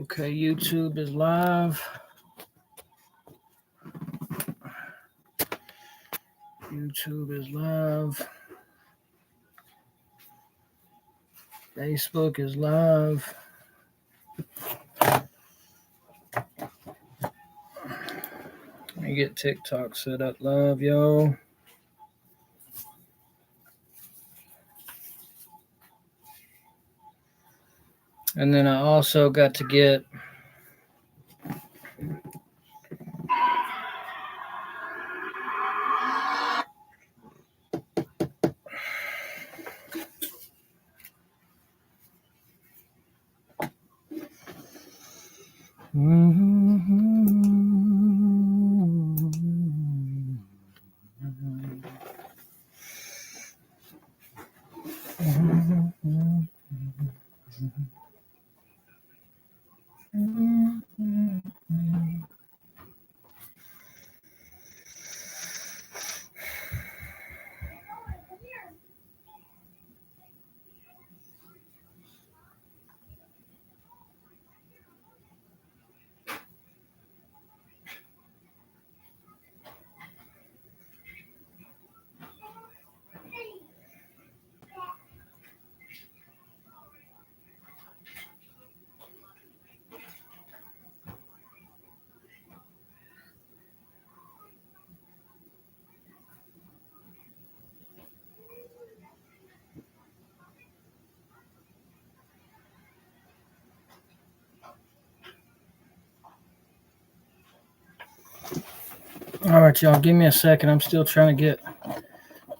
Okay, YouTube is live. YouTube is live. Facebook is live. Let me get TikTok set up live, y'all. And then I also got to get all right, y'all, give me a second. I'm still trying to get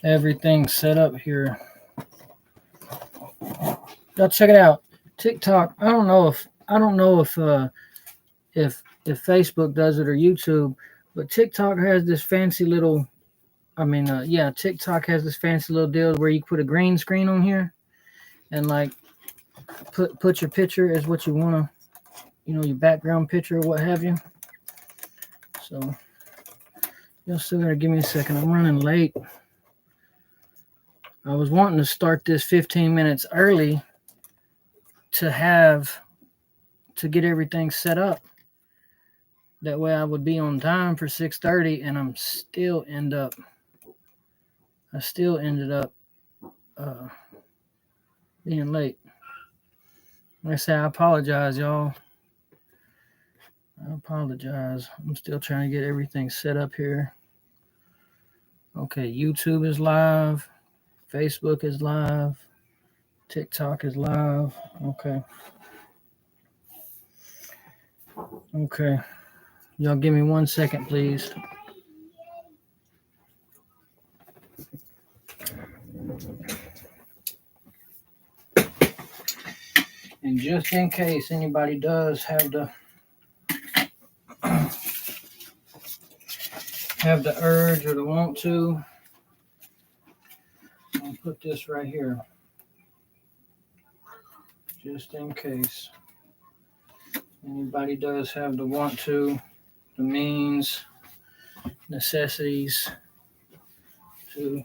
everything set up here. Y'all check it out. TikTok. I don't know if Facebook does it or YouTube, but TikTok has this fancy little. TikTok has this fancy little deal where you put a green screen on here, and like put your picture as what you wanna, your background picture or what have you. So y'all still gotta give me a second. I'm running late. I was wanting to start this 15 minutes early to get everything set up. That way I would be on time for 6:30, and I still ended up being late. Like I say, I apologize, y'all. I apologize. I'm still trying to get everything set up here. Okay, YouTube is live. Facebook is live. TikTok is live. Okay. Y'all give me 1 second, please. And just in case anybody does have the urge or the want to, I'll put this right here. Just in case anybody does have the want to, the means, necessities to.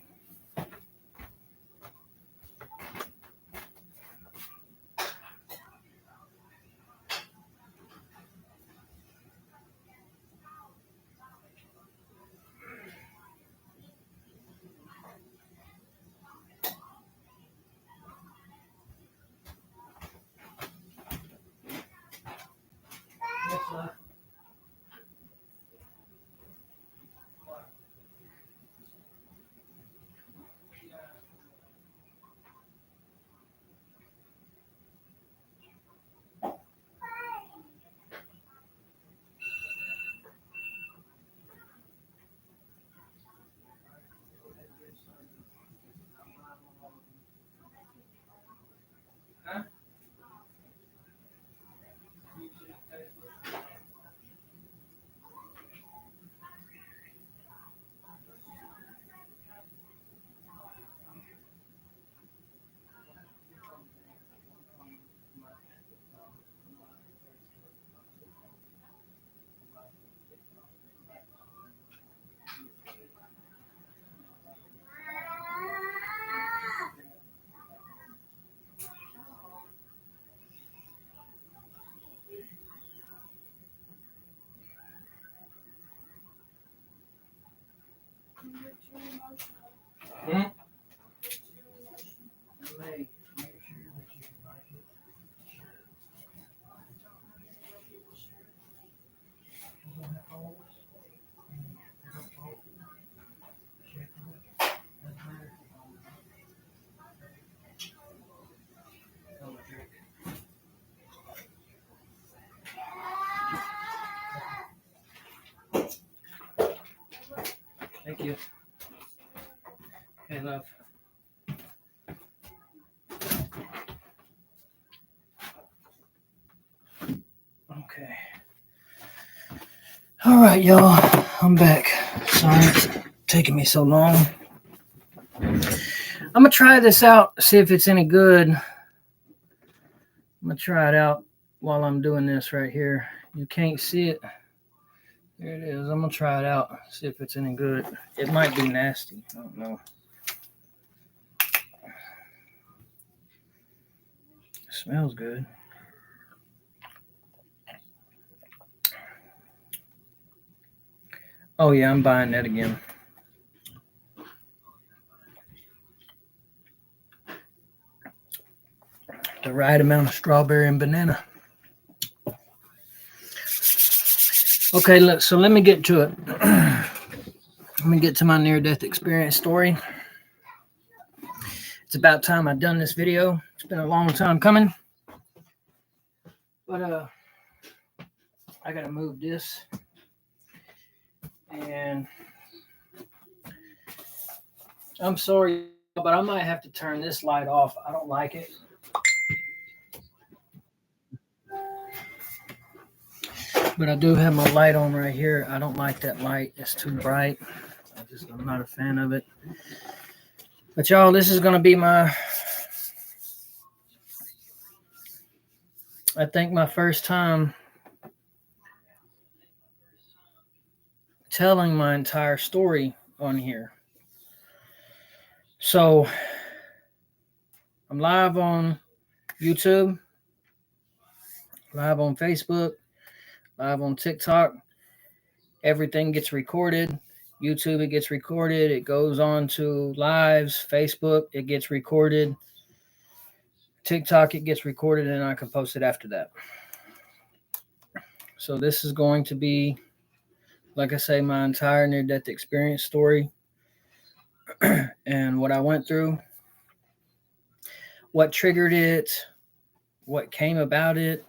Hmm? Thank you. Okay, love. Okay. All right, y'all. I'm back. Sorry it's taking me so long. I'm going to try this out, see if it's any good. I'm going to try it out while I'm doing this right here. You can't see it. There it is. I'm going to try it out, see if it's any good. It might be nasty. I don't know. It smells good. Oh, yeah, I'm buying that again. The right amount of strawberry and banana. Okay, look, so let me get to it. Let me get to my near-death experience story. It's about time I've done this video. It's been a long time coming. But I gotta move this. And I'm sorry, but I might have to turn this light off. I don't like it. But I do have my light on right here. I don't like that light. It's too bright. I'm not a fan of it. But y'all, this is gonna be I think my first time telling my entire story on here. So I'm live on YouTube, live on Facebook, live on TikTok. Everything gets recorded. YouTube, it gets recorded. It goes on to lives. Facebook, it gets recorded. TikTok, it gets recorded, and I can post it after that. So this is going to be, like I say, my entire near-death experience story and what I went through, what triggered it, what came about it,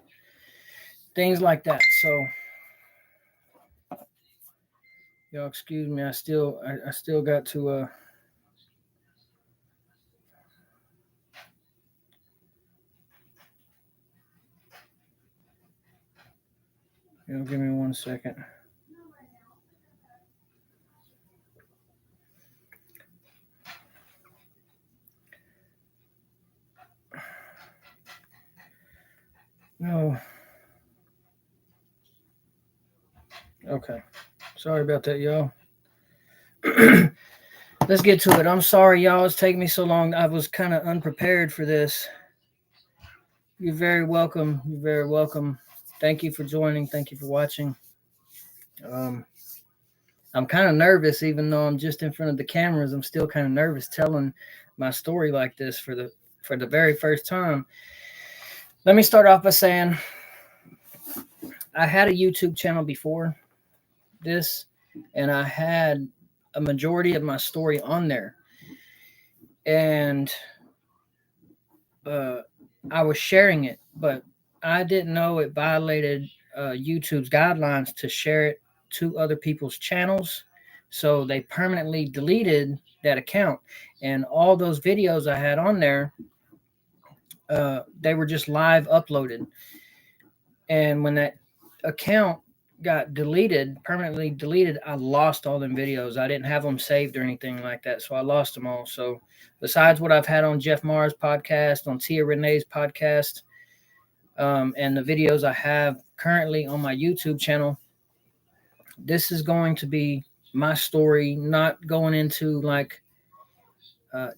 things like that. So, y'all, excuse me. I still got to give me 1 second. No. Okay. Sorry about that, y'all. Let's get to it. I'm sorry, y'all. It's taking me so long. I was kind of unprepared for this. You're very welcome. You're very welcome. Thank you for joining. Thank you for watching. I'm kind of nervous, even though I'm just in front of the cameras. I'm still kind of nervous telling my story like this for the very first time. Let me start off by saying I had a YouTube channel before this, and I had a majority of my story on there. And I was sharing it, but I didn't know it violated YouTube's guidelines to share it to other people's channels. So they permanently deleted that account. And all those videos I had on there, they were just live uploaded. And when that account got deleted, permanently deleted, I lost all them videos. I didn't have them saved or anything like that. So I lost them all. So besides what I've had on Jeff Maher's podcast, on Tia Renee's podcast, and the videos I have currently on my YouTube channel, this is going to be my story, not going into like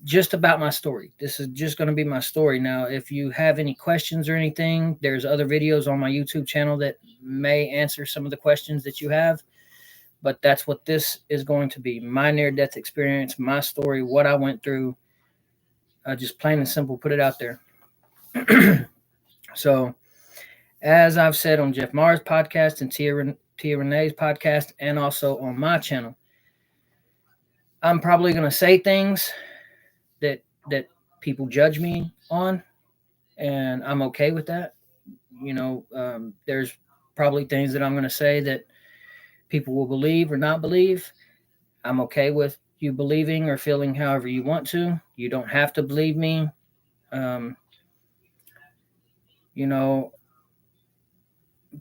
just about my story. This is just going to be my story. Now, if you have any questions or anything, there's other videos on my YouTube channel that may answer some of the questions that you have. but that's what this is going to be. My near-death experience, my story, what I went through. Just plain and simple, put it out there. So, as I've said on Jeff Maher's podcast and Tia Renee's podcast, and also on my channel, I'm probably going to say things that that people judge me on, and I'm okay with that. There's probably things that I'm going to say that people will believe or not believe. I'm okay with you believing or feeling however you want to. You don't have to believe me. Um, you know,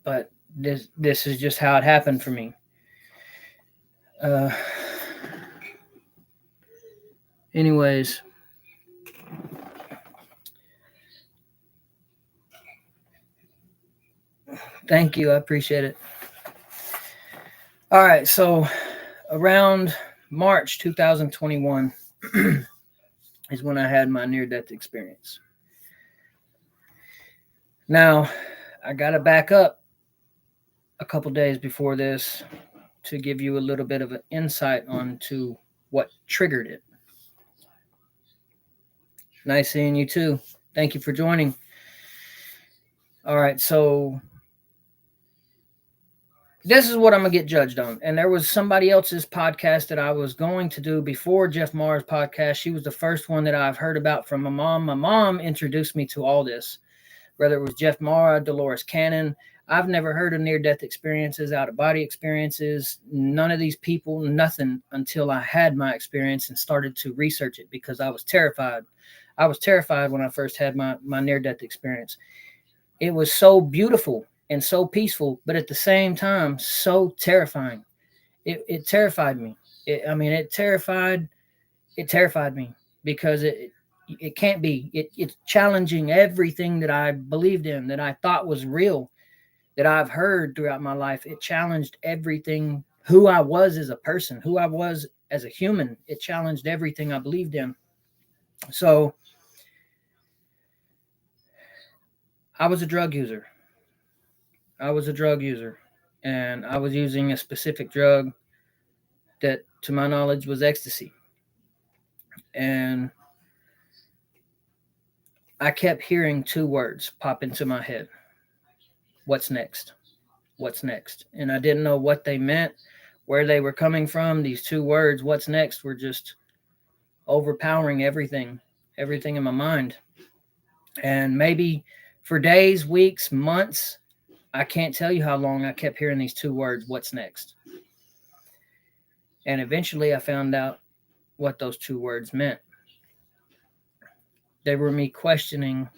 but this is just how it happened for me. Uh, anyways, thank you. I appreciate it. All right, so around March 2021 is when I had my near-death experience. Now, I got to back up a couple days before this to give you a little bit of an insight onto what triggered it. Nice seeing you too. Thank you for joining. All right, so this is what I'm going to get judged on. And there was somebody else's podcast that I was going to do before Jeff Maher's podcast. She was the first one that I've heard about from my mom. My mom introduced me to all this, whether it was Jeff Maher, Dolores Cannon. I've never heard of near-death experiences, out-of-body experiences, none of these people, nothing, until I had my experience and started to research it because I was terrified. I was terrified when I first had my near-death experience. It was so beautiful and so peaceful, but at the same time, so terrifying. It terrified me. It terrified me because it can't be. It's challenging everything that I believed in, that I thought was real, that I've heard throughout my life. It challenged everything, who I was as a person, who I was as a human. It challenged everything I believed in. So I was a drug user. And I was using a specific drug that, to my knowledge, was ecstasy. And I kept hearing two words pop into my head. What's next? What's next? And I didn't know what they meant, where they were coming from. These two words, what's next, were just overpowering everything in my mind. And maybe for days, weeks, months, I can't tell you how long I kept hearing these two words, what's next? And eventually I found out what those two words meant. They were me questioning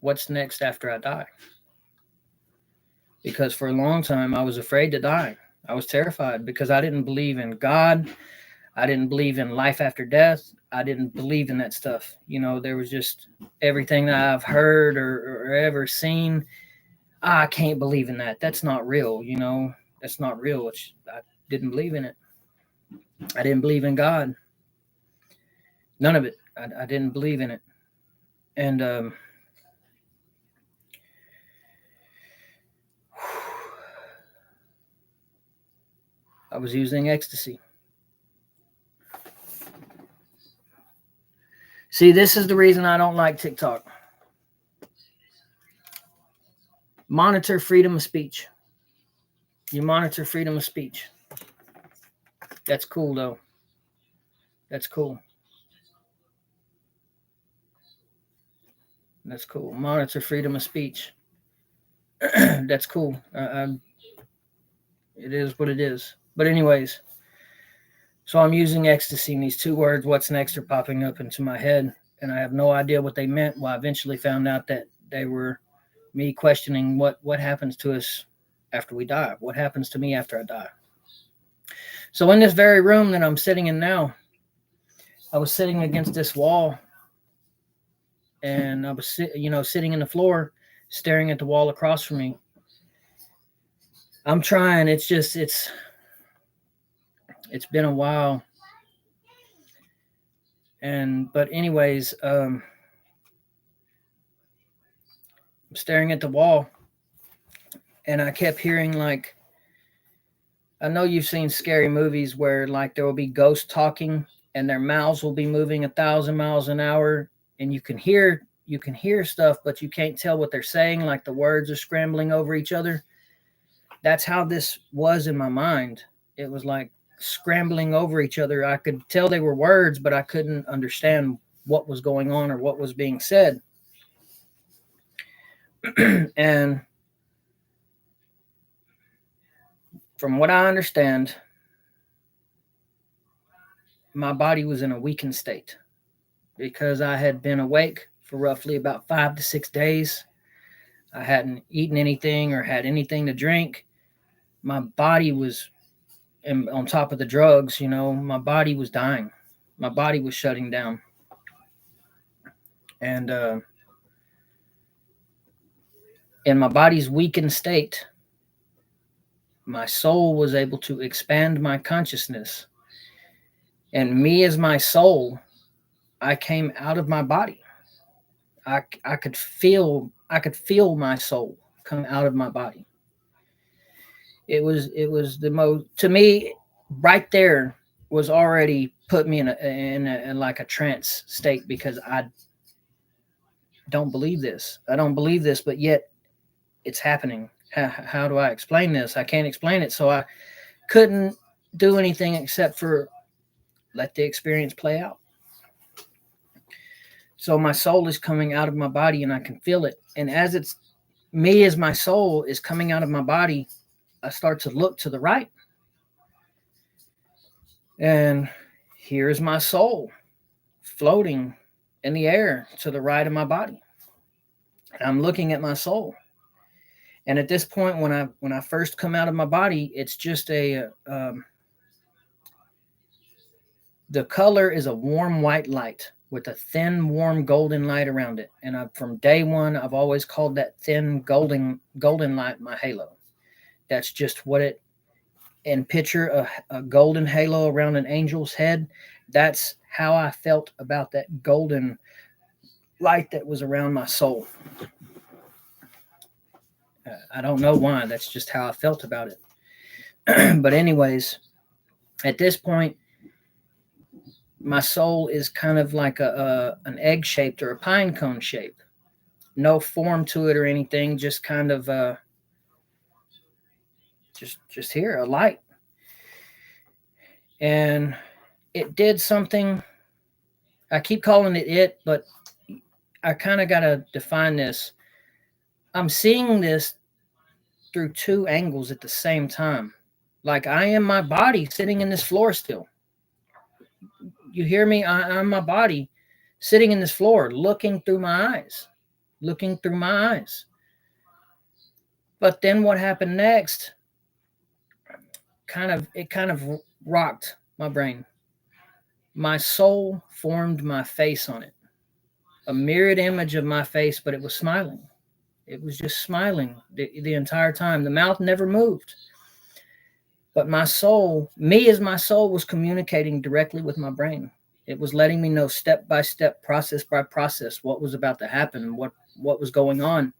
what's next after I die. Because for a long time, I was afraid to die. I was terrified because I didn't believe in God. I didn't believe in life after death. I didn't believe in that stuff. There was just everything that I've heard or ever seen. I can't believe in that. That's not real. That's not real. I didn't believe in it. I didn't believe in God. None of it. I didn't believe in it. And I was using ecstasy. See, this is the reason I don't like TikTok. Monitor freedom of speech. You monitor freedom of speech. That's cool, though. That's cool. That's cool. Monitor freedom of speech. That's cool. It is what it is. But anyways, so I'm using ecstasy, and these two words, what's next, are popping up into my head, and I have no idea what they meant. Well, I eventually found out that they were me questioning what happens to us after we die. What happens to me after I die? So in this very room that I'm sitting in now, I was sitting against this wall, and I was sitting in the floor, staring at the wall across from me. I'm trying. It's been a while. But anyways, I'm staring at the wall, and I kept hearing, like, I know you've seen scary movies where like there will be ghosts talking and their mouths will be moving 1,000 miles an hour, and you can hear stuff, but you can't tell what they're saying. Like the words are scrambling over each other. That's how this was in my mind. It was like scrambling over each other. I could tell they were words, but I couldn't understand what was going on or what was being said. And from what I understand, my body was in a weakened state because I had been awake for roughly about 5 to 6 days. I hadn't eaten anything or had anything to drink. My body was, and on top of the drugs, my body was dying. My body was shutting down. And in my body's weakened state, my soul was able to expand my consciousness. And me as my soul, I came out of my body. I could feel my soul come out of my body. It was the most, to me, right there was already put me in like a trance state, because I don't believe this. I don't believe this, but yet it's happening. How do I explain this? I can't explain it. So I couldn't do anything except for let the experience play out. So my soul is coming out of my body and I can feel it. And as it's me as my soul is coming out of my body, I start to look to the right. And here's my soul floating in the air to the right of my body. And I'm looking at my soul. And at this point, when I first come out of my body, it's just the color is a warm white light with a thin, warm golden light around it. And from day one, I've always called that thin golden light my halo. That's just what it. And picture a golden halo around an angel's head. That's how I felt about that golden light that was around my soul. I don't know why. That's just how I felt about it. But anyways, at this point, my soul is kind of like an egg shaped or a pine cone shape. No form to it or anything. Just kind of just here, a light. And it did something. I keep calling it, but I kind of got to define this. I'm seeing this through two angles at the same time. Like I am my body sitting in this floor still. You hear me? I'm my body sitting in this floor, looking through my eyes, looking through my eyes. But then what happened next? It kind of rocked my brain. My soul formed my face on it, a mirrored image of my face, but it was smiling. It was just smiling the entire time. The mouth never moved. But my soul, me as my soul, was communicating directly with my brain. It was letting me know step by step, process by process, what was about to happen, what was going on.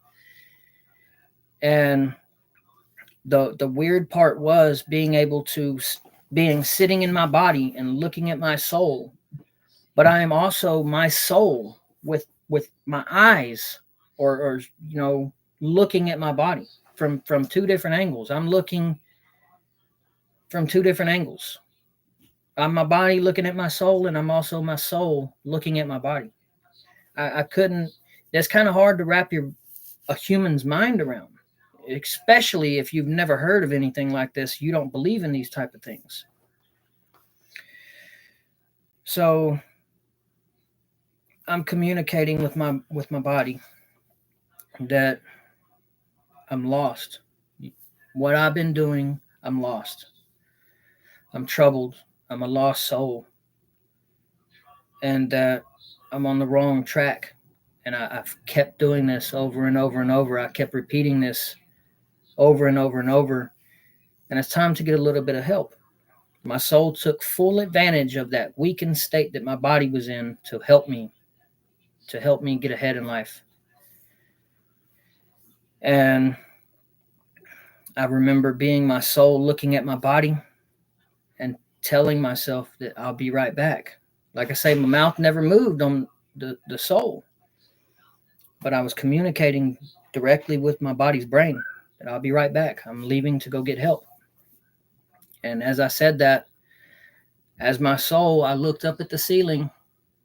And the weird part was being sitting in my body and looking at my soul. But I am also my soul with my eyes, or looking at my body from two different angles. I'm looking from two different angles. I'm my body looking at my soul, and I'm also my soul looking at my body. I couldn't. That's kind of hard to wrap a human's mind around, especially if you've never heard of anything like this. You don't believe in these type of things. So I'm communicating with my body that I'm lost. What I've been doing, I'm lost. I'm troubled. I'm a lost soul, and that I'm on the wrong track. And I've kept doing this over and over and over. I kept repeating this over and over and over. And it's time to get a little bit of help. My soul took full advantage of that weakened state that my body was in to help me get ahead in life. And I remember being my soul looking at my body and telling myself that I'll be right back. Like I say, my mouth never moved on the soul, but I was communicating directly with my body's brain that I'll be right back. I'm leaving to go get help. And as I said that, as my soul, I looked up at the ceiling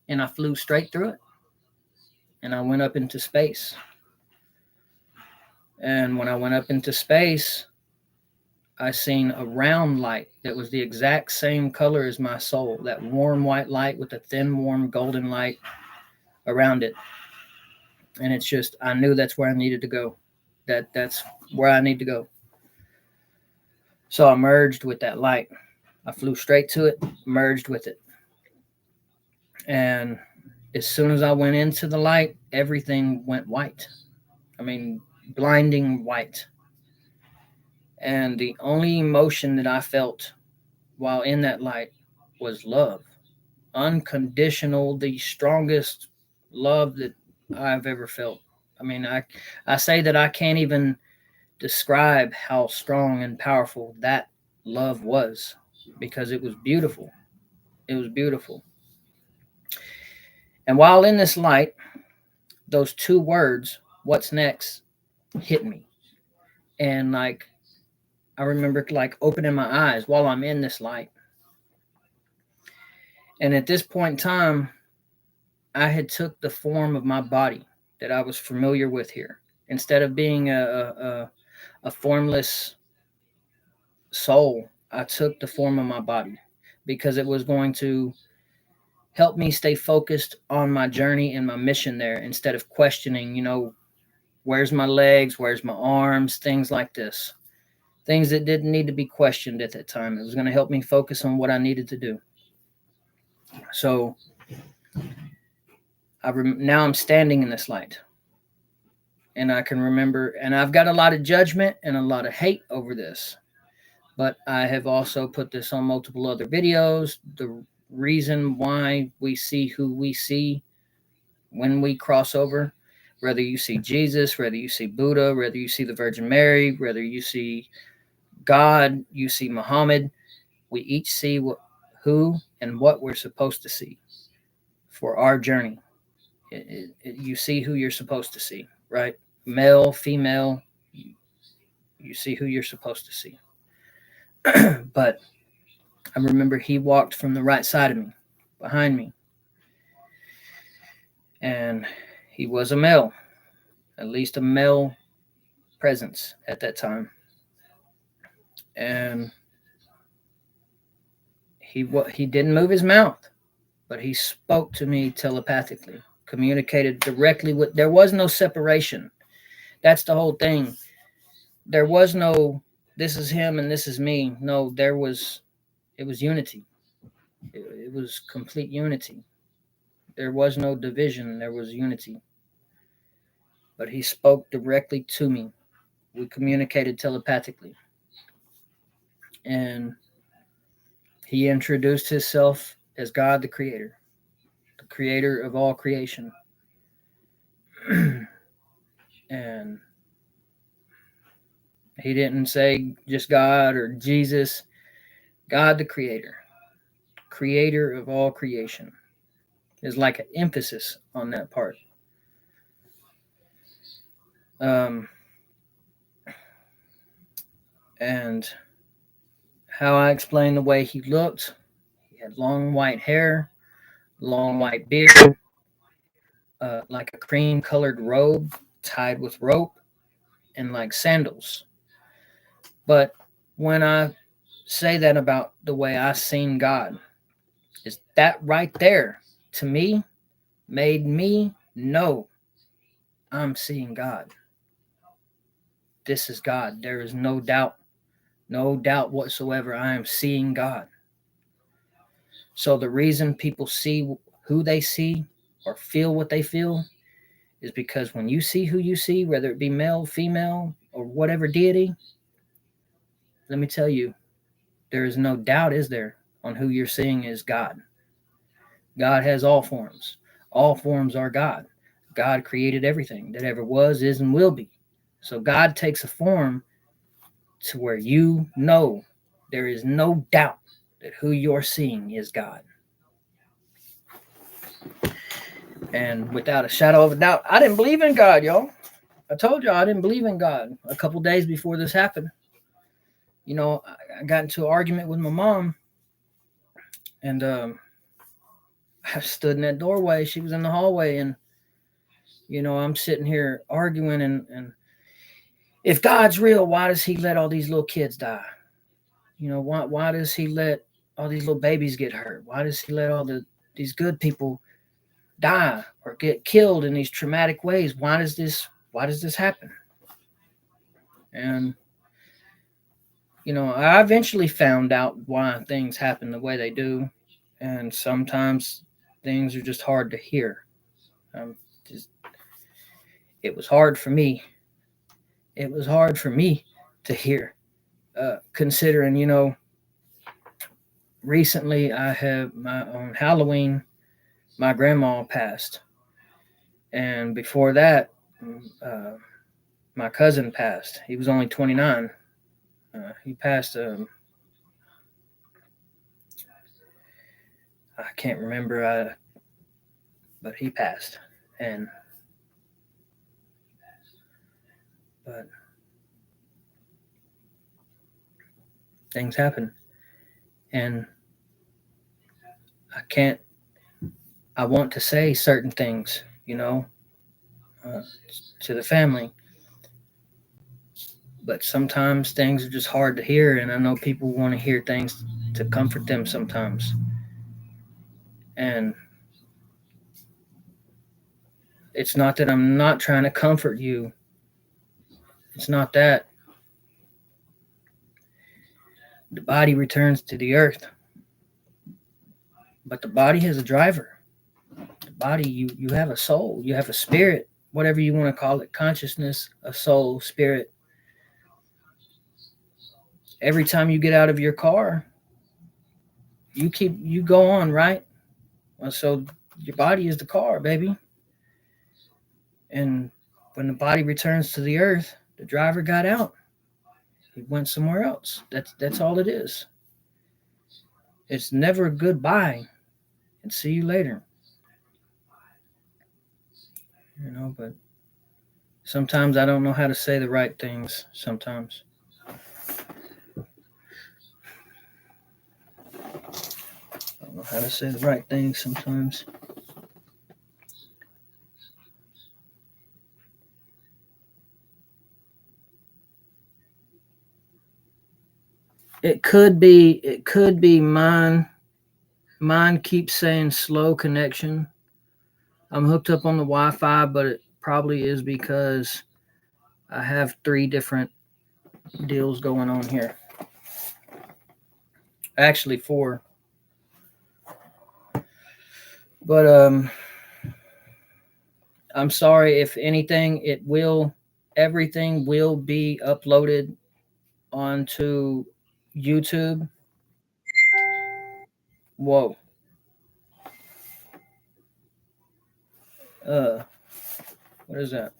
and I flew straight through it. And I went up into space. And when I went up into space, I seen a round light that was the exact same color as my soul, that warm white light with a thin, warm golden light around it. And it's just, I knew that's where I needed to go. That's where I need to go. So I merged with that light. I flew straight to it, merged with it. And as soon as I went into the light, everything went white. I mean, blinding white. And the only emotion that I felt while in that light was love. Unconditional, the strongest love that I've ever felt. I mean, I say that I can't even describe how strong and powerful that love was because it was beautiful. It was beautiful. And while in this light, those two words, what's next, hit me. And like, I remember like opening my eyes while I'm in this light. And at this point in time, I had took the form of my body that I was familiar with here. Instead of being a formless soul, I took the form of my body because it was going to help me stay focused on my journey and my mission there instead of questioning, where's my legs, where's my arms, things like this. Things that didn't need to be questioned at that time. It was going to help me focus on what I needed to do. So now I'm standing in this light. And I can remember, and I've got a lot of judgment and a lot of hate over this. But I have also put this on multiple other videos. The reason why we see who we see when we cross over, whether you see Jesus, whether you see Buddha, whether you see the Virgin Mary, whether you see God, you see Muhammad, we each see who and what we're supposed to see for our journey. You see who you're supposed to see, right? Male, female, you see who you're supposed to see. But I remember he walked from the right side of me, behind me, and he was a male, at least a male presence at that time. And he didn't move his mouth, but he spoke to me telepathically, communicated directly with. There was no separation. That's the whole thing. There was no this is him and this is me. No, there was. It was unity. It was complete unity. There was no division. There was unity. But he spoke directly to me. We communicated telepathically. And he introduced himself as God the creator of all creation. And he didn't say just God or Jesus, God the creator of all creation. There's like an emphasis on that part. Um, and how I explain the way he looked, he had long white hair, long white beard, like a cream colored robe tied with rope, and like sandals. But when I say that about the way I seen God, is that right there to me made me know I'm seeing God. This is God. There is no doubt whatsoever. I am seeing God. So the reason people see who they see or feel what they feel is because when you see who you see, whether it be male, female, or whatever deity, let me tell you, there is no doubt, is there, on who you're seeing is God. God has all forms. All forms are God. God created everything that ever was, is, and will be. So God takes a form to where you know there is no doubt that who you're seeing is God. And without a shadow of a doubt, I didn't believe in God, y'all. I told y'all I didn't believe in God a couple days before this happened. You know, I got into an argument with my mom, and I stood in that doorway. She was in the hallway, and I'm sitting here arguing. And if God's real, why does He let all these little kids die? Why does He let all these little babies get hurt? Why does He let these good people die or get killed in these traumatic ways? Why does this happen? And I eventually found out why things happen the way they do, and sometimes things are just hard to hear. Um, just, it was hard for me. It was hard for me to hear, considering recently I have on Halloween my grandma passed, and before that, uh, my cousin passed. He was only 29. He passed. I can't remember, but he passed, and but things happen, and I can't. I want to say certain things, uh, to the family, but sometimes things are just hard to hear, and I know people want to hear things to comfort them sometimes, and it's not that I'm not trying to comfort you. It's not that. The body returns to the earth, but the body has a driver. The body, you have a soul, you have a spirit, whatever you want to call it, consciousness, a soul, spirit. Every time you get out of your car, you go on, right? Well, so your body is the car, baby. And when the body returns to the earth, the driver got out. He went somewhere else. That's all it is. It's never a goodbye and see you later. But sometimes I don't know how to say the right things. Sometimes I don't know how to say the right things. Sometimes it could be mine. Mine keeps saying slow connection. I'm hooked up on the Wi-Fi, but it probably is because I have three different deals going on here. Actually, four. But I'm sorry if anything. Everything will be uploaded onto YouTube. Whoa. Uh, what is that?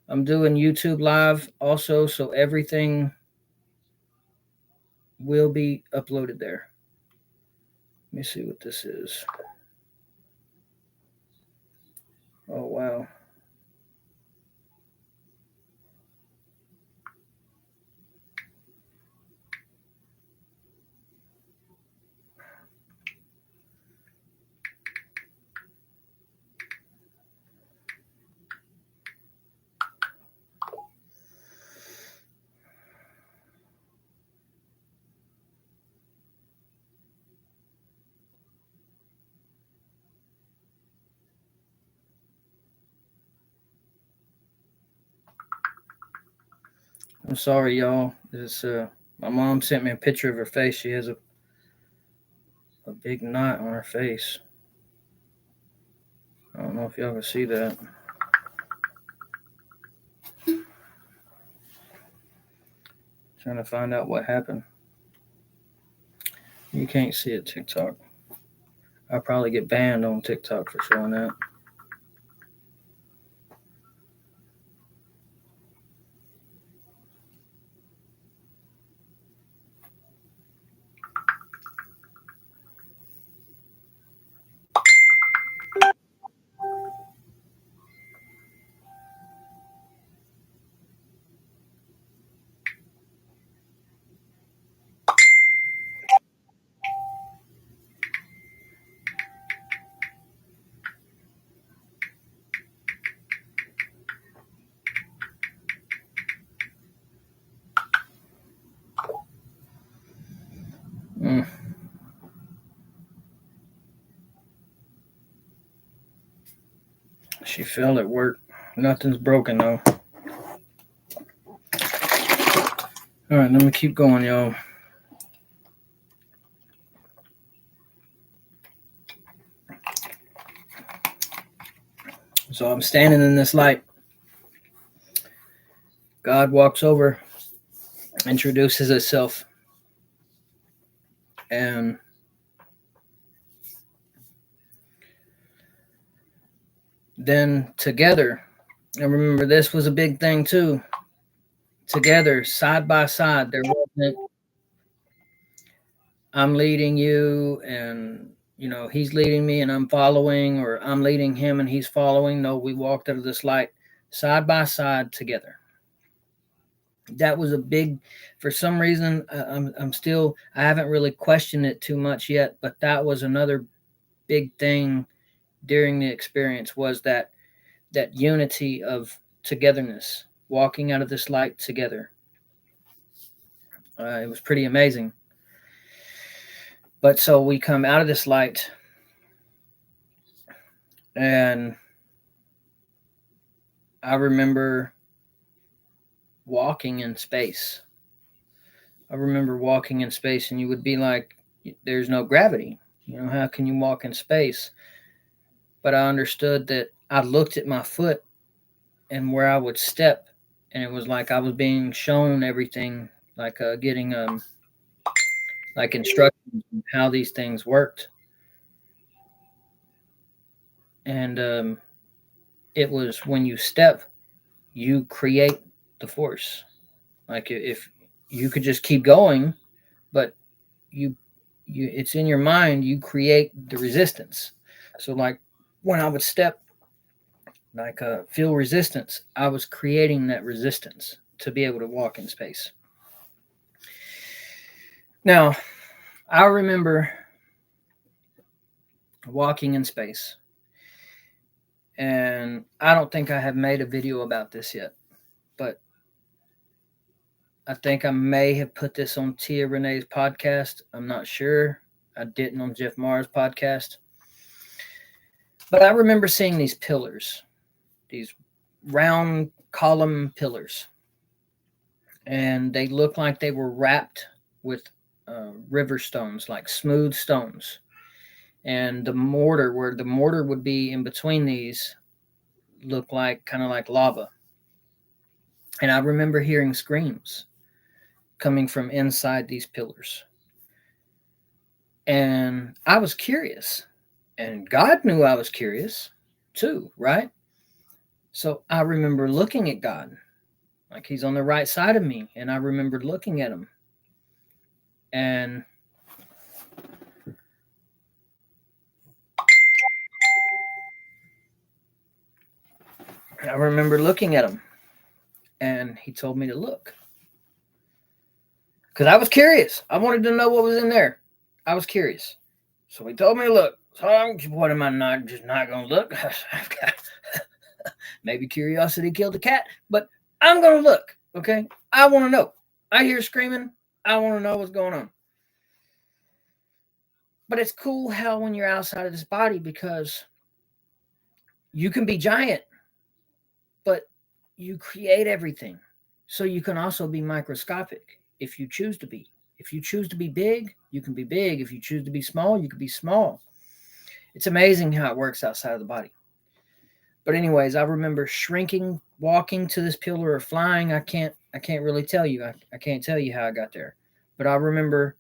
I'm doing YouTube live also, so everything will be uploaded there. Let me see what this is. Oh wow. I'm sorry, y'all. It's my mom sent me a picture of her face. She has a big knot on her face. I don't know if y'all can see that. Trying to find out what happened. You can't see it, TikTok. I'll probably get banned on TikTok for showing that. She fell at work. Nothing's broken though. All right, let me keep going, y'all. So I'm standing in this light. God walks over, introduces himself, and then together, and remember this was a big thing too. Together, side by side, there wasn't I'm leading you and he's leading me and I'm following, or I'm leading him and he's following. No, we walked out of this light side by side together. That was a big, for some reason, I'm still, I haven't really questioned it too much yet, but that was another big thing during the experience, was that unity of togetherness, walking out of this light together. It was pretty amazing. But so we come out of this light, and I remember walking in space. I remember walking in space, and you would be like, there's no gravity. How can you walk in space? But I understood that I looked at my foot and where I would step, and it was like I was being shown everything, like getting like instructions on how these things worked. And it was when you step, you create the force. Like if you could just keep going, but you it's in your mind, you create the resistance. So like when I would step, like feel resistance, I was creating that resistance to be able to walk in space. Now I remember walking in space, and I don't think I have made a video about this yet, but I think I may have put this on Tia Renee's podcast. I'm not sure. I didn't on Jeff Maher's podcast. But I remember seeing these pillars, these round column pillars, and they looked like they were wrapped with river stones, like smooth stones. And the mortar, where the mortar would be in between these, looked like kind of like lava. And I remember hearing screams coming from inside these pillars. And I was curious. And God knew I was curious too, right? So I remember looking at God, like he's on the right side of me. And I remembered looking at him. And I remember looking at him. And he told me to look. Because I was curious. I wanted to know what was in there. I was curious. So he told me to look. So what am I not just not going to look? I've got maybe curiosity killed the cat, but I'm going to look. Okay. I want to know. I hear screaming. I want to know what's going on. But it's cool how when you're outside of this body, because you can be giant, but you create everything. So you can also be microscopic if you choose to be. If you choose to be big, you can be big. If you choose to be small, you can be small. It's amazing how it works outside of the body. But anyways, I remember shrinking, walking to this pillar, or flying. I can't really tell you. I can't tell you how I got there. But I remember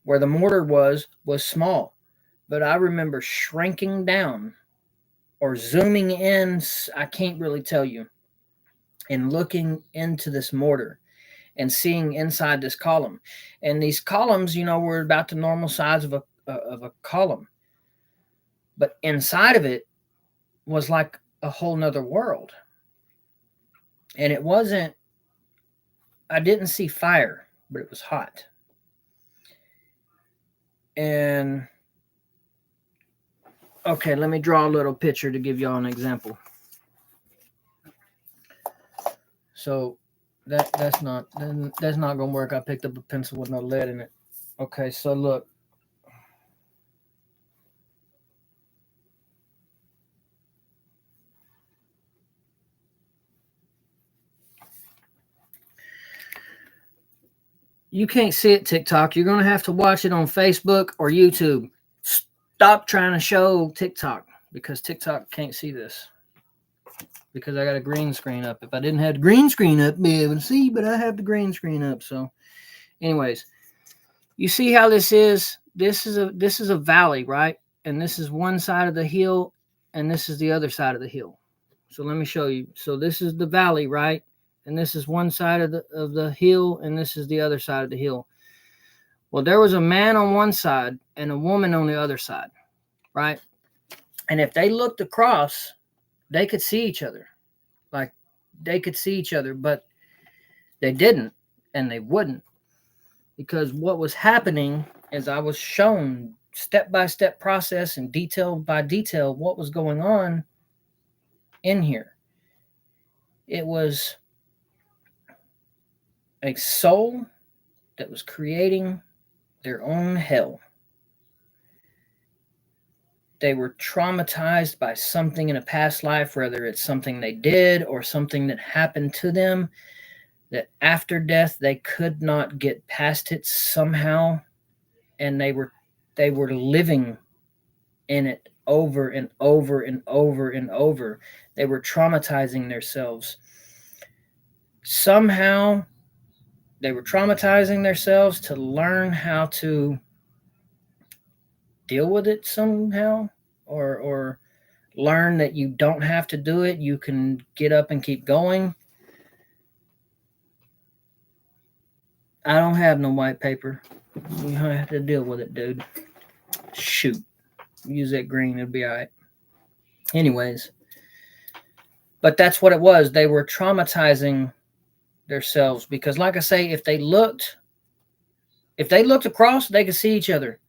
where the mortar was small. But I remember shrinking down or zooming in. I can't really tell you. And looking into this mortar and seeing inside this column. And these columns, were about the normal size of a column. But inside of it was like a whole nother world. And it wasn't, I didn't see fire, but it was hot. And okay, let me draw a little picture to give y'all an example. So that's not gonna work. I picked up a pencil with no lead in it. Okay, so look. You can't see it, TikTok. You're going to have to watch it on Facebook or YouTube. Stop trying to show TikTok because TikTok can't see this. Because I got a green screen up. If I didn't have the green screen up, be able to see, but I have the green screen up. So, anyways, you see how this is? This is a valley, right? And this is one side of the hill, and this is the other side of the hill. So let me show you. So this is the valley, right? And this is one side of the hill, and this is the other side of the hill. Well, there was a man on one side and a woman on the other side, right? And if they looked across, they could see each other. Like they could see each other, but they didn't and they wouldn't. Because what was happening is I was shown step by step process and detail by detail what was going on in here. It was a soul that was creating their own hell. They were traumatized by something in a past life, whether it's something they did or something that happened to them, that after death they could not get past it somehow, and they were living in it over and over and over and over. They were traumatizing themselves. Somehow they were traumatizing themselves to learn how to deal with it somehow, or learn that you don't have to do it. You can get up and keep going. I don't have no white paper. You have to deal with it, dude. Shoot. Use that green, it'll be all right. Anyways, but that's what it was. They were traumatizing themselves because, like I say, if they looked across, they could see each other.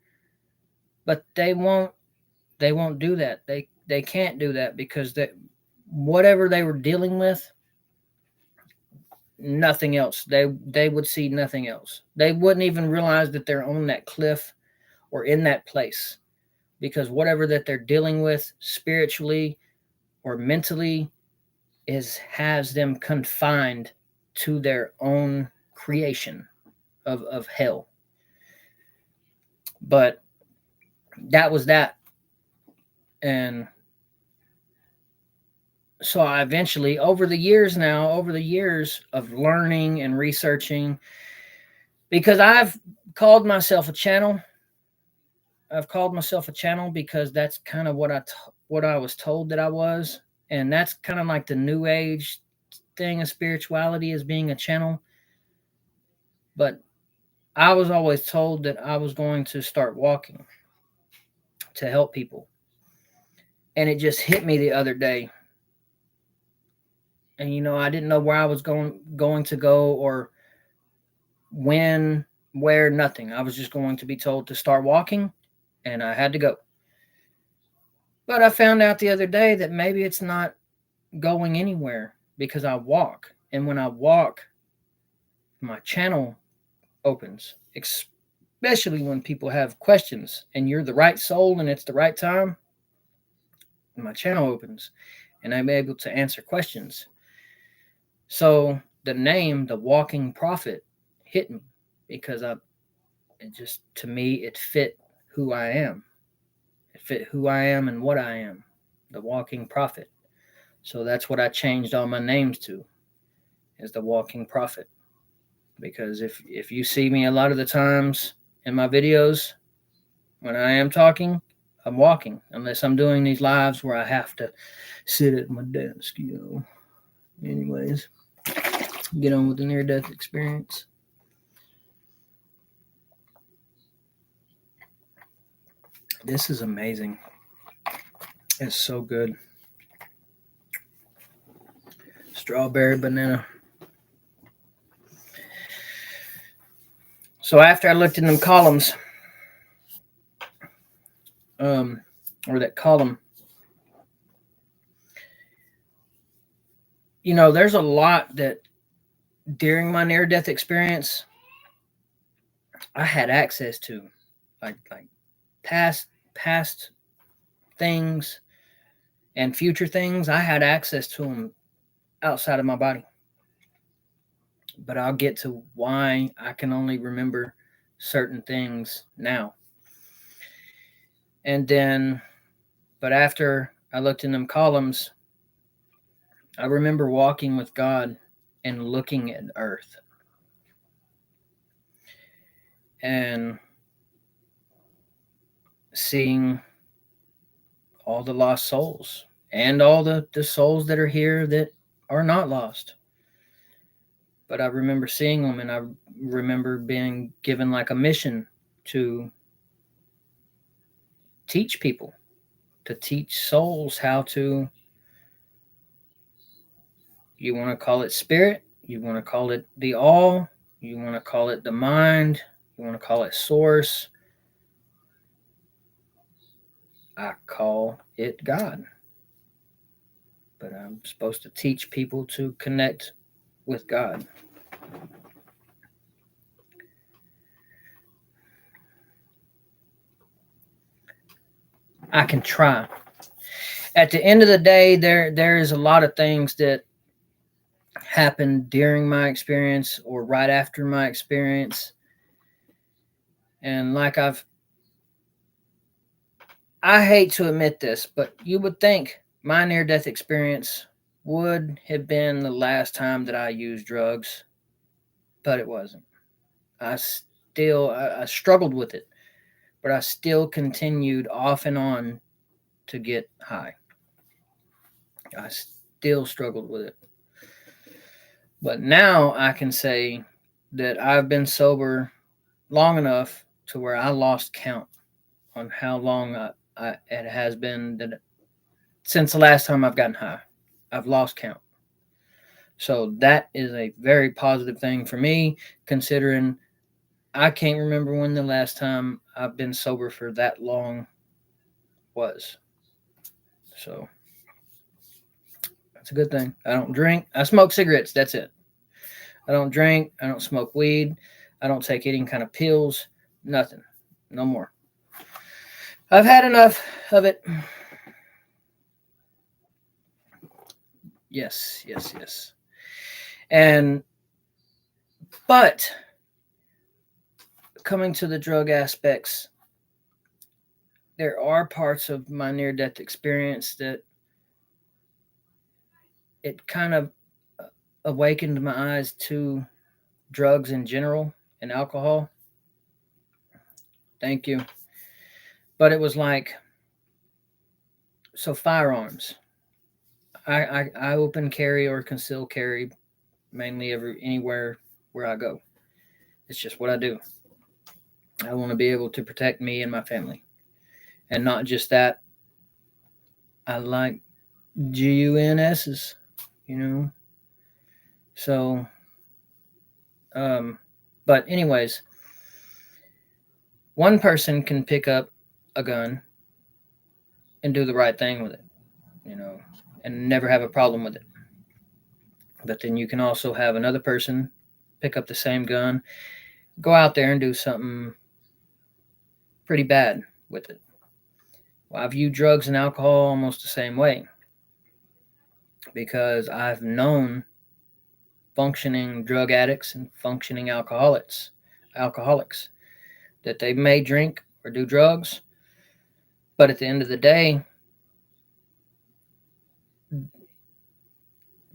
But they won't do that. They can't do that because whatever they were dealing with, nothing else. They would see nothing else. They wouldn't even realize that they're on that cliff or in that place, because whatever that they're dealing with spiritually or mentally has them confined to their own creation of hell. But that was that. And so I eventually, over the years of learning and researching, because I've called myself a channel. I've called myself a channel because that's kind of what I was told that I was, and that's kind of like the new age thing of spirituality, as being a channel. But I was always told that I was going to start walking to help people, and it just hit me the other day. And I didn't know where I was going to go, or when, where, nothing. I was just going to be told to start walking, and I had to go. But I found out the other day that maybe it's not going anywhere because I walk. And when I walk, my channel opens, especially when people have questions and you're the right soul and it's the right time. My channel opens and I'm able to answer questions. So the name, the Walking Prophet, hit me because to me, it fit who I am. It fit who I am and what I am, the Walking Prophet. So that's what I changed all my names to, is the Walking Prophet. Because if you see me a lot of the times in my videos, when I am talking, I'm walking, unless I'm doing these lives where I have to sit at my desk, Anyways, get on with the near-death experience. This is amazing. It's so good. Strawberry banana. So after I looked in them columns, or that column, there's a lot that during my near-death experience I had access to, like past things and future things. I had access to them outside of my body. But I'll get to why I can only remember certain things now. And then, but after I looked in them columns, I remember walking with God and looking at earth and seeing all the lost souls and all the souls that are here that are not lost. But I remember seeing them, and I remember being given like a mission to teach people, to teach souls how to, you want to call it spirit, you want to call it the all, you want to call it the mind, you want to call it source. I call it God. But I'm supposed to teach people to connect with God. I can try. At the end of the day, there is a lot of things that happened during my experience or right after my experience. And like I hate to admit this, but you would think my near death experience would have been the last time that I used drugs, but it wasn't. I struggled with it, but I still continued off and on to get high. I still struggled with it. But now I can say that I've been sober long enough to where I lost count on how long it has been that since the last time I've gotten high. I've lost count. So that is a very positive thing for me, considering I can't remember when the last time I've been sober for that long was. So that's a good thing. I don't drink. I smoke cigarettes. That's it. I don't drink. I don't smoke weed. I don't take any kind of pills. Nothing. No more. I've had enough of it. Yes, yes, yes. And, but coming to the drug aspects, there are parts of my near death experience that it kind of awakened my eyes to drugs in general and alcohol. Thank you. But it was like, so firearms. I open carry or conceal carry mainly anywhere where I go. It's just what I do. I want to be able to protect me and my family. And not just that, I like GUNSs, you know. So, um, but anyways, one person can pick up a gun and do the right thing with it, you know, and never have a problem with it. But then you can also have another person pick up the same gun, go out there and do something pretty bad with it. Well, I view drugs and alcohol almost the same way because I've known functioning drug addicts and functioning alcoholics that they may drink or do drugs, but at the end of the day,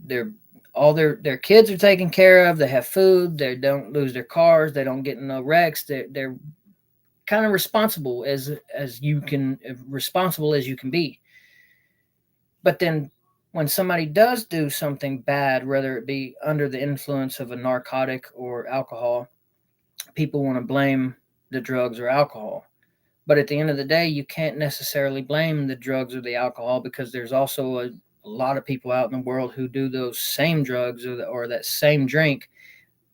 they're all their kids are taken care of. They have food. They don't lose their cars. They don't get in no wrecks. They're kind of responsible as you can responsible as you can be. But then when somebody does do something bad, whether it be under the influence of a narcotic or alcohol, people want to blame the drugs or alcohol. But at the end of the day, you can't necessarily blame the drugs or the alcohol because there's also a lot of people out in the world who do those same drugs or that same drink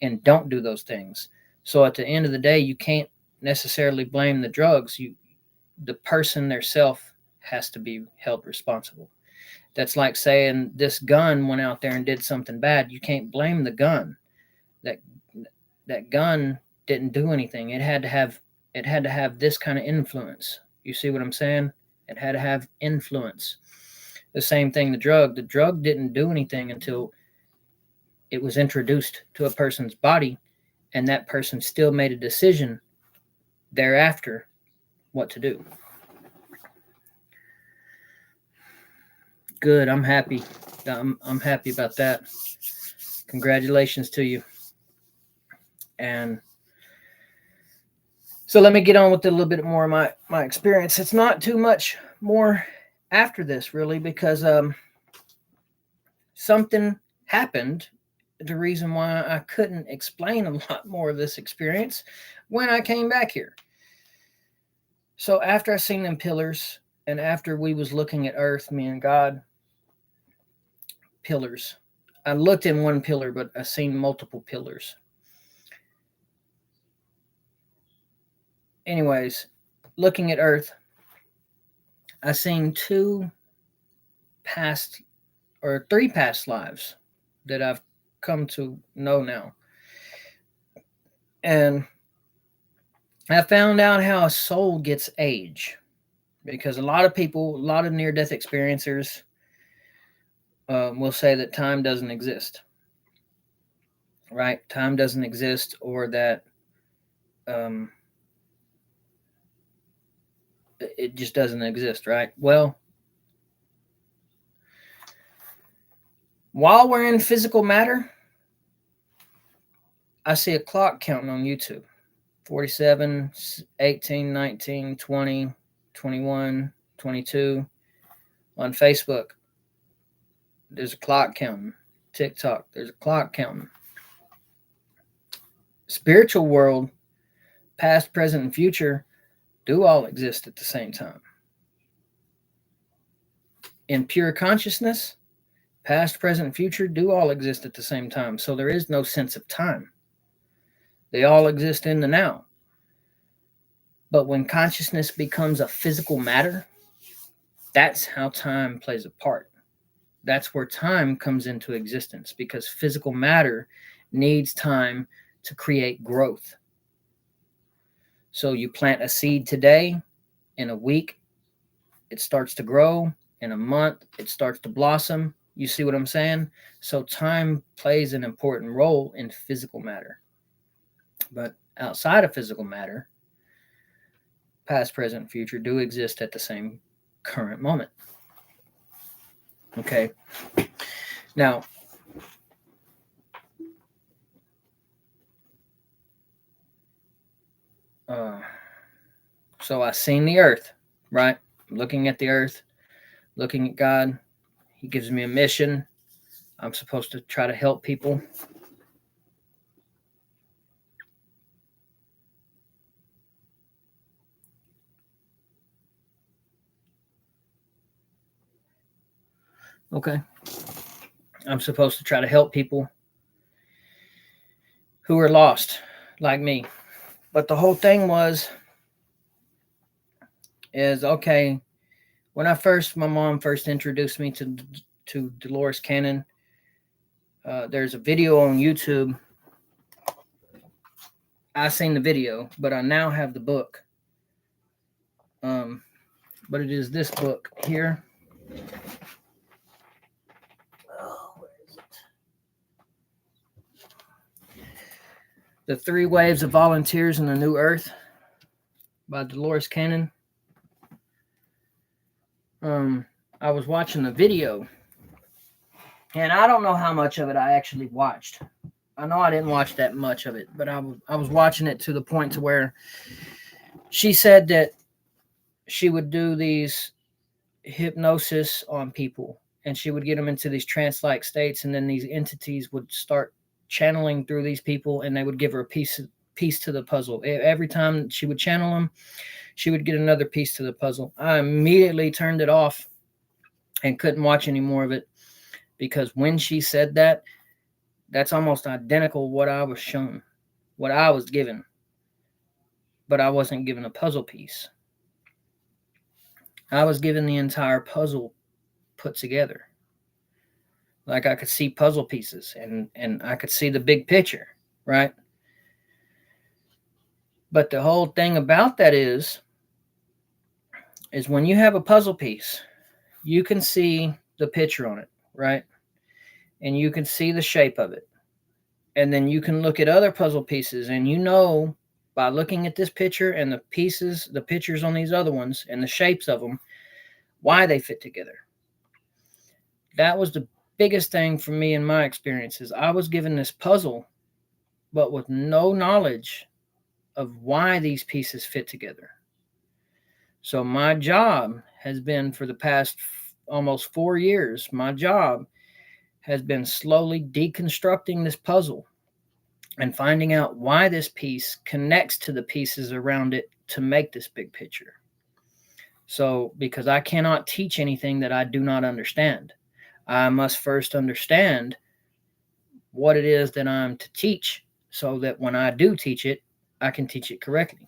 and don't do those things. So at the end of the day, you can't necessarily blame the drugs. The person theirself has to be held responsible. That's like saying this gun went out there and did something bad. You can't blame the gun. That that gun didn't do anything. It had to have this kind of influence. You see what I'm saying? It had to have influence. The same thing the drug. The drug didn't do anything until It was introduced to a person's body, and that person still made a decision thereafter what to do. Good. I'm happy. I'm happy about that. Congratulations to you. And so let me get on with a little bit more of my experience. It's not too much more after this, really, because something happened. The reason why I couldn't explain a lot more of this experience when I came back here. So after I seen them pillars, and after we was looking at Earth, me and God, pillars. I looked in one pillar, but I seen multiple pillars. Anyways, looking at Earth, I seen two past or three past lives that I've come to know now. And I found out how a soul gets age, because a lot of people, a lot of near death experiencers will say that time doesn't exist, right? Time doesn't exist, or that um, it just doesn't exist, right? Well, while we're in physical matter, I see a clock counting on YouTube. 47, 18, 19, 20, 21, 22. On Facebook, there's a clock counting. TikTok, there's a clock counting. Spiritual world, past, present, and future, do all exist at the same time. In pure consciousness, past, present, and future do all exist at the same time. So there is no sense of time. They all exist in the now. But when consciousness becomes a physical matter, that's how time plays a part. That's where time comes into existence, because physical matter needs time to create growth. So you plant a seed today, in a week, it starts to grow. In a month, it starts to blossom. You see what I'm saying? So time plays an important role in physical matter. But outside of physical matter, past, present, future do exist at the same current moment. Okay. Now, so I seen the earth, right? Looking at the earth, looking at God. He gives me a mission. I'm supposed to try to help people. Okay. I'm supposed to try to help people who are lost, like me. But the whole thing is okay. When my mom first introduced me to Dolores Cannon, there's a video on YouTube. I seen the video, but I now have the book. But it is this book here. Where is it? The 3 Waves of Volunteers in the New Earth by Dolores Cannon. I was watching the video, and I don't know how much of it I actually watched. I know I didn't watch that much of it, but I was watching it to the point to where she said that she would do these hypnosis on people, and she would get them into these trance-like states, and then these entities would start channeling through these people, and they would give her a piece to the puzzle. Every time she would channel them, she would get another piece to the puzzle. I immediately turned it off and couldn't watch any more of it, because when she said that, that's almost identical what I was shown, what I was given, but I wasn't given a puzzle piece. I was given the entire puzzle put together. Like, I could see puzzle pieces, and I could see the big picture, right? But the whole thing about that is when you have a puzzle piece, you can see the picture on it, right? And you can see the shape of it. And then you can look at other puzzle pieces, and you know by looking at this picture and the pieces, the pictures on these other ones, and the shapes of them, why they fit together. That was the biggest thing for me in my experiences. I was given this puzzle, but with no knowledge of why these pieces fit together. So my job has been for the past almost 4 years, my job has been slowly deconstructing this puzzle and finding out why this piece connects to the pieces around it to make this big picture. So, because I cannot teach anything that I do not understand, I must first understand what it is that I'm to teach so that when I do teach it, I can teach it correctly.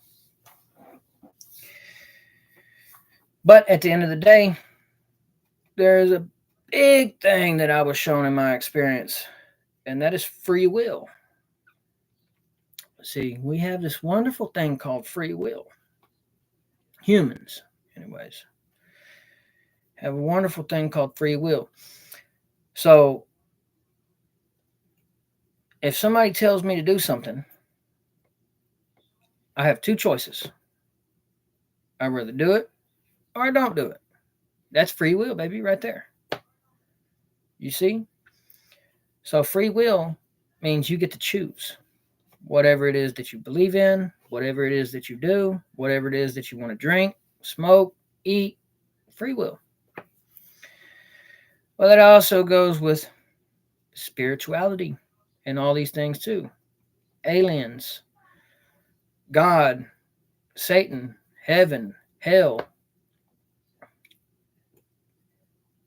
But at the end of the day, there's a big thing that I was shown in my experience, and that is free will. See, we have this wonderful thing called free will. Humans, anyways, have a wonderful thing called free will. So, if somebody tells me to do something, I have two choices. I rather do it or I don't do it. That's free will, baby, right there. You see? So, free will means you get to choose whatever it is that you believe in, whatever it is that you do, whatever it is that you want to drink, smoke, eat. Free will. Well, that also goes with spirituality and all these things too. Aliens, God, Satan, heaven, hell,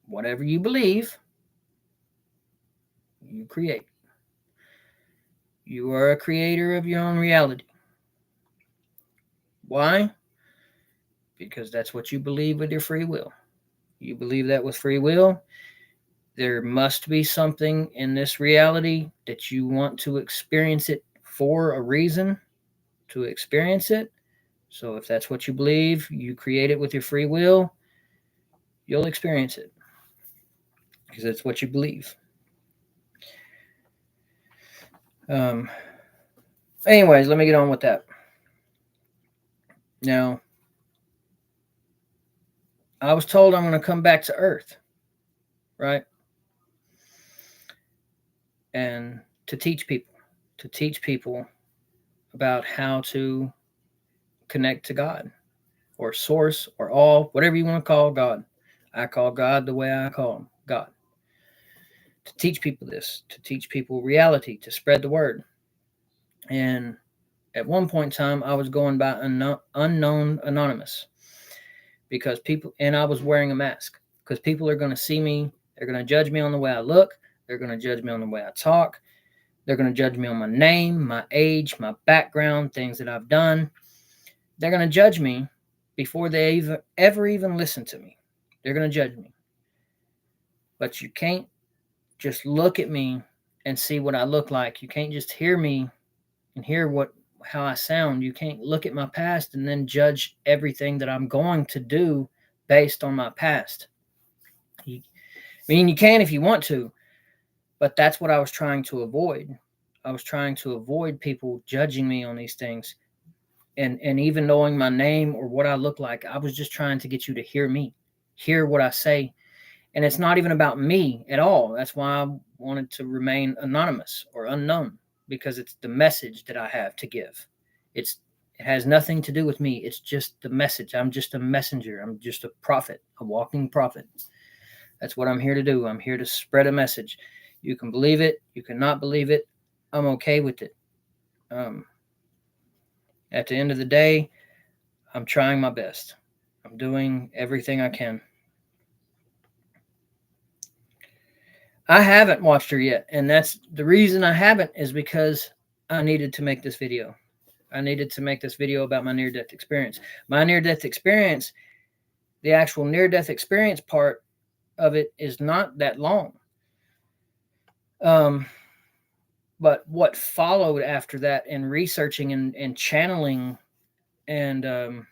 whatever you believe, you create. You are a creator of your own reality. Why? Because that's what you believe with your free will. You believe that with free will, there must be something in this reality that you want to experience it for a reason to experience it. So if that's what you believe, you create it with your free will, you'll experience it because it's what you believe. Um, Anyways, let me get on with that. Now, I was told I'm going to come back to Earth, right? And to teach people about how to connect to God or source or all, whatever you want to call God. I call God the way I call him, God. To teach people this, to teach people reality, to spread the word. And at one point in time, I was going by unknown anonymous because people, and I was wearing a mask because people are going to see me. They're going to judge me on the way I look. They're going to judge me on the way I talk. They're going to judge me on my name, my age, my background, things that I've done. They're going to judge me before they ever even listen to me. They're going to judge me. But you can't just look at me and see what I look like. You can't just hear me and hear how I sound. You can't look at my past and then judge everything that I'm going to do based on my past. I mean, you can if you want to, but that's what I was trying to avoid. I was trying to avoid people judging me on these things. And even knowing my name or what I look like, I was just trying to get you to hear me, hear what I say. And it's not even about me at all. That's why I wanted to remain anonymous or unknown, because it's the message that I have to give. It has nothing to do with me. It's just the message. I'm just a messenger. I'm just a prophet, a walking prophet. That's what I'm here to do. I'm here to spread a message. You can believe it. You cannot believe it. I'm okay with it. At the end of the day, I'm trying my best. I'm doing everything I can. I haven't watched her yet, and that's the reason I haven't is because I needed to make this video. I needed to make this video about my near-death experience. My near-death experience, the actual near-death experience part of it is not that long. But what followed after that in researching and channeling and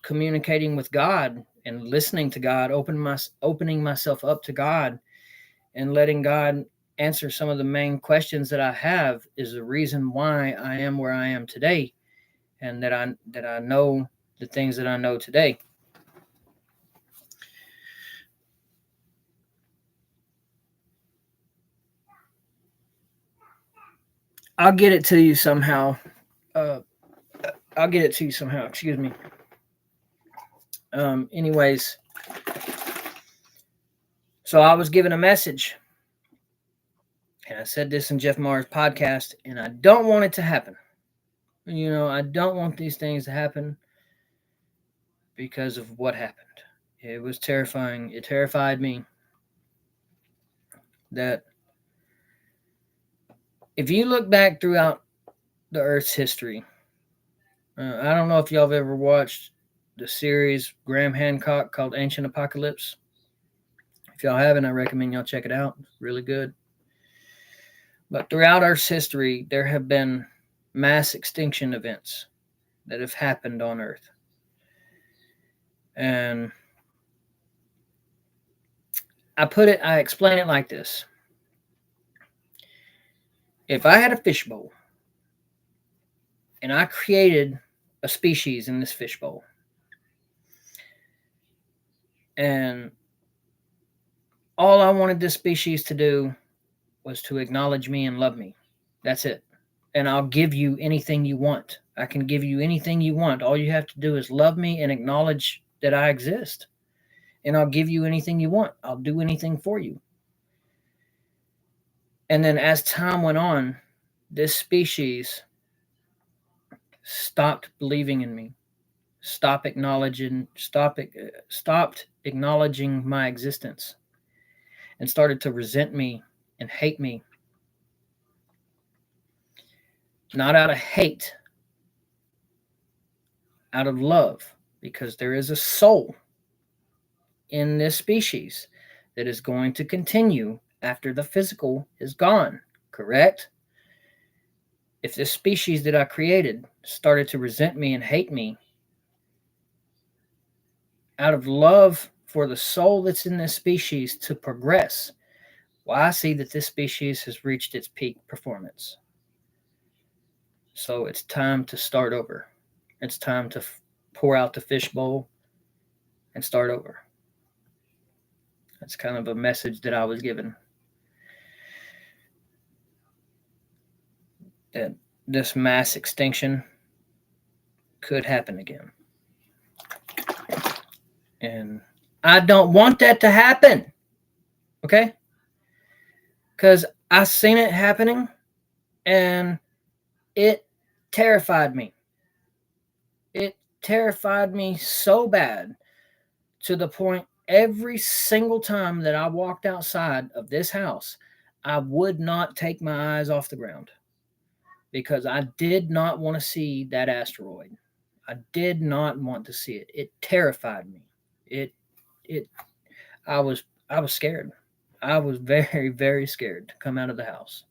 communicating with God and listening to God, opening myself up to God and letting God answer some of the main questions that I have is the reason why I am where I am today, and that I know the things that I know today. I'll get it to you somehow. Uh, I'll get it to you somehow. Excuse me. Anyways, so I was given a message, and I said this in Jeff Maher's podcast, and I don't want it to happen. I don't want these things to happen because of what happened. It was terrifying. It terrified me that if you look back throughout the Earth's history, I don't know if y'all have ever watched the series Graham Hancock called Ancient Apocalypse. If y'all haven't, I recommend y'all check it out. It's really good. But throughout Earth's history, there have been mass extinction events that have happened on Earth. And I explain it like this. If I had a fishbowl and I created a species in this fishbowl, and all I wanted this species to do was to acknowledge me and love me. That's it. And I'll give you anything you want. I can give you anything you want. All you have to do is love me and acknowledge that I exist. And I'll give you anything you want. I'll do anything for you. And then as time went on, this species stopped believing in me, stopped acknowledging my existence, and started to resent me and hate me. Not out of hate, out of love, because there is a soul in this species that is going to continue after the physical is gone, correct? If this species that I created started to resent me and hate me, out of love for the soul that's in this species to progress, well, I see that this species has reached its peak performance. So it's time to start over. It's time to pour out the fishbowl and start over. That's kind of a message that I was given. That this mass extinction could happen again. And I don't want that to happen. Okay? Because I seen it happening and it terrified me. It terrified me so bad to the point every single time that I walked outside of this house, I would not take my eyes off the ground because I did not want to see that asteroid. I did not want to see it. It terrified me. It I was scared. I was very, very scared to come out of the house.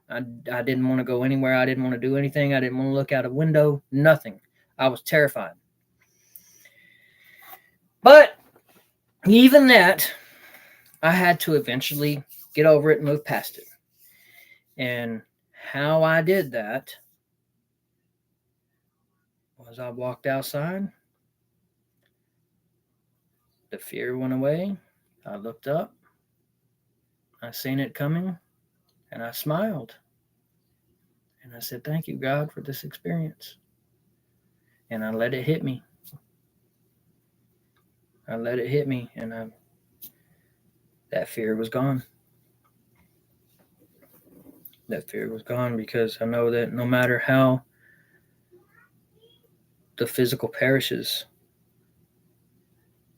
I didn't want to go anywhere. I didn't want to do anything. I didn't want to look out a window. Nothing. I was terrified. But even that, I had to eventually get over it and move past it. And how I did that was I walked outside. The fear went away. I looked up. I seen it coming. And I smiled. And I said, thank you, God, for this experience. And I let it hit me. I let it hit me, and that fear was gone. That fear was gone because I know that no matter how the physical perishes,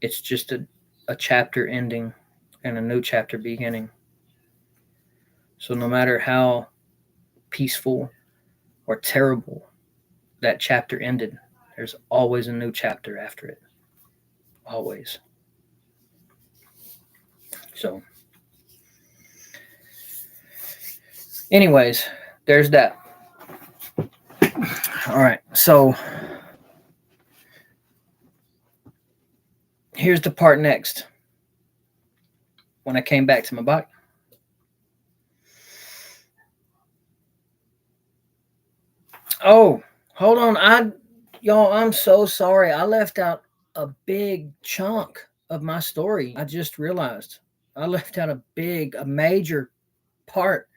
it's just a chapter ending and a new chapter beginning. So no matter how peaceful or terrible that chapter ended, there's always a new chapter after it. Always. So, anyways, there's that. All right. So, here's the part next. When I came back to my body, Oh, hold on. Y'all, I'm so sorry. I left out a big chunk of my story. I just realized I left out a major part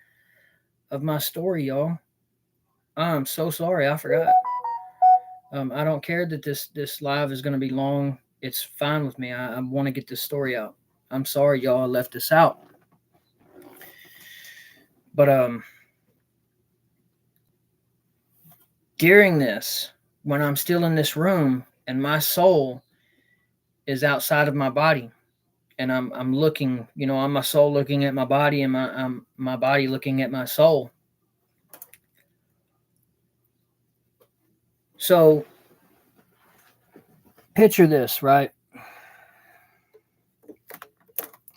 of my story, y'all. I'm so sorry. I forgot. I don't care that this live is going to be long. It's fine with me. I want to get this story out. I'm sorry, y'all. I left this out. But during this, when I'm still in this room and my soul is outside of my body, and I'm looking, I'm my soul looking at my body, and my body looking at my soul. So picture this, right?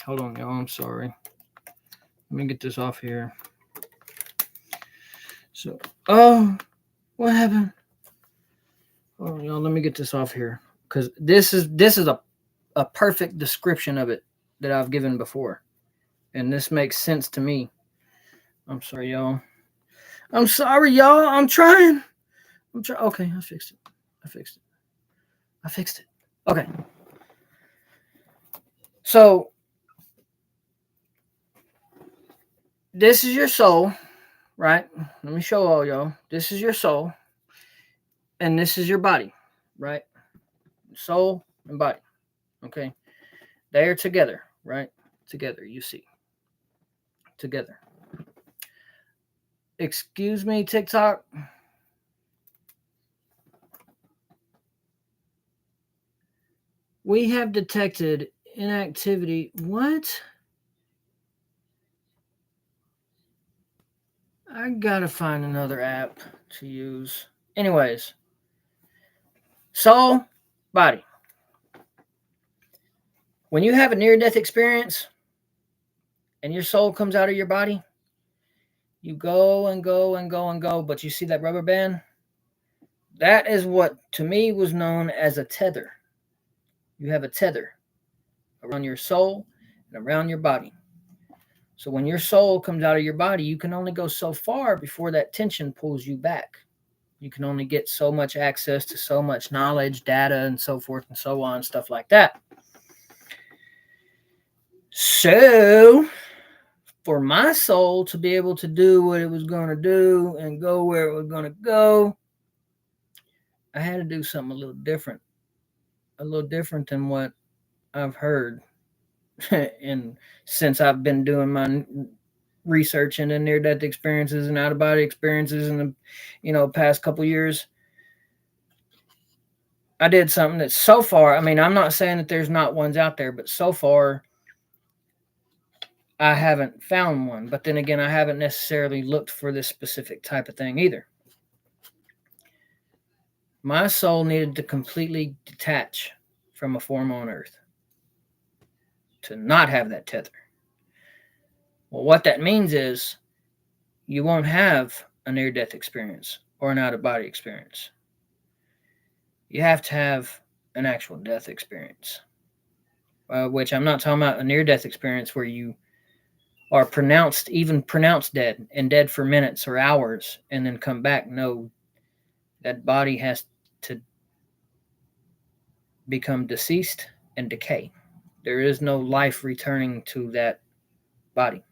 Hold on, y'all. I'm sorry. Let me get this off here. So, oh, what happened? Oh, y'all, let me get this off here because this is a perfect description of it that I've given before, and this makes sense to me. I'm sorry, y'all. I'm sorry, y'all. I'm trying. I'm trying. Okay, I fixed it. I fixed it. I fixed it. Okay. So this is your soul, right? Let me show all y'all. This is your soul, and this is your body, right? Soul and body. Okay. They are together, right? Together, you see. Together. Excuse me, TikTok. We have detected inactivity. What? I gotta find another app to use. Anyways, soul, body. When you have a near death experience and your soul comes out of your body, you go and go and go and go, but you see that rubber band? That is what to me was known as a tether. You have a tether around your soul and around your body. So when your soul comes out of your body, you can only go so far before that tension pulls you back. You can only get so much access to so much knowledge, data, and so forth and so on, stuff like that. So, for my soul to be able to do what it was going to do and go where it was going to go, I had to do something a little different than what I've heard. And since I've been doing my research into near death experiences and out of body experiences in the past couple years, I did something that so far, I mean, I'm not saying that there's not ones out there, but so far I haven't found one. But then again, I haven't necessarily looked for this specific type of thing either. My soul needed to completely detach from a form on earth to not have that tether. Well, what that means is you won't have a near death experience or an out of body experience. You have to have an actual death experience, which I'm not talking about a near death experience where you are even pronounced dead and dead for minutes or hours and then come back. No, that body has to become deceased and decay. There is no life returning to that body.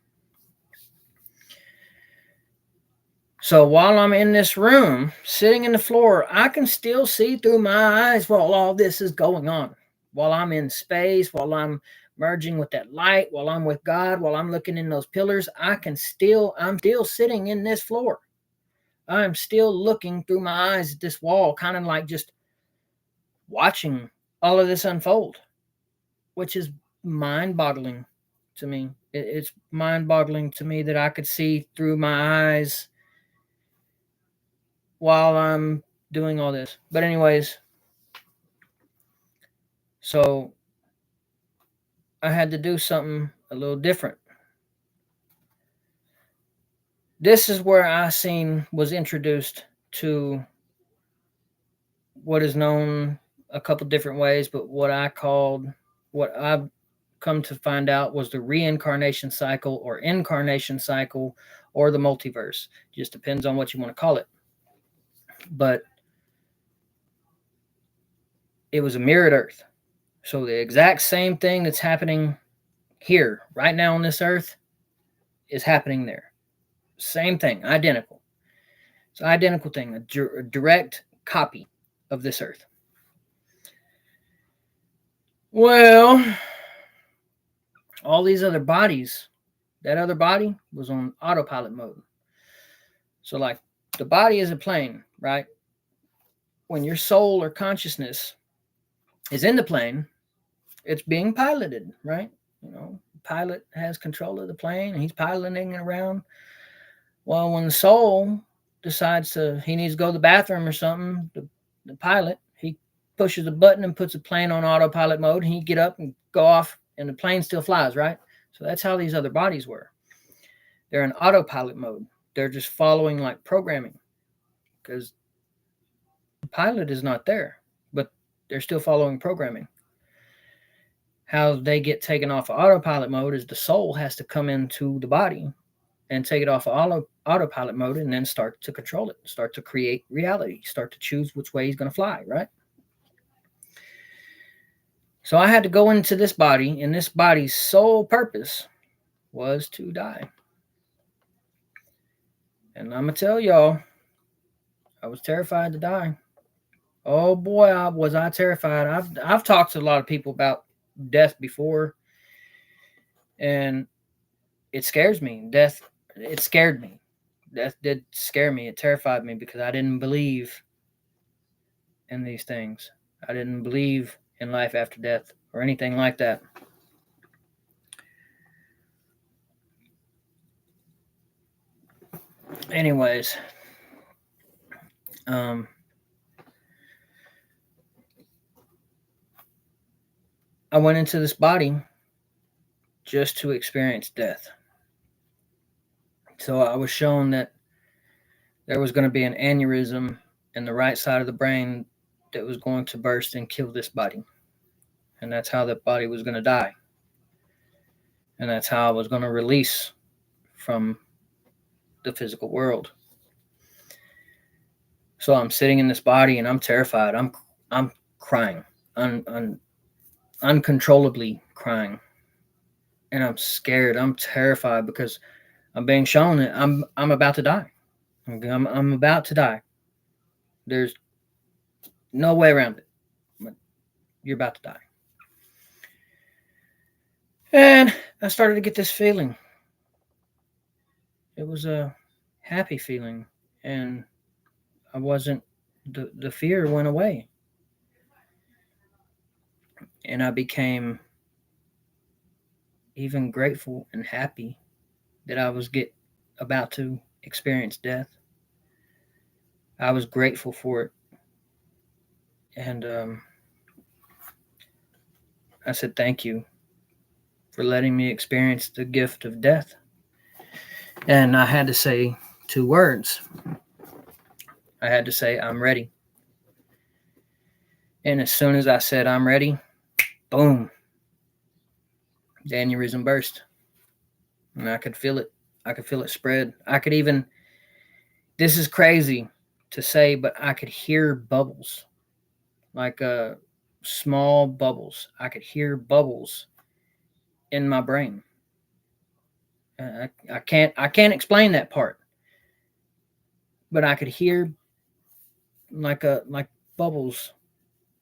So while I'm in this room, sitting in the floor, I can still see through my eyes while all this is going on. While I'm in space, while I'm merging with that light, while I'm with God, while I'm looking in those pillars, I'm still sitting in this floor. I'm still looking through my eyes at this wall, kind of like just watching all of this unfold, which is mind boggling to me. It's mind boggling to me that I could see through my eyes while I'm doing all this. But, anyways, so I had to do something a little different. This is where was introduced to what is known a couple different ways, but what I've come to find out was the reincarnation cycle or incarnation cycle or the multiverse. Just depends on what you want to call it. but it was a mirrored Earth. So the exact same thing that's happening here, right now on this Earth, is happening there. Same thing, identical. It's an identical thing, a direct copy of this Earth. Well, all these other bodies, that other body was on autopilot mode. So, like, the body is a plane, right? When your soul or consciousness is in the plane, it's being piloted, right? Pilot has control of the plane and he's piloting it around. Well, when the soul decides he needs to go to the bathroom or something, the pilot, he pushes a button and puts the plane on autopilot mode, and he get up and go off, and the plane still flies, right? So that's how these other bodies were. They're in autopilot mode. They're just following like programming, because the pilot is not there, but they're still following programming. How they get taken off of autopilot mode is the soul has to come into the body and take it off of autopilot mode and then start to control it, start to create reality, start to choose which way he's going to fly, right? So I had to go into this body, and this body's sole purpose was to die. And I'm going to tell y'all, I was terrified to die. Oh boy, was I terrified. I've talked to a lot of people about death before, and it scares me. Death, it scared me. Death did scare me. It terrified me because I didn't believe in these things. I didn't believe in life after death or anything like that. Anyways, I went into this body just to experience death. So I was shown that there was going to be an aneurysm in the right side of the brain that was going to burst and kill this body. And that's how that body was going to die. And that's how I was going to release from the physical world. So I'm sitting in this body and I'm terrified. I'm crying, uncontrollably crying, and I'm scared. I'm terrified because I'm being shown that I'm about to die. I'm about to die. There's no way around it. You're about to die. And I started to get this feeling. It was a happy feeling, and I wasn't. The fear went away, and I became even grateful and happy that I was about to experience death. I was grateful for it, and I said thank you for letting me experience the gift of death. And I had to say 2 words. I had to say, I'm ready. And as soon as I said, I'm ready, boom, the aneurysm burst. And I could feel it. I could feel it spread. I could even, this is crazy to say, but I could hear bubbles, like small bubbles. I could hear bubbles in my brain. I can't explain that part, but I could hear like bubbles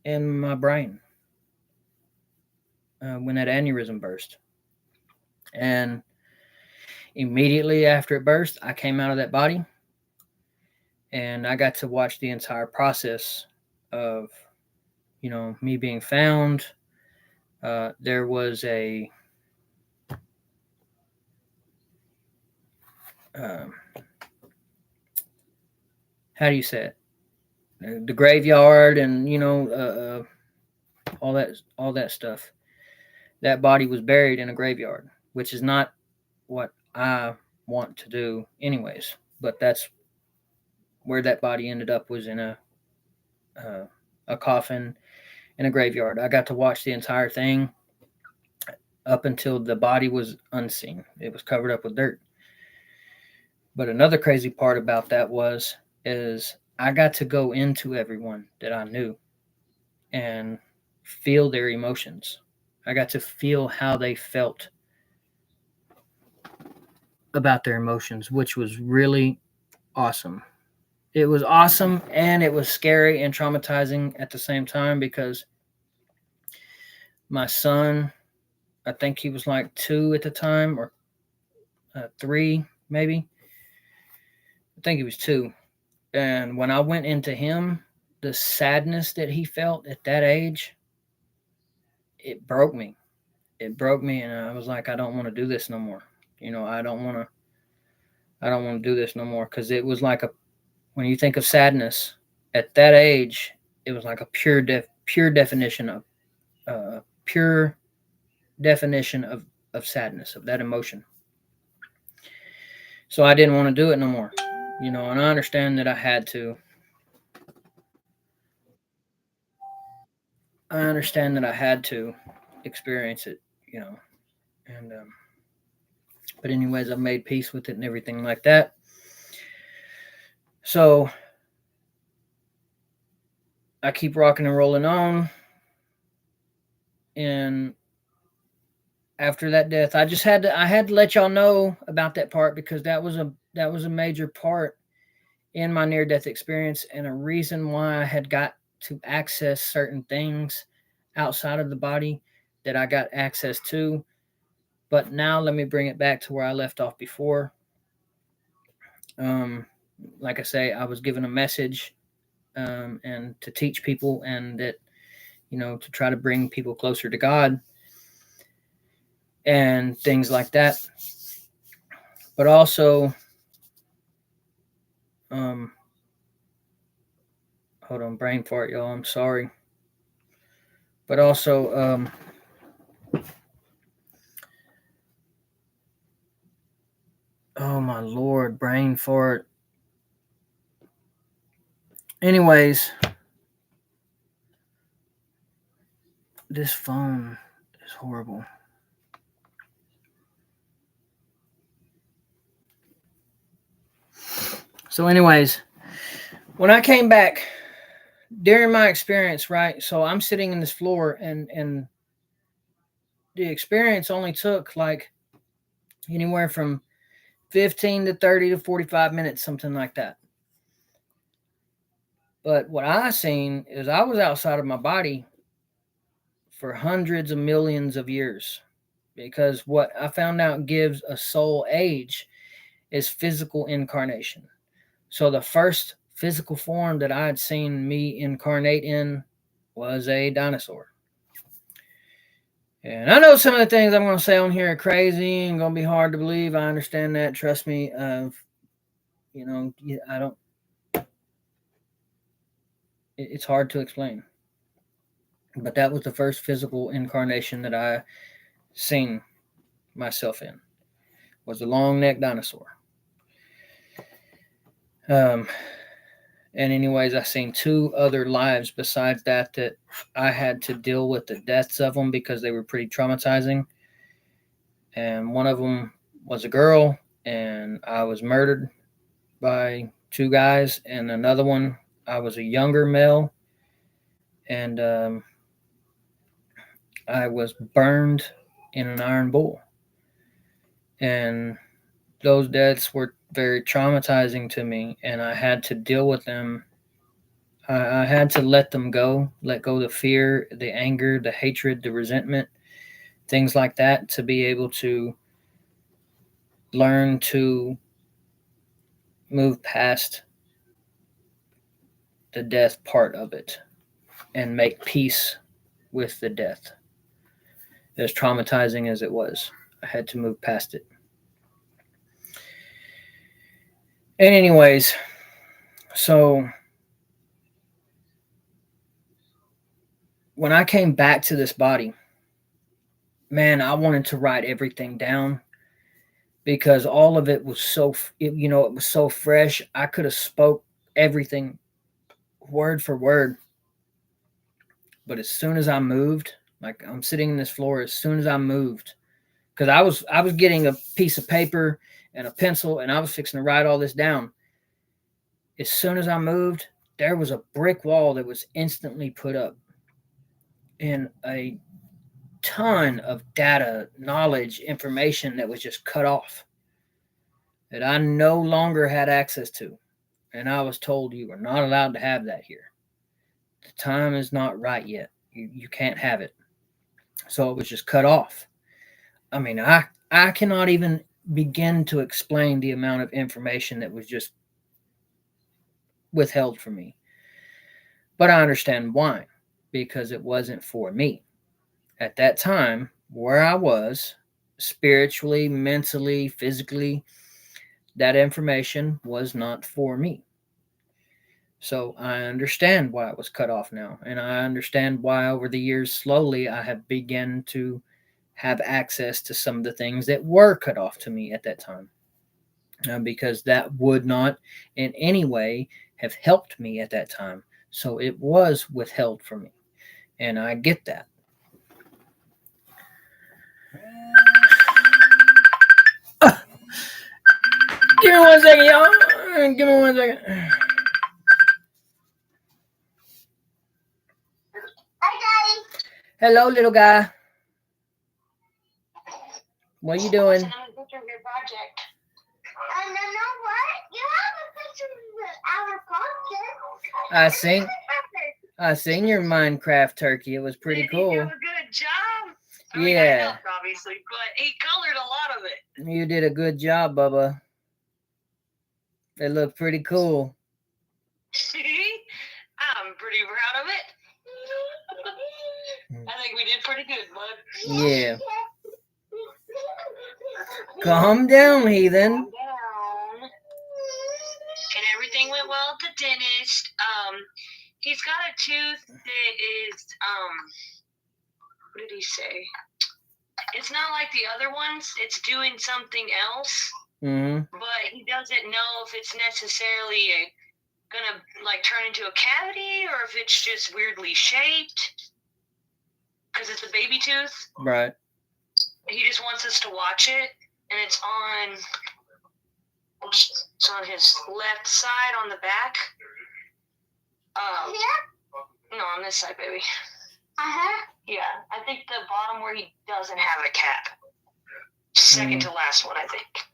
in my brain when that aneurysm burst. And immediately after it burst, I came out of that body, and I got to watch the entire process of, me being found. There was a how do you say it? The graveyard, and all that stuff. That body was buried in a graveyard, which is not what I want to do, anyways. But that's where that body ended up, was in a coffin in a graveyard. I got to watch the entire thing up until the body was unseen. It was covered up with dirt. But another crazy part about that is I got to go into everyone that I knew and feel their emotions. I got to feel how they felt about their emotions, which was really awesome. It was awesome and it was scary and traumatizing at the same time because my son, I think he was like 2 at the time or 3, maybe. I think he was 2. And when I went into him, the sadness that he felt at that age, it broke me. It broke me, and I was like, I don't want to do this no more. I don't want to. I don't want to do this no more because it was like a. When you think of sadness at that age, it was like a pure definition of pure definition of sadness, of that emotion. So I didn't want to do it no more. And I understand that I had to. I understand that I had to experience it. You know, and but anyways, I've made peace with it and everything like that. So I keep rocking and rolling on, and after that death, I had to let y'all know about that part because that was a major part in my near death experience and a reason why I had got to access certain things outside of the body that I got access to. But now let me bring it back to where I left off before. Um, like I say, I was given a message and to teach people and that to try to bring people closer to God and things like that. But also, um, hold on, brain fart, y'all. I'm sorry. But also, oh my Lord, brain fart. Anyways, this phone is horrible. So, anyways, when I came back during my experience, right? So I'm sitting in this floor, and the experience only took like anywhere from 15 to 30 to 45 minutes, something like that. But what I seen is I was outside of my body for hundreds of millions of years because what I found out gives a soul age is physical incarnation. So the first physical form that I had seen me incarnate in was a dinosaur. And I know some of the things I'm going to say on here are crazy and going to be hard to believe. I understand that. Trust me. I don't. It's hard to explain. But that was the first physical incarnation that I seen myself in. Was a long necked dinosaur. Um, and anyways, I seen 2 other lives besides that I had to deal with the deaths of them because they were pretty traumatizing. And one of them was a girl, and I was murdered by 2 guys, and another one I was a younger male, and I was burned in an iron bowl. And those deaths were very traumatizing to me, and I had to deal with them. I had to let go the fear, the anger, the hatred, the resentment, things like that, to be able to learn to move past the death part of it and make peace with the death. As traumatizing as it was, I had to move past it. And anyways, so when I came back to this body, man, I wanted to write everything down because all of it was it was so fresh. I could have spoke everything word for word. But as soon as I moved, like I'm sitting in this floor, as soon as I moved, because I was getting a piece of paper and a pencil and I was fixing to write all this down. As soon as I moved, there was a brick wall that was instantly put up, and a ton of data, knowledge, information that was just cut off that I no longer had access to. And I was told you were not allowed to have that here. The time is not right yet. You can't have it. So it was just cut off. I mean, I cannot even begin to explain the amount of information that was just withheld from me. But I understand why, because it wasn't for me. At that time, where I was, spiritually, mentally, physically, that information was not for me. So I understand why it was cut off now. And I understand why over the years, slowly, I have begun to have access to some of the things that were cut off to me at that time. Because that would not in any way have helped me at that time. So it was withheld from me. And I get that. Give me 1 second, y'all. Give me 1 second. Hi, Daddy. Hello, little guy. What are you doing? I'm a picture of your project. And you know what? You have a picture of our project. I seen your Minecraft turkey. It was pretty cool. He did a good job. I mean, I Yeah. helped, obviously, but he colored a lot of it. You did a good job, Bubba. It looked pretty cool. See? I'm pretty proud of it. I think we did pretty good, bud. Yeah. Calm down, heathen. Calm down. And everything went well at the dentist. He's got a tooth that is, what did he say? It's not like the other ones. It's doing something else. Mm-hmm. But he doesn't know if it's necessarily gonna like turn into a cavity or if it's just weirdly shaped. Because it's a baby tooth. Right. He just wants us to watch it, and it's on his left side on the back. No, on this side, baby. Yeah, I think the bottom where he doesn't have a cap. Second to last one, I think.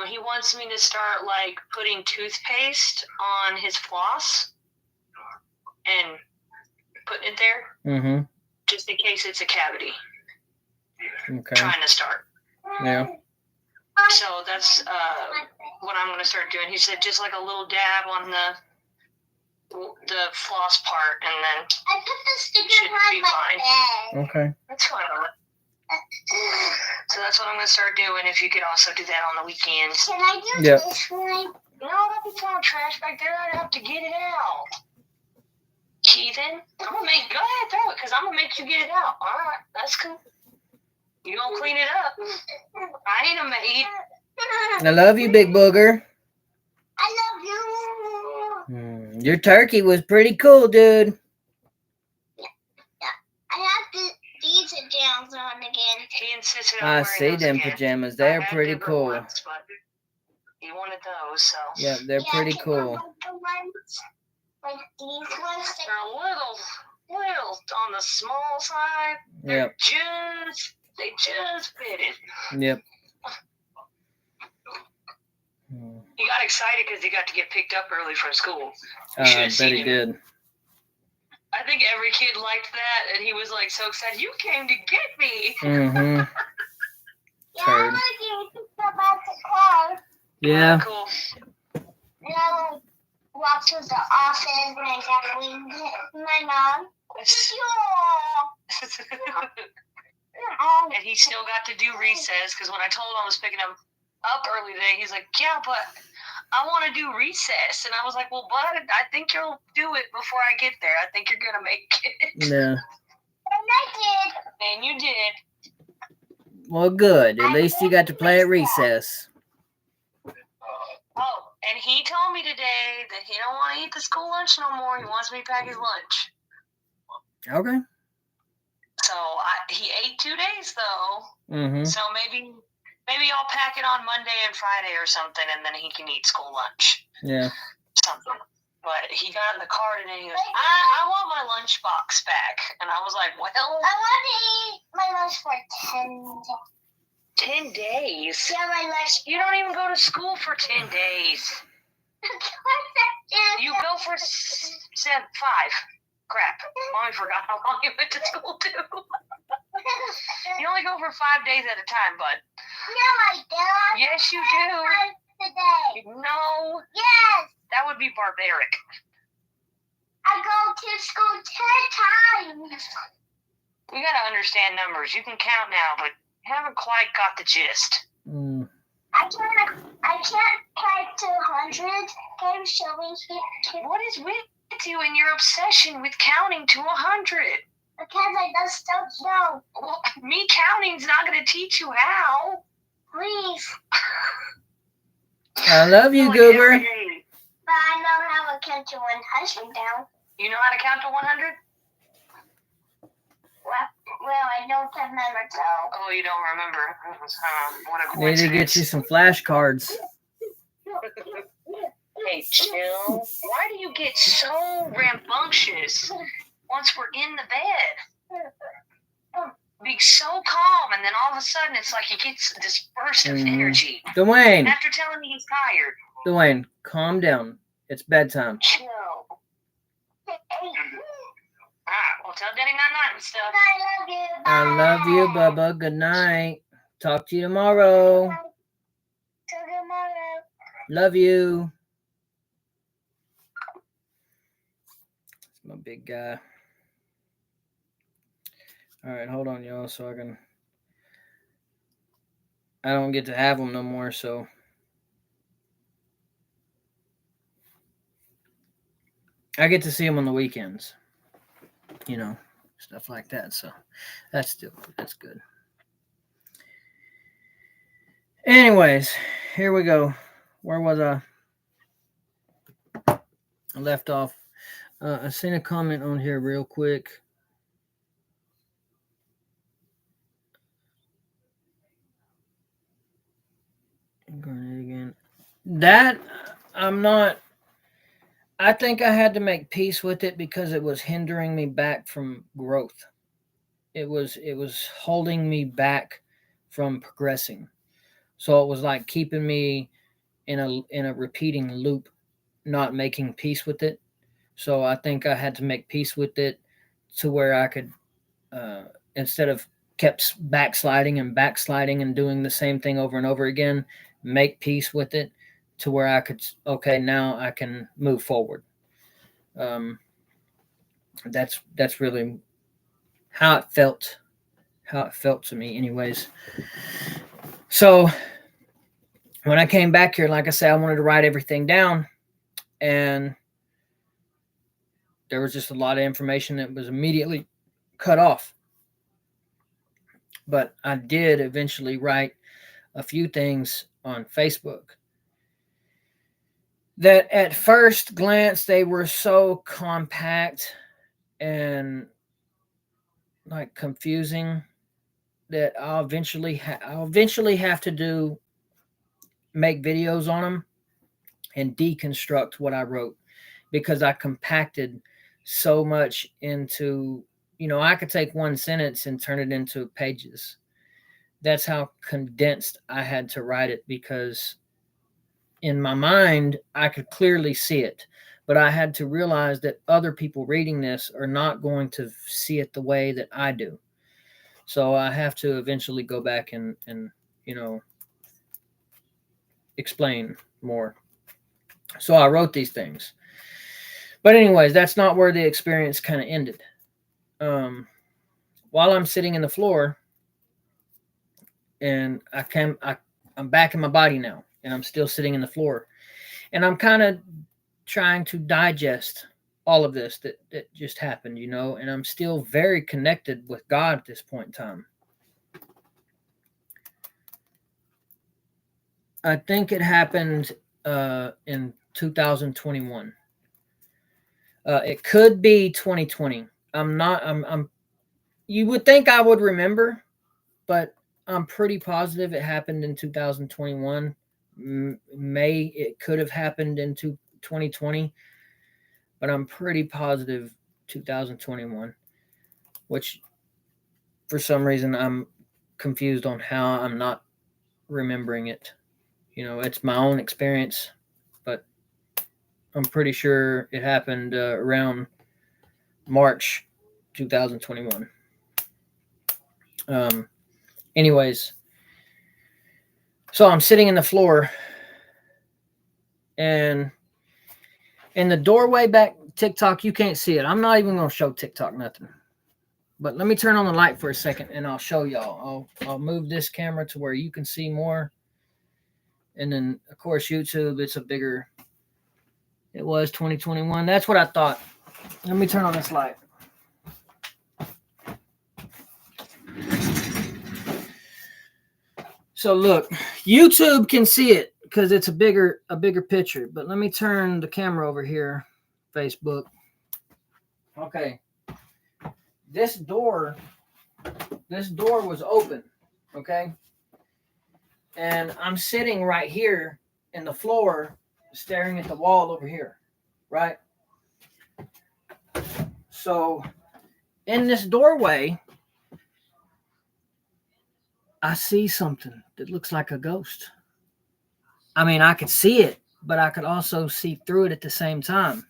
He wants me to start like putting toothpaste on his floss and putting it there. Mm-hmm. Just in case it's a cavity. Okay. Trying to start. Yeah. So that's what I'm going to start doing. He said just like a little dab on the floss part, and then I put the sticker on my bed. Okay. That's fine. So that's what I'm going to start doing. If you could also do that on the weekends. Can I do this one? No, that'd be throwing trash back there. I'd have to get it out. Heathen, go ahead, throw it, because I'm going to make you get it out. All right, that's cool. You gonna clean it up. I ain't a maid. I love you, big booger. I love you. Your turkey was pretty cool, dude. Yeah. I have these pajamas on again. He insisted on I wearing see those them again. pajamas. They're pretty cool. Ones, but he wanted those, so. Yeah, they're pretty cool. Like these ones, they're a little on the small side. Yep. They just fit it. Yep. He got excited because he got to get picked up early from school. I bet he did. I think every kid liked that, and he was like so excited. You came to get me. Mm-hmm. Yeah, I want to get picked up at the car. Yeah. Cool. And I walk to the office, and I got to leave my mom. And he still got to do recess, because when I told him I was picking him up early today, he's like, yeah, but I want to do recess. And I was like, well, bud, I think you'll do it before I get there. I think you're going to make it. Yeah. And I did. And you did. Well, good. At least you got to play at recess. Oh, and he told me today that he don't want to eat the school lunch no more. He wants me to pack his lunch. Okay. So he ate 2 days, though. Mm-hmm. So maybe I'll pack it on Monday and Friday or something, and then he can eat school lunch. Yeah. something. But he got in the car today and he goes, I want my lunchbox back. And I was like, well, I want to eat my lunch for 10 days. Yeah, my lunch. You don't even go to school for 10 days. You go for 5. Crap. Mommy forgot how long you went to school, too. You only go for 5 days at a time, bud. No, I don't. Yes, you do. Today. No. Yes. That would be barbaric. I go to school 10 times. You got to understand numbers. You can count now, but you haven't quite got the gist. I can't count to 100. Can you show me here? What is with you and your obsession with counting to 100? Because I just don't know. Well, me counting's not going to teach you how. Please. I love you, Goober. But I know how to count to 100 now. You know how to count to 100? Well, I don't remember, though. Oh, you don't remember? What a coincidence. Need to get you some flashcards. Hey, chill. Why do you get so rambunctious once we're in the bed? Being so calm, and then all of a sudden it's like he gets this burst of energy. Dwayne. After telling me he's tired. Dwayne, calm down. It's bedtime. Chill. Well, tell Daddy night and stuff. I love you. Bye. I love you, Bubba. Good night. Talk to you tomorrow. Till tomorrow. Love you. That's my big guy. All right, hold on, y'all, so I don't get to have them no more, so. I get to see them on the weekends. You know, stuff like that, so that's good. Anyways, here we go. Where was I? I left off. I seen a comment on here real quick. Again. That I'm not. I think I had to make peace with it because it was hindering me back from growth. It was holding me back from progressing. So it was like keeping me in a repeating loop, not making peace with it. So I think I had to make peace with it to where I could, instead of kept backsliding and doing the same thing over and over again, make peace with it to where I could, okay, now I can move forward. That's really how it felt to me anyways. So when I came back here, like I said, I wanted to write everything down, and there was just a lot of information that was immediately cut off. But I did eventually write a few things on Facebook that at first glance they were so compact and like confusing that I'll eventually have to make videos on them and deconstruct what I wrote, because I compacted so much into, I could take one sentence and turn it into pages. That's how condensed I had to write it, because in my mind, I could clearly see it, but I had to realize that other people reading this are not going to see it the way that I do. So I have to eventually go back and explain more. So I wrote these things. But anyways, that's not where the experience kind of ended. While I'm sitting in the floor, and I'm back in my body now, and I'm still sitting in the floor, and I'm kind of trying to digest all of this that just happened, and I'm still very connected with God at this point in time. I think it happened in 2021. It could be 2020. I'm you would think I would remember, but I'm pretty positive it happened in 2021. It could have happened in 2020, but I'm pretty positive 2021, which for some reason I'm confused on how I'm not remembering it. It's my own experience, but I'm pretty sure it happened around March 2021. Um, anyways, so I'm sitting in the floor, and in the doorway back, TikTok, you can't see it. I'm not even going to show TikTok nothing. But let me turn on the light for a second, and I'll show y'all. I'll move this camera to where you can see more. And then, of course, YouTube, it's a bigger... It was 2021. That's what I thought. Let me turn on this light. So look, YouTube can see it because it's a bigger picture. But let me turn the camera over here, Facebook. Okay. This door was open, okay? And I'm sitting right here in the floor, staring at the wall over here, right? So in this doorway, I see something that looks like a ghost. I mean, I could see it, but I could also see through it at the same time.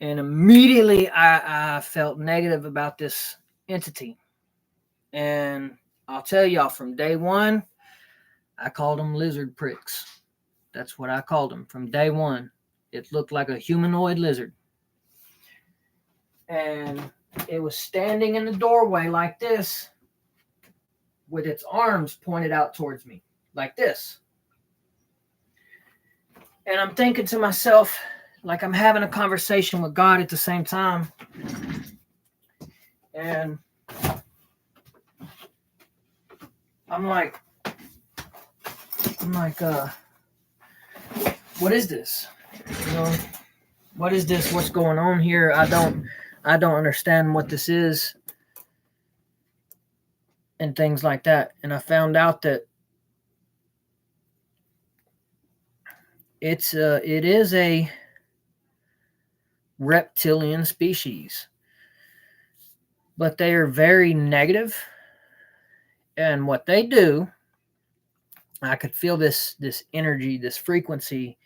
And immediately I felt negative about this entity. And I'll tell y'all, from day one, I called them lizard pricks. That's what I called them from day one. It looked like a humanoid lizard. And it was standing in the doorway like this, with its arms pointed out towards me, like this. And I'm thinking to myself, like I'm having a conversation with God at the same time. And I'm like, what is this? What is this? What's going on here? I don't understand what this is, and things like that. And I found out that it is a reptilian species, but they are very negative. And what they do, I could feel this energy, this frequency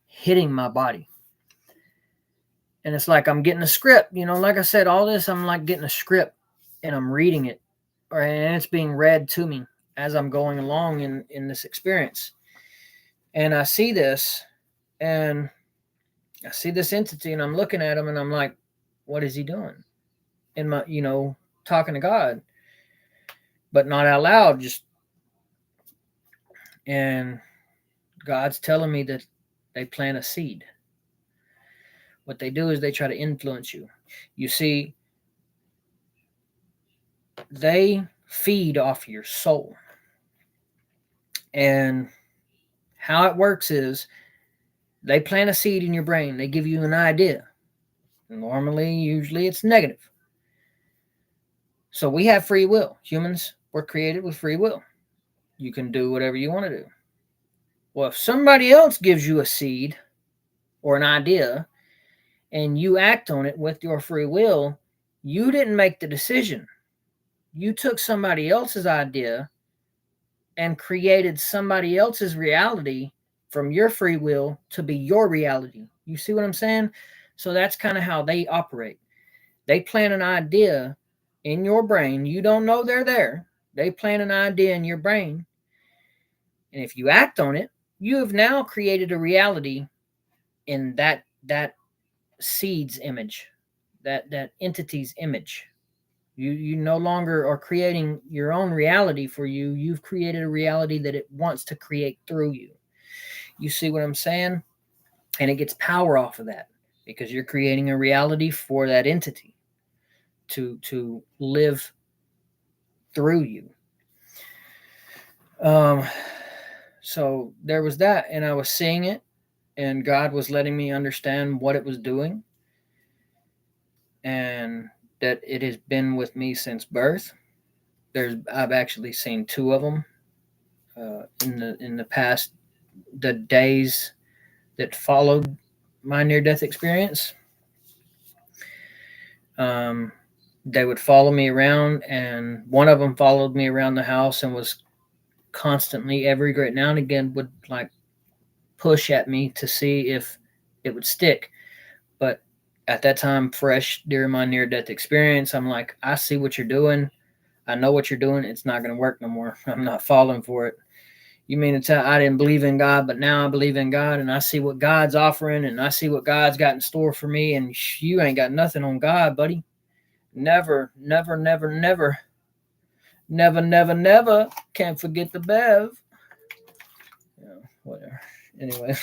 hitting my body. And it's like I'm getting a script, like I said, all this, I'm like getting a script and I'm reading it, and it's being read to me as I'm going along in this experience. And I see this, and I see this entity, and I'm looking at him, and I'm like, what is he doing? In my, talking to God, but not out loud, just... And God's telling me that they plant a seed. What they do is they try to influence you. You see, they feed off your soul. And how it works is they plant a seed in your brain. They give you an idea. Normally, usually it's negative. So we have free will. Humans were created with free will. You can do whatever you want to do. Well, if somebody else gives you a seed or an idea and you act on it with your free will, you didn't make the decision. You took somebody else's idea and created somebody else's reality from your free will to be your reality. You see what I'm saying? So that's kind of how they operate. They plant an idea in your brain. You don't know they're there. They plant an idea in your brain. And if you act on it, you have now created a reality in that seed's image, that entity's image. You no longer are creating your own reality for you. You've created a reality that it wants to create through you. You see what I'm saying? And it gets power off of that because you're creating a reality for that entity to live through you. So there was that, and I was seeing it, and God was letting me understand what it was doing, and that it has been with me since birth. I've actually seen two of them in the past the days that followed my near-death experience. Um, they would follow me around, and one of them followed me around the house and was constantly, every great now and again, would like push at me to see if it would stick. But at that time, fresh during my near-death experience, I'm like, I see what you're doing. I know what you're doing. It's not going to work no more. I'm not falling for it. You mean to tell I didn't believe in God, but now I believe in God, and I see what God's offering, and I see what God's got in store for me, and you ain't got nothing on God, buddy. Never, never, never, never, never, never, never. Can't forget the Bev. Whatever. Anyway.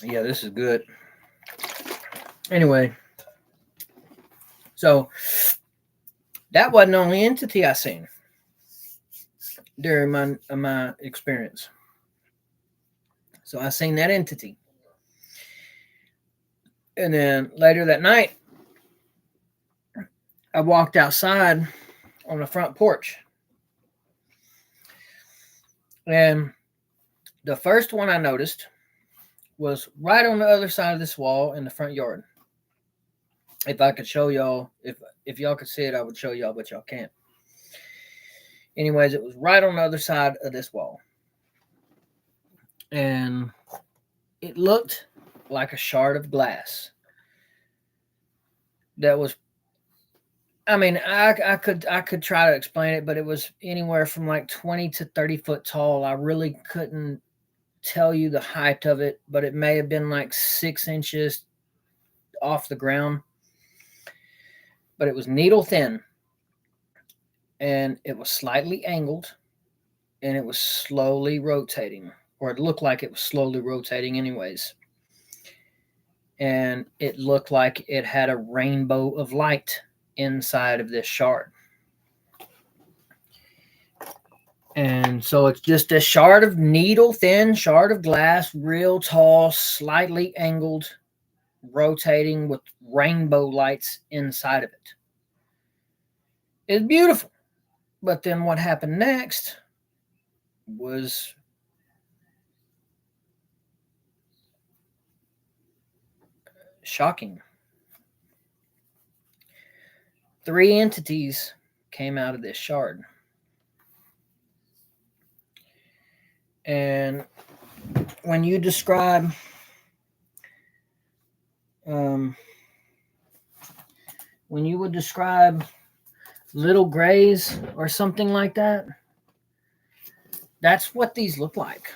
Yeah, this is good. Anyway. So that wasn't the only entity I seen during my experience. So I seen that entity. And then later that night, I walked outside on the front porch. And the first one I noticed was right on the other side of this wall in the front yard. If I could show y'all, if y'all could see it, I would show y'all, but y'all can't. Anyways, it was right on the other side of this wall. And it looked like a shard of glass that was, I mean, I could try to explain it, but it was anywhere from like 20 to 30 foot tall. I really couldn't tell you the height of it, but it may have been like 6 inches off the ground. But it was needle thin, and it was slightly angled, and it was slowly rotating, or it looked like it was slowly rotating anyways. And it looked like it had a rainbow of light inside of this shard. And so it's just a shard of needle thin, shard of glass, real tall, slightly angled, rotating with rainbow lights inside of it. It's beautiful. But then what happened next was shocking. 3 entities came out of this shard. And when you describe when you would describe little grays or something like that, that's what these look like.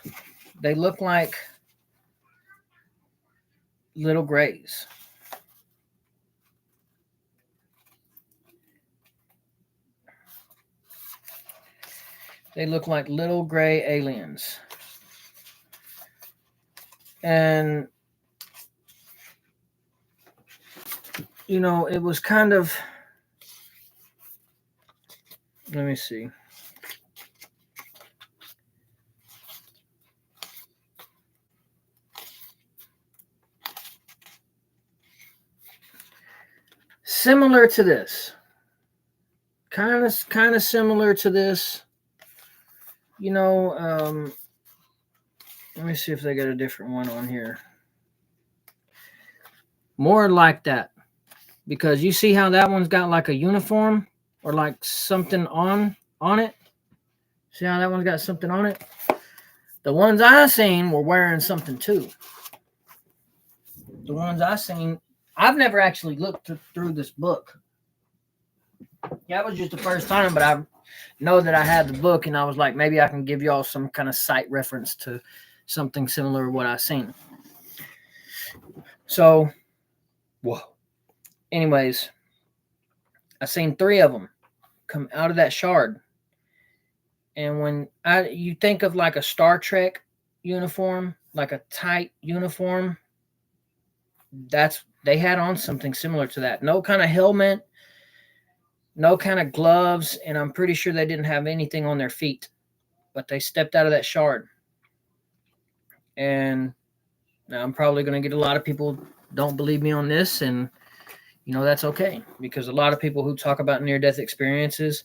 They look like little grays. They look like little gray aliens. And, you know, it was kind of, let me see. Similar to this. Kind of similar to this. You know, let me see if they got a different one on here. More like that. Because you see how that one's got like a uniform or like something on it? See how that one's got something on it? The ones I seen were wearing something too. The ones I seen, I've never actually looked through this book. That was just the first time, but I know that I had the book, and I was like, maybe I can give y'all some kind of site reference to something similar to what I seen. So, whoa. Anyways, I seen 3 of them come out of that shard. And when you think of like a Star Trek uniform, like a tight uniform, they had on something similar to that. No kind of helmet, no kind of gloves, and I'm pretty sure they didn't have anything on their feet. But they stepped out of that shard. And now I'm probably going to get a lot of people don't believe me on this, and That's okay, because a lot of people who talk about near-death experiences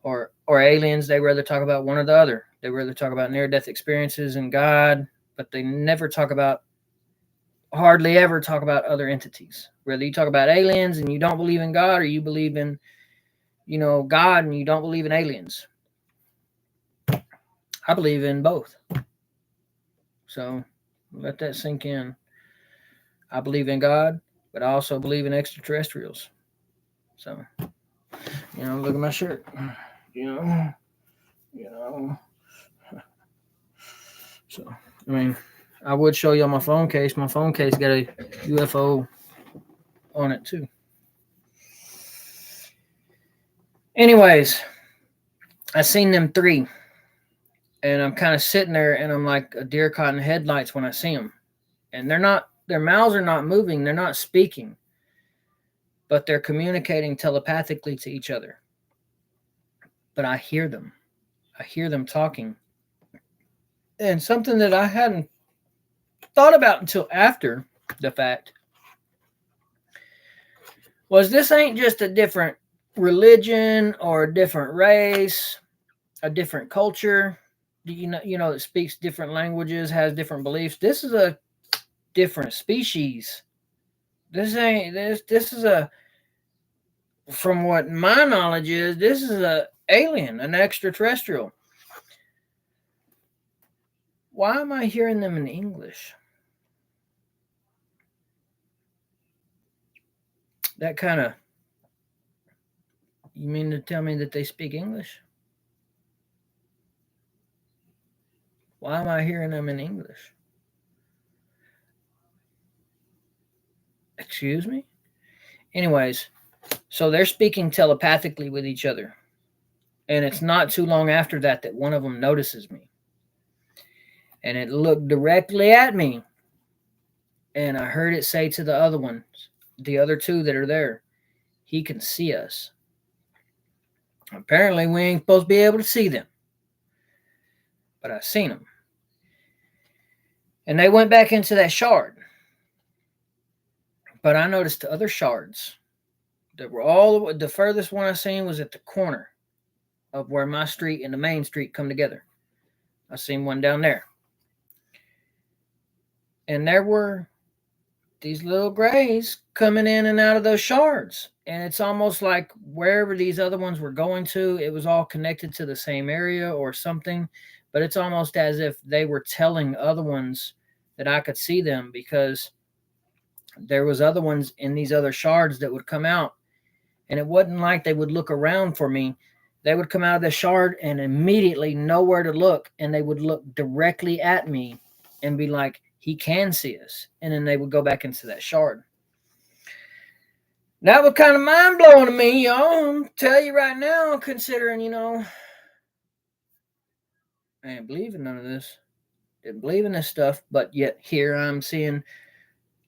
or aliens, they rather talk about one or the other. They rather talk about near-death experiences and God, but they never talk about, hardly ever talk about other entities. Whether you talk about aliens and you don't believe in God, or you believe in, God and you don't believe in aliens. I believe in both. So let that sink in. I believe in God, but I also believe in extraterrestrials. So, look at my shirt. You know, you know. So, I mean, I would show you on my phone case. My phone case got a UFO on it too. Anyways, I seen them three, and I'm kind of sitting there, and I'm like a deer caught in headlights when I see them. And their mouths are not moving, they're not speaking, but they're communicating telepathically to each other. But I hear them. I hear them talking. And something that I hadn't thought about until after the fact was, this ain't just a different religion or a different race, a different culture, that speaks different languages, has different beliefs. This is a different species. This is a, from what my knowledge is, this is a alien, an extraterrestrial. Why am I hearing them in English? That kind of, you mean to tell me that they speak English? Why am I hearing them in English? Excuse me? Anyways, so they're speaking telepathically with each other. And it's not too long after that one of them notices me. And it looked directly at me. And I heard it say to the other ones, the other two that are there, he can see us. Apparently, we ain't supposed to be able to see them. But I seen them. And they went back into that shard. But I noticed the other shards that were all the furthest one I seen was at the corner of where my street and the main street come together. I seen one down there. And there were these little grays coming in and out of those shards. And it's almost like wherever these other ones were going to, it was all connected to the same area or something. But it's almost as if they were telling other ones that I could see them, because there was other ones in these other shards that would come out. And it wasn't like they would look around for me. They would come out of the shard and immediately know where to look, and they would look directly at me and be like, he can see us. And then they would go back into that shard. That was kind of mind-blowing to me, y'all. I'll tell you right now, considering, I ain't believe in none of this. Didn't believe in this stuff, but yet here I'm seeing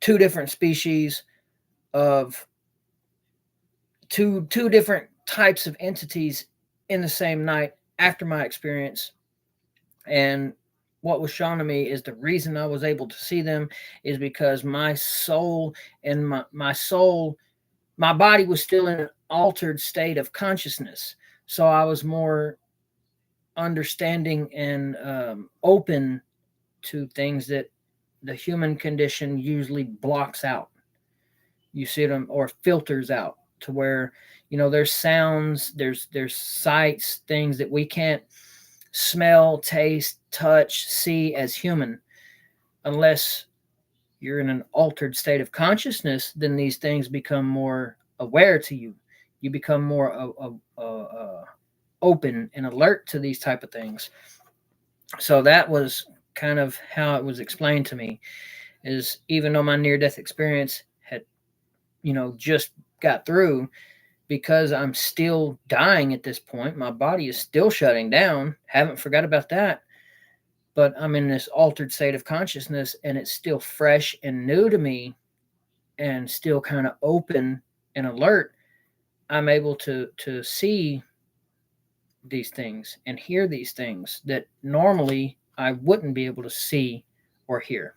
two different species of two different types of entities in the same night after my experience. And what was shown to me is the reason I was able to see them is because my soul and my body was still in an altered state of consciousness. So I was more understanding and open to things that the human condition usually blocks out. You see them, or filters out, to where there's sounds, there's sights, things that we can't smell, taste, touch, see as human. Unless you're in an altered state of consciousness, then these things become more aware to you. You become more open and alert to these type of things. So that was kind of how it was explained to me, is even though my near-death experience had just got through, because I'm still dying at this point, my body is still shutting down, haven't forgot about that, but I'm in this altered state of consciousness, and it's still fresh and new to me, and still kind of open and alert. I'm able to see these things and hear these things that normally I wouldn't be able to see or hear.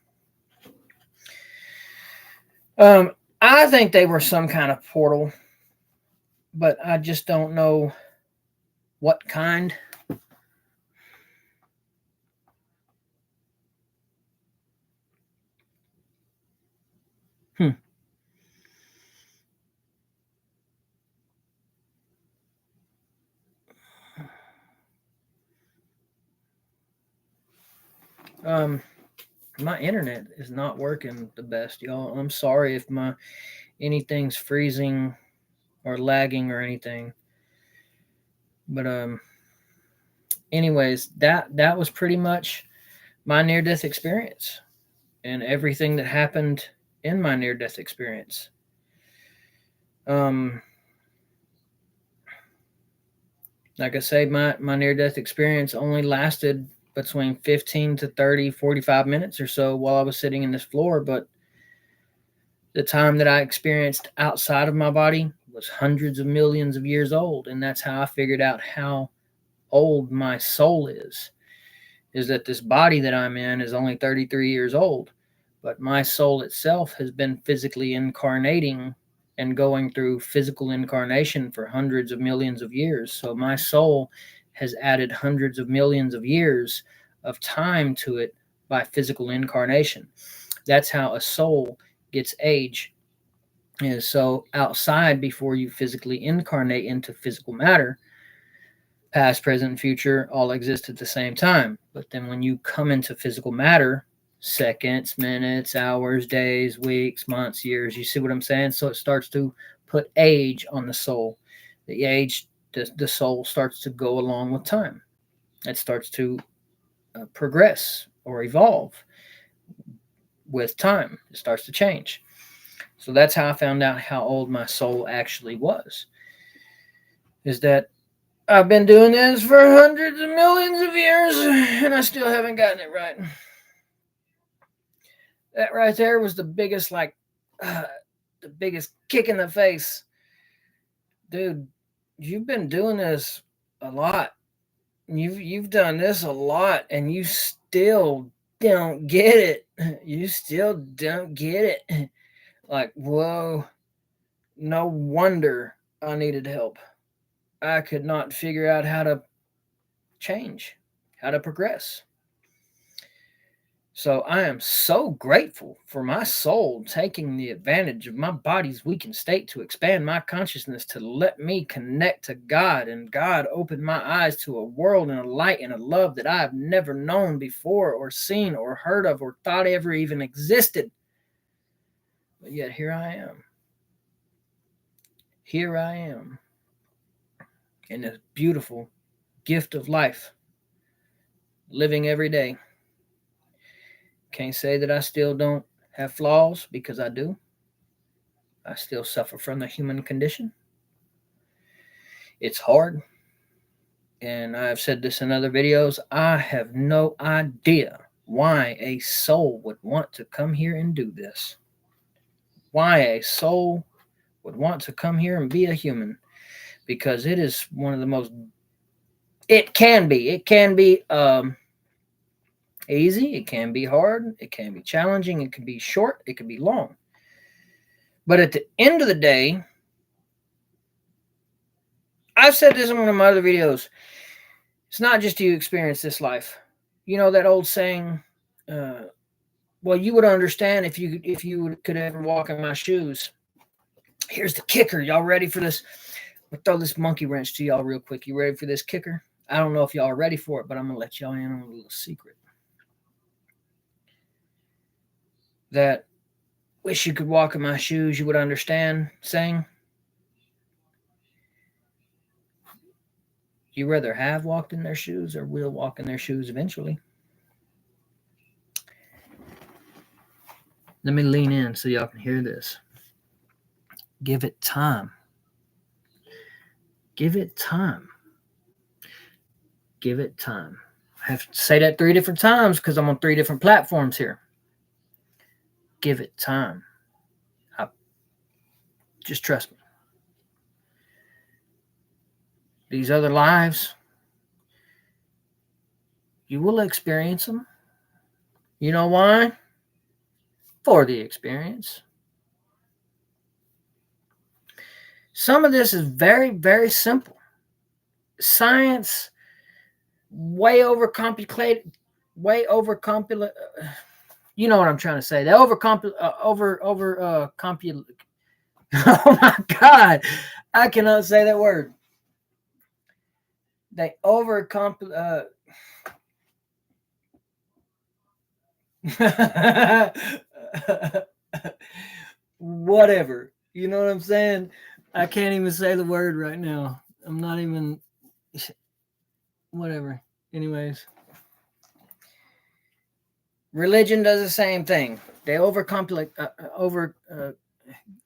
I think they were some kind of portal, but I just don't know what kind. Hmm. Um, my internet is not working the best, y'all. I'm sorry if my anything's freezing or lagging or anything. But anyways, that was pretty much my near death experience and everything that happened in my near death experience. Um, like I say, my near death experience only lasted between 15 to 30, 45 minutes or so while I was sitting in this floor, but the time that I experienced outside of my body was hundreds of millions of years old, and that's how I figured out how old my soul is that this body that I'm in is only 33 years old, but my soul itself has been physically incarnating and going through physical incarnation for hundreds of millions of years. So my soul has added hundreds of millions of years of time to it by physical incarnation. That's how a soul gets age. Is so outside before you physically incarnate into physical matter, past, present, future all exist at the same time. But then when you come into physical matter, seconds, minutes, hours, days, weeks, months, years, you see what I'm saying? So it starts to put age on the soul. The age, the soul starts to go along with time. It starts to progress or evolve with time. It starts to change. So that's how I found out how old my soul actually was. Is that I've been doing this for hundreds of millions of years and I still haven't gotten it right. That right there was the biggest, uh, the biggest kick in the face. Dude, you've been doing this a lot. You've done this a lot and you still don't get it. You still don't get it. Like, whoa, no wonder I needed help. I could not figure out how to change, how to progress. So I am so grateful for my soul taking the advantage of my body's weakened state to expand my consciousness to let me connect to God, and God opened my eyes to a world and a light and a love that I have never known before or seen or heard of or thought ever even existed. But yet here I am. Here I am in this beautiful gift of life, living every day. Can't say that I still don't have flaws because I do. I still suffer from the human condition. It's hard. And I've said this in other videos. I have no idea why a soul would want to come here and do this. Why a soul would want to come here and be a human. Because it is one of the most, it can be easy, it can be hard, it can be challenging, it can be short, it can be long. But at the end of the day, I've said this in one of my other videos, it's not just you experience this life. You know that old saying, well, you would understand if you could ever walk in my shoes. Here's the kicker. Y'all ready for this? I'll throw this monkey wrench to y'all real quick. You ready for this kicker? I don't know if y'all are ready for it, but I'm gonna let y'all in on a little secret. That wish you could walk in my shoes, you would understand saying. You rather have walked in their shoes or will walk in their shoes eventually. Let me lean in so y'all can hear this. Give it time. Give it time. Give it time. I have to say that 3 different times because I'm on 3 different platforms here. Give it time. Just trust me. These other lives, you will experience them. You know why? For the experience. Some of this is very, very simple. Science, way overcomplicated, way overcomplicate. You know what I'm trying to say. They compul. Oh my God, I cannot say that word. They overcomplicate. Whatever. You know what I'm saying? I can't even say the word right now. I'm not even. Whatever. Anyways, religion does the same thing. They overcomplicate.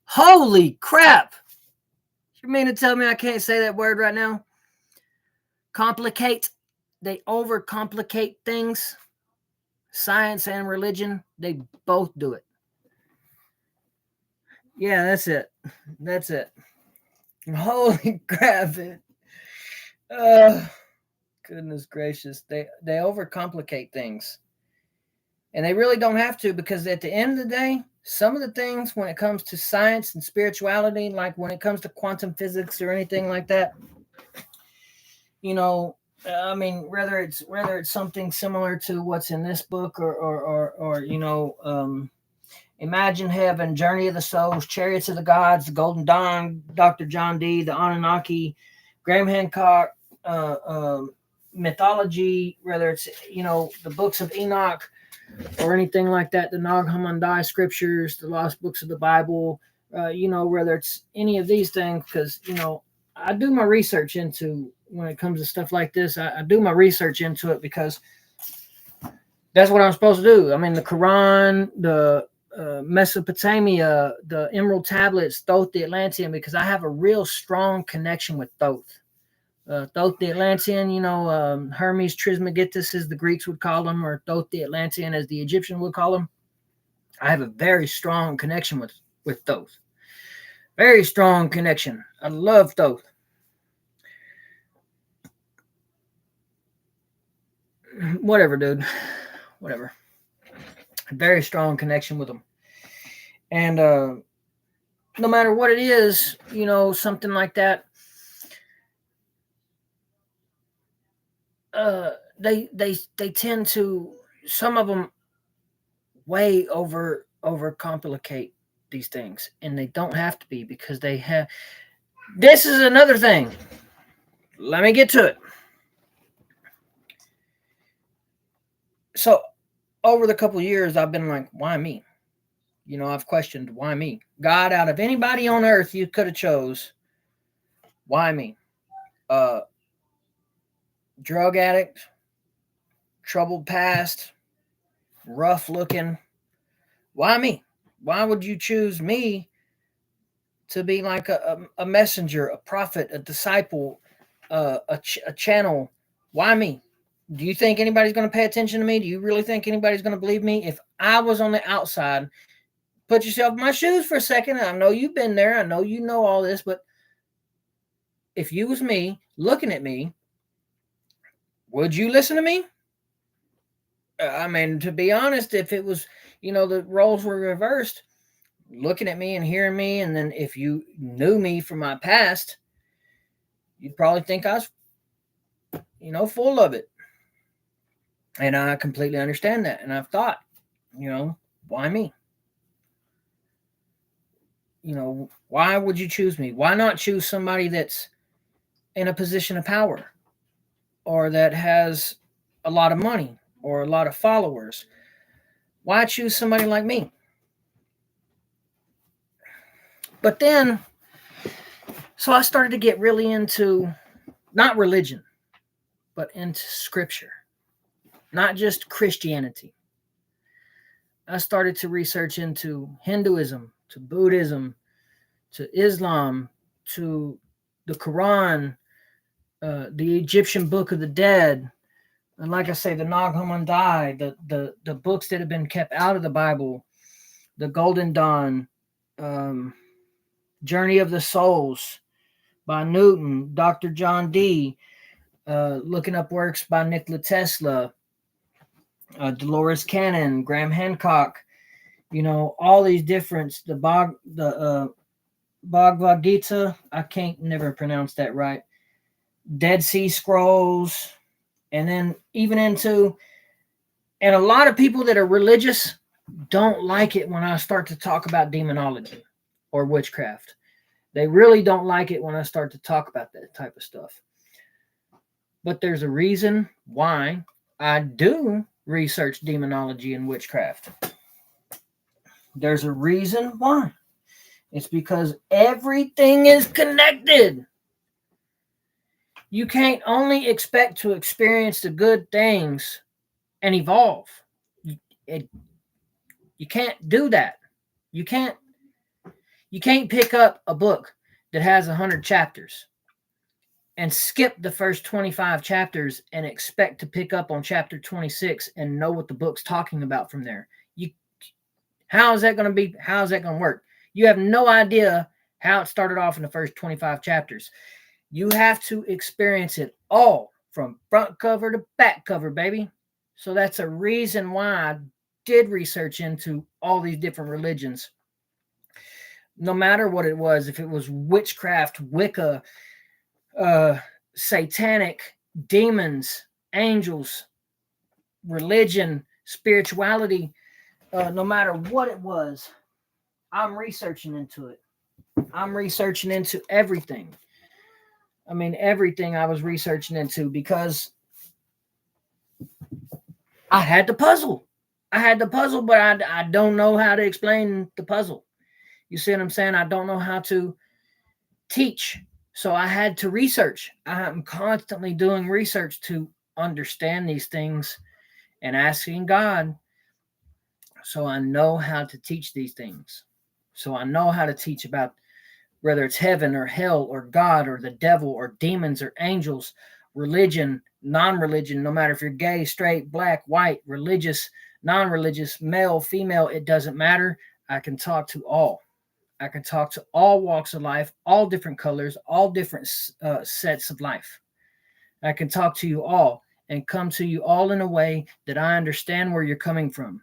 Holy crap! You mean to tell me I can't say that word right now? Complicate. They overcomplicate things. Science and religion, they both do it. Yeah, that's it. That's it. Holy crap! Uh, Goodness gracious, they overcomplicate things, and they really don't have to, because at the end of the day, some of the things when it comes to science and spirituality, like when it comes to quantum physics or anything like that, you know, I mean, whether it's something similar to what's in this book, or Imagine Heaven, Journey of the Souls, Chariots of the Gods, The Golden Dawn, Dr. John Dee, The Anunnaki, Graham Hancock, mythology, whether it's, the books of Enoch or anything like that, the Nag Hammadi scriptures, the lost books of the Bible, whether it's any of these things, because, I do my research into, when it comes to stuff like this, I do my research into it, because that's what I'm supposed to do. I mean, the Quran, the Mesopotamia, the Emerald Tablets, Thoth the Atlantean, because I have a real strong connection with Thoth. Thoth the Atlantean, Hermes Trismegistus, as the Greeks would call him, or Thoth the Atlantean, as the Egyptian would call him. I have a very strong connection with Thoth. Very strong connection. I love Thoth. Whatever, dude. Whatever. Very strong connection with him. And no matter what it is, something like that, they tend to, some of them way overcomplicate these things, and they don't have to be, because they have. This is another thing. Let me get to it. So over the couple of years, I've been like, why me? I've questioned, why me? God, out of anybody on earth you could have chose, why me? Drug addict, troubled past, rough looking. Why me? Why would you choose me to be like a messenger, a prophet, a disciple, a channel? Why me? Do you think anybody's going to pay attention to me? Do you really think anybody's going to believe me? If I was on the outside, put yourself in my shoes for a second. I know you've been there. I know you know all this, but if you was me, looking at me, would you listen to me? I mean, to be honest, if it was, the roles were reversed, looking at me and hearing me, and then if you knew me from my past, you'd probably think I was, full of it. And I completely understand that. And I've thought, why me? Why would you choose me? Why not choose somebody that's in a position of power, or that has a lot of money, or a lot of followers? Why choose somebody like me? But then, so I started to get really into, not religion, but into scripture, not just Christianity. I started to research into Hinduism, to Buddhism, to Islam, to the Quran, the Egyptian Book of the Dead, and like I say, the Nag Hammadi, the books that have been kept out of the Bible, the Golden Dawn, Journey of the Souls by Newton, Dr. John Dee, looking up works by Nikola Tesla, Dolores Cannon, Graham Hancock, all these different, Bhagavad Gita. I can't never pronounce that right. Dead Sea Scrolls, and then even into, and a lot of people that are religious don't like it when I start to talk about demonology or witchcraft. They really don't like it when I start to talk about that type of stuff. But there's a reason why I do research demonology and witchcraft. There's a reason why. It's because everything is connected. You can't only expect to experience the good things and evolve. It, you can't do that. You can't pick up a book that has 100 chapters and skip the first 25 chapters and expect to pick up on chapter 26 and know what the book's talking about from there. How is that going to be? How is that going to work? You have no idea how it started off in the first 25 chapters. You have to experience it all from front cover to back cover, baby. So that's a reason why I did research into all these different religions. No matter what it was, if it was witchcraft, Wicca, satanic, demons, angels, religion, spirituality, no matter what it was, I'm researching into it. I'm researching into everything. I mean, everything I was researching into because I had the puzzle. But I don't know how to explain the puzzle. You see what I'm saying? I don't know how to teach. So I had to research. I'm constantly doing research to understand these things and asking God so I know how to teach these things. So I know how to teach about whether it's heaven or hell or God or the devil or demons or angels, religion, non-religion, no matter if you're gay, straight, black, white, religious, non-religious, male, female, it doesn't matter. I can talk to all. I can talk to all walks of life, all different colors, all different sets of life. I can talk to you all and come to you all in a way that I understand where you're coming from.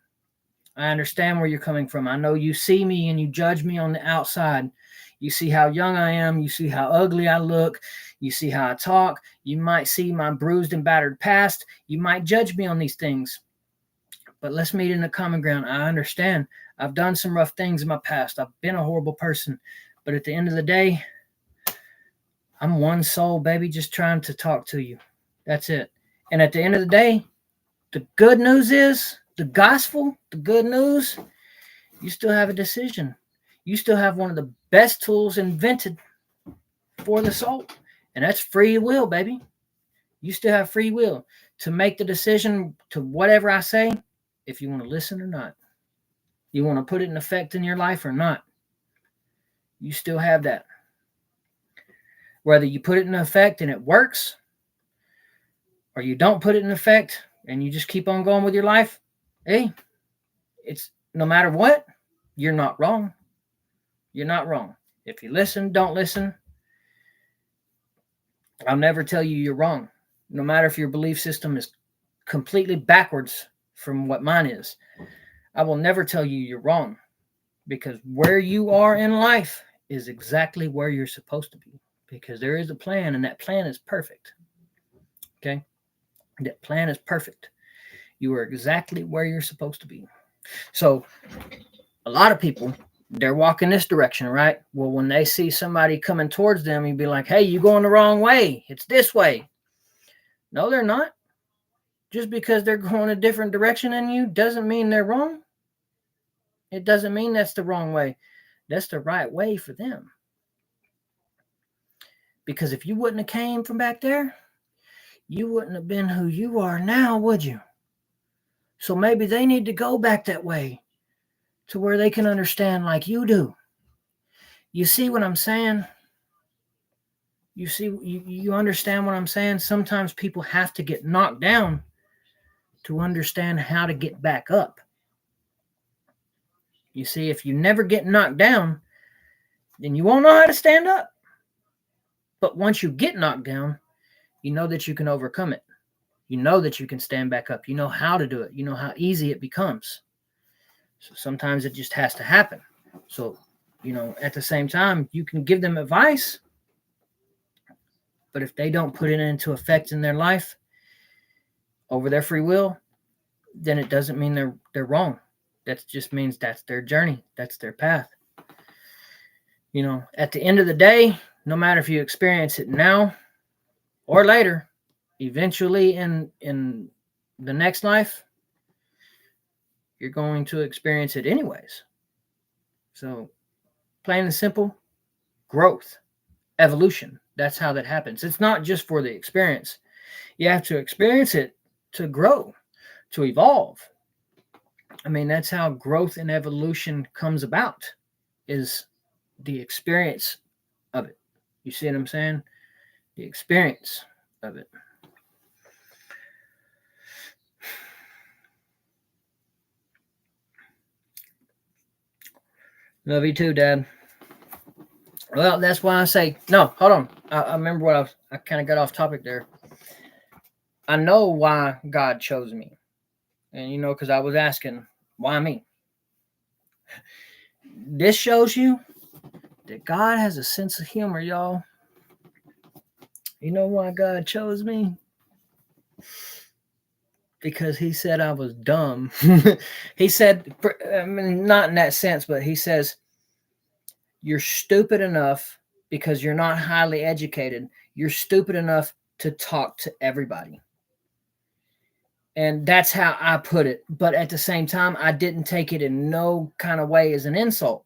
I understand where you're coming from. I know you see me and you judge me on the outside. You see how young I am. You see how ugly I look. You see how I talk. You might see my bruised and battered past. You might judge me on these things. But let's meet in the common ground. I understand. I've done some rough things in my past. I've been a horrible person. But at the end of the day, I'm one soul, baby, just trying to talk to you. That's it. And at the end of the day, the good news is, the gospel, the good news, you still have a decision. You still have one of the best tools invented for the soul, and that's free will, baby. You still have free will to make the decision to whatever I say, if you want to listen or not. You want to put it in effect in your life or not. You still have that. Whether you put it in effect and it works, or you don't put it in effect and you just keep on going with your life, hey, it's no matter what, you're not wrong. You're not wrong. If you listen, don't listen, I'll never tell you you're wrong. No matter if your belief system is completely backwards from what mine is, I will never tell you you're wrong, because where you are in life is exactly where you're supposed to be, because there is a plan, and that plan is perfect. Okay? That plan is perfect. You are exactly where you're supposed to be. So a lot of people, they're walking this direction, right? Well, when they see somebody coming towards them, you'd be like, hey, you're going the wrong way. It's this way. No, they're not. Just because they're going a different direction than you doesn't mean they're wrong. It doesn't mean that's the wrong way. That's the right way for them. Because if you wouldn't have came from back there, you wouldn't have been who you are now, would you? So maybe they need to go back that way to where they can understand like you do. You see what I'm saying? You understand what I'm saying? Sometimes people have to get knocked down to understand how to get back up. You see, if you never get knocked down, then you won't know how to stand up. But once you get knocked down, you know that you can overcome it. You know that you can stand back up. You know how to do it. You know how easy it becomes. So sometimes it just has to happen. So At the same time, you can give them advice, but if they don't put it into effect in their life over their free will, then it doesn't mean they're wrong. That just means that's their journey, that's their path. At the end of the day, no matter if you experience it now or later, eventually in the next life, you're going to experience it anyways. So, plain and simple, growth, evolution. That's how that happens. It's not just for the experience. You have to experience it to grow, to evolve. I mean, that's how growth and evolution comes about, is the experience of it. You see what I'm saying? The experience of it. Love you too, Dad. Well, that's why I say no. Hold on. I remember what I kind of got off topic there. I know why God chose me, and because I was asking why me. This shows you that God has a sense of humor, y'all. You know why God chose me? Because He said I was dumb. He said, I mean, not in that sense, but He says, you're stupid enough because you're not highly educated. You're stupid enough to talk to everybody. And that's how I put it. But at the same time, I didn't take it in no kind of way as an insult.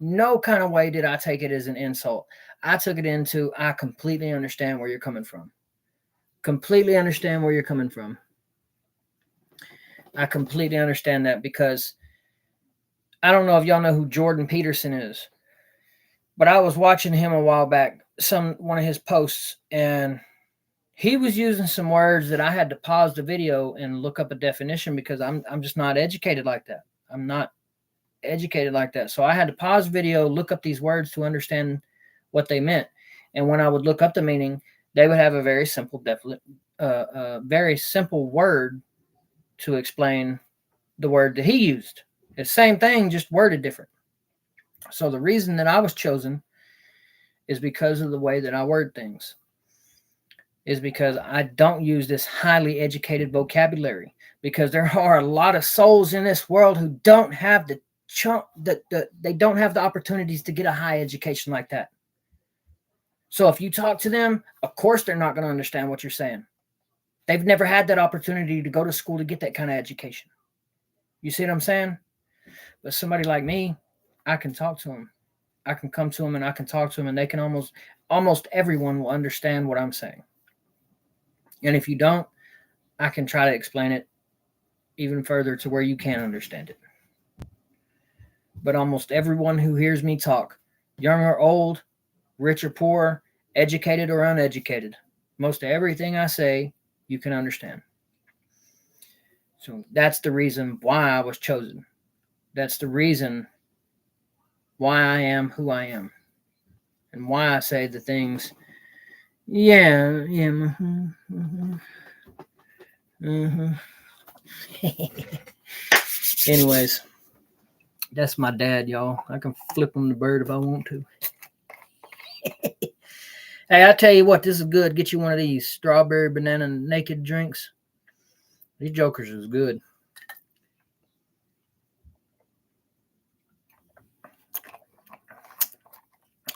No kind of way did I take it as an insult. I took it into, I completely understand where you're coming from. Completely understand where you're coming from. I completely understand that, because I don't know if y'all know who Jordan Peterson is, but I was watching him a while back, one of his posts, and he was using some words that I had to pause the video and look up a definition, because I'm just not educated like that. I'm not educated like that. So I had to pause the video, look up these words to understand what they meant. And when I would look up the meaning, they would have a very simple very simple word to explain the word that he used. It's the same thing, just worded different. So the reason that I was chosen is because of the way that I word things. Is because I don't use this highly educated vocabulary, because there are a lot of souls in this world who don't have they don't have the opportunities to get a high education like that. So if you talk to them, of course they're not going to understand what you're saying. They've never had that opportunity to go to school to get that kind of education. You see what I'm saying? But somebody like me, I can talk to them. I can come to them and I can talk to them, and they can almost everyone will understand what I'm saying. And if you don't, I can try to explain it even further to where you can understand it. But almost everyone who hears me talk, young or old, rich or poor, educated or uneducated, most of everything I say, you can understand. So that's the reason why I was chosen. That's the reason why I am who I am. And why I say the things, yeah. Mm-hmm, mm-hmm, mm-hmm. Anyways, that's my dad, y'all. I can flip him the bird if I want to. Hey, I tell you what, this is good. Get you one of these strawberry banana naked drinks. These jokers is good.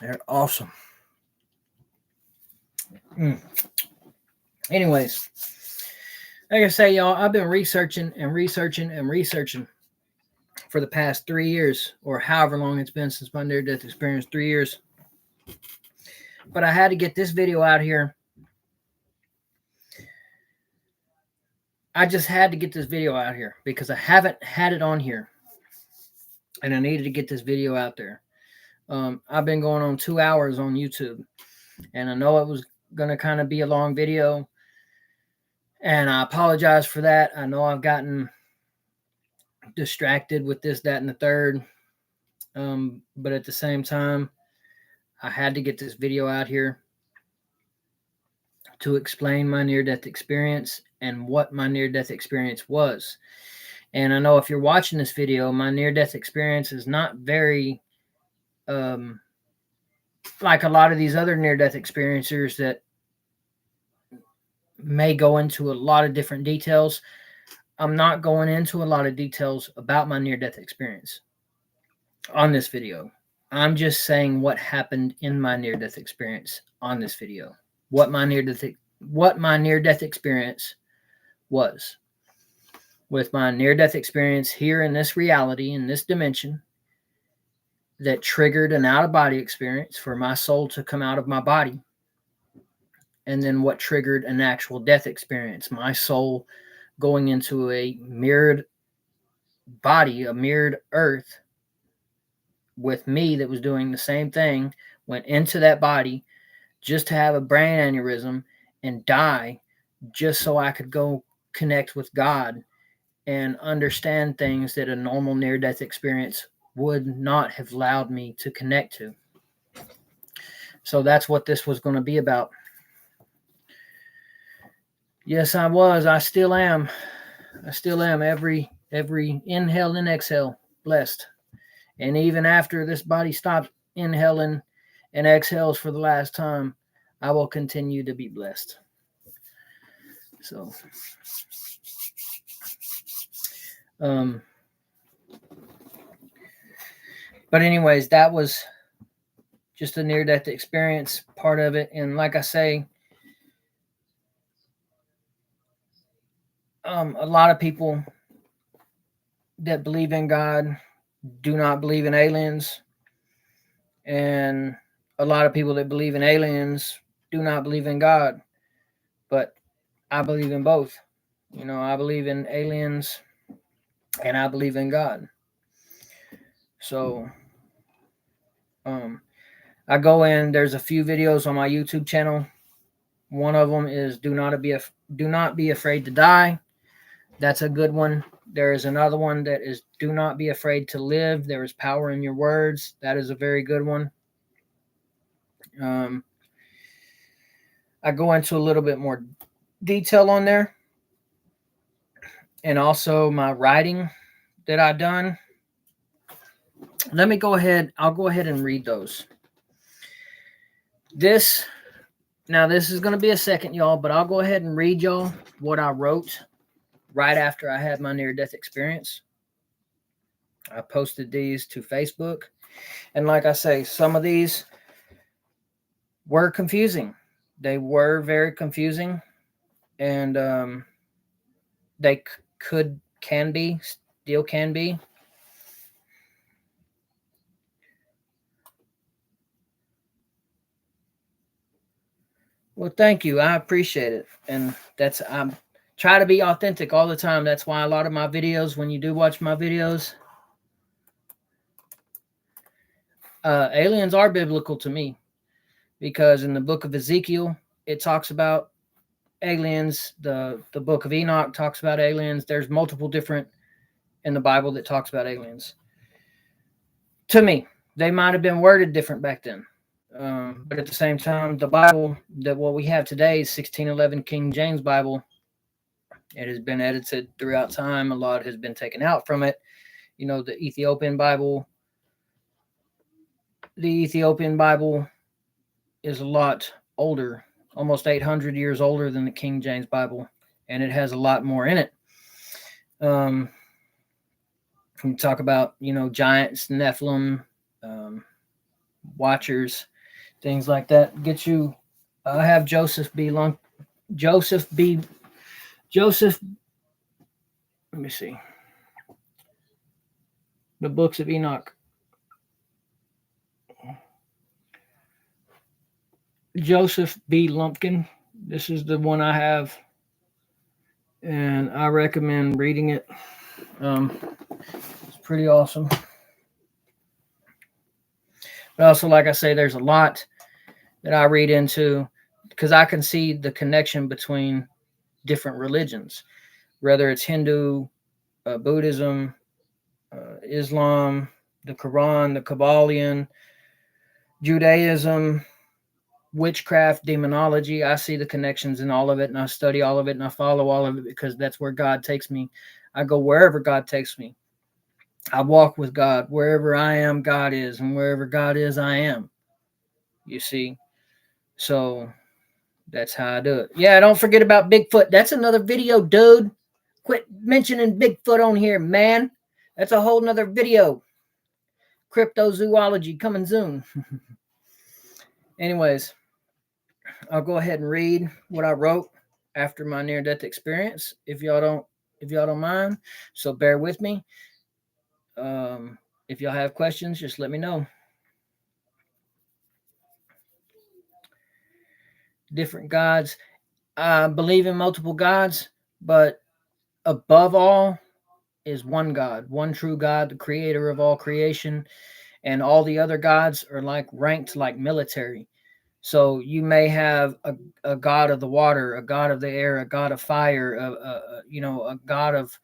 They're awesome. Anyways, like I say, y'all, I've been researching for the past 3 years, or however long it's been since my near-death experience, 3 years. But I had to get this video out here. I just had to get this video out here because I haven't had it on here. And I needed to get this video out there. I've been going on 2 hours on YouTube. And I know it was going to kind of be a long video. And I apologize for that. I know I've gotten distracted with this, that, and the third. But at the same time, I had to get this video out here to explain my near-death experience and what my near-death experience was. And I know if you're watching this video, my near-death experience is not very like a lot of these other near-death experiencers that may go into a lot of different details, I'm not going into a lot of details about my near-death experience on this video. I'm just saying what happened in my near-death experience on this video. What my near-death experience was. With my near-death experience here in this reality, in this dimension, that triggered an out-of-body experience for my soul to come out of my body. And then what triggered an actual death experience, my soul going into a mirrored body, a mirrored earth with me that was doing the same thing, went into that body just to have a brain aneurysm and die just so I could go connect with God and understand things that a normal near-death experience would not have allowed me to connect to. So that's what this was going to be about. Yes, I was. I still am. I still am. Every inhale and exhale, blessed. And even after this body stops inhaling and exhales for the last time, I will continue to be blessed. So, but anyways, that was just a near-death experience, part of it. And like I say, a lot of people that believe in God do not believe in aliens. And a lot of people that believe in aliens do not believe in God. But I believe in both. You know, I believe in aliens and I believe in God. So, I go in, there's a few videos on my YouTube channel. One of them is do not be afraid to die. That's a good one. There is another one that is do not be afraid to live. There is power in your words. That is a very good one. I go into a little bit more detail on there. And also my writing that I've done. Let me go ahead. I'll go ahead and read those. This is going to be a second, y'all, but I'll go ahead and read y'all what I wrote right after I had my near-death experience. I posted these to Facebook. And like I say, some of these were confusing. They were very confusing. And they can be, still can be. Well, thank you. I appreciate it. And I'm try to be authentic all the time. That's why a lot of my videos, when you do watch my videos, aliens are biblical to me, because in the book of Ezekiel, it talks about aliens. The book of Enoch talks about aliens. There's multiple different in the Bible that talks about aliens. To me, they might have been worded different back then. But at the same time, the Bible that what we have today is 1611 King James Bible. It has been edited throughout time. A lot has been taken out from it. You know, the Ethiopian Bible is a lot older, almost 800 years older than the King James Bible, and it has a lot more in it. We talk about, giants, Nephilim, watchers, things like that. I have Joseph, let me see. The books of Enoch. Joseph B. Lumpkin. This is the one I have, and I recommend reading it. It's pretty awesome. But also, like I say, there's a lot that I read into because I can see the connection between different religions, whether it's Hindu, Buddhism, Islam, the Quran, the Kabbalion, Judaism, witchcraft, demonology. I see the connections in all of it, and I study all of it, and I follow all of it because that's where God takes me. I go wherever God takes me. I walk with God. Wherever I am, God is, and wherever God is, I am. You see? So that's how I do it. Yeah, don't forget about Bigfoot. That's another video, dude. Quit mentioning Bigfoot on here, man. That's a whole nother video. Cryptozoology coming soon. Anyways, I'll go ahead and read what I wrote after my near-death experience. If y'all don't mind, so bear with me. Um, if y'all have questions, just let me know. Different gods. I believe in multiple gods, but above all is one God, one true God, the creator of all creation, and all the other gods are like ranked like military. So you may have a god of the water, a god of the air, a god of fire, a god of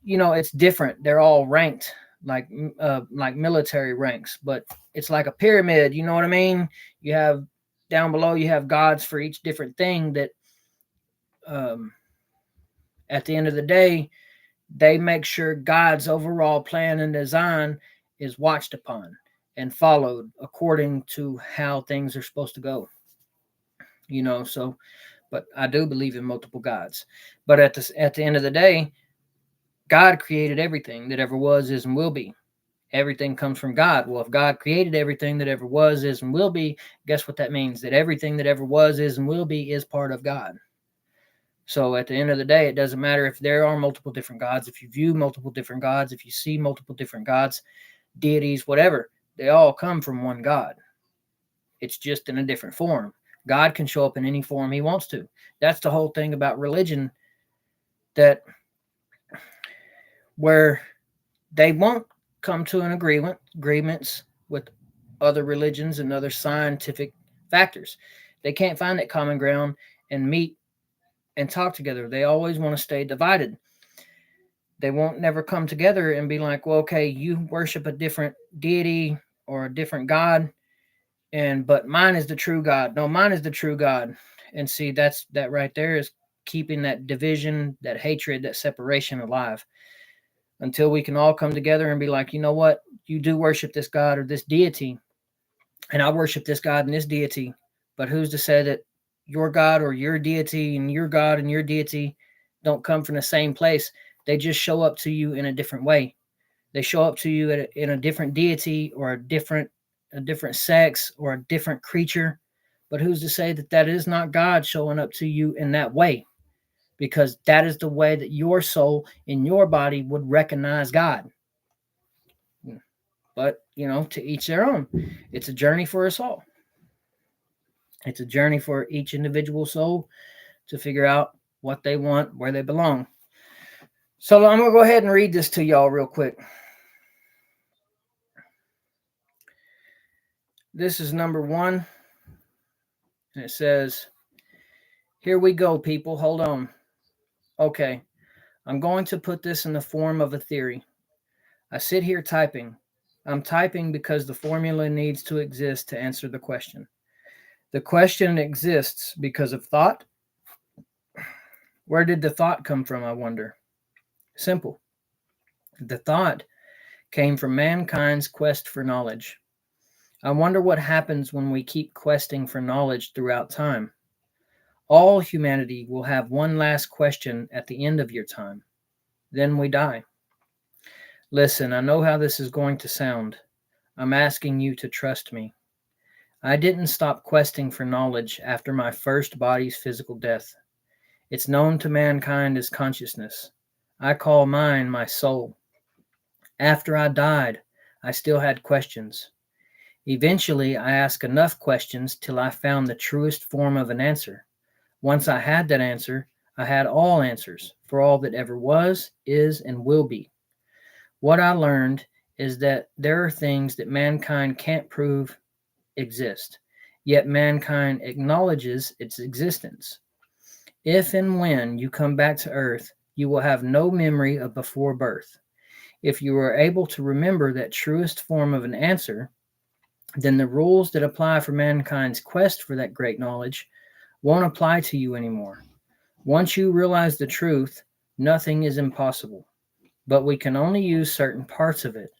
it's different. They're all ranked like military ranks, but it's like a pyramid. You know what I mean? You have down below, you have gods for each different thing that um, at the end of the day, they make sure God's overall plan and design is watched upon and followed according to how things are supposed to go. So but I do believe in multiple gods. But at the end of the day, God created everything that ever was, is, and will be. Everything comes from God. Well, if God created everything that ever was, is, and will be, guess what that means? That everything that ever was, is, and will be is part of God. So at the end of the day, it doesn't matter if there are multiple different gods, if you view multiple different gods, if you see multiple different gods, deities, whatever, they all come from one God. It's just in a different form. God can show up in any form he wants to. That's the whole thing about religion, that where they won't come to an agreements with other religions and other scientific factors. They can't find that common ground and meet and talk together. They always want to stay divided. They won't never come together and be like, well, okay, you worship a different deity or a different God, but mine is the true God. No, mine is the true God. And see, that right there is keeping that division, that hatred, that separation alive, until we can all come together and be like, you know what, you do worship this God or this deity, and I worship this God and this deity, but who's to say that your God or your deity and your God and your deity don't come from the same place? They just show up to you in a different way. They show up to you in a different deity or a different sex or a different creature. But who's to say that that is not God showing up to you in that way? Because that is the way that your soul in your body would recognize God. But, to each their own. It's a journey for us all. It's a journey for each individual soul to figure out what they want, where they belong. So I'm going to go ahead and read this to y'all real quick. This is number 1. And it says, here we go, people. Hold on. Okay. I'm going to put this in the form of a theory. I sit here typing. I'm typing because the formula needs to exist to answer the question. The question exists because of thought. Where did the thought come from, I wonder? Simple. The thought came from mankind's quest for knowledge. I wonder what happens when we keep questing for knowledge throughout time. All humanity will have one last question at the end of your time. Then we die. Listen, I know how this is going to sound. I'm asking you to trust me. I didn't stop questing for knowledge after my first body's physical death. It's known to mankind as consciousness. I call mine my soul. After I died, I still had questions. Eventually, I asked enough questions till I found the truest form of an answer. Once I had that answer, I had all answers for all that ever was, is, and will be. What I learned is that there are things that mankind can't prove exist, yet mankind acknowledges its existence. If and when you come back to Earth, you will have no memory of before birth. If you are able to remember that truest form of an answer, then the rules that apply for mankind's quest for that great knowledge won't apply to you anymore. Once you realize the truth, nothing is impossible. but we can only use certain parts of it.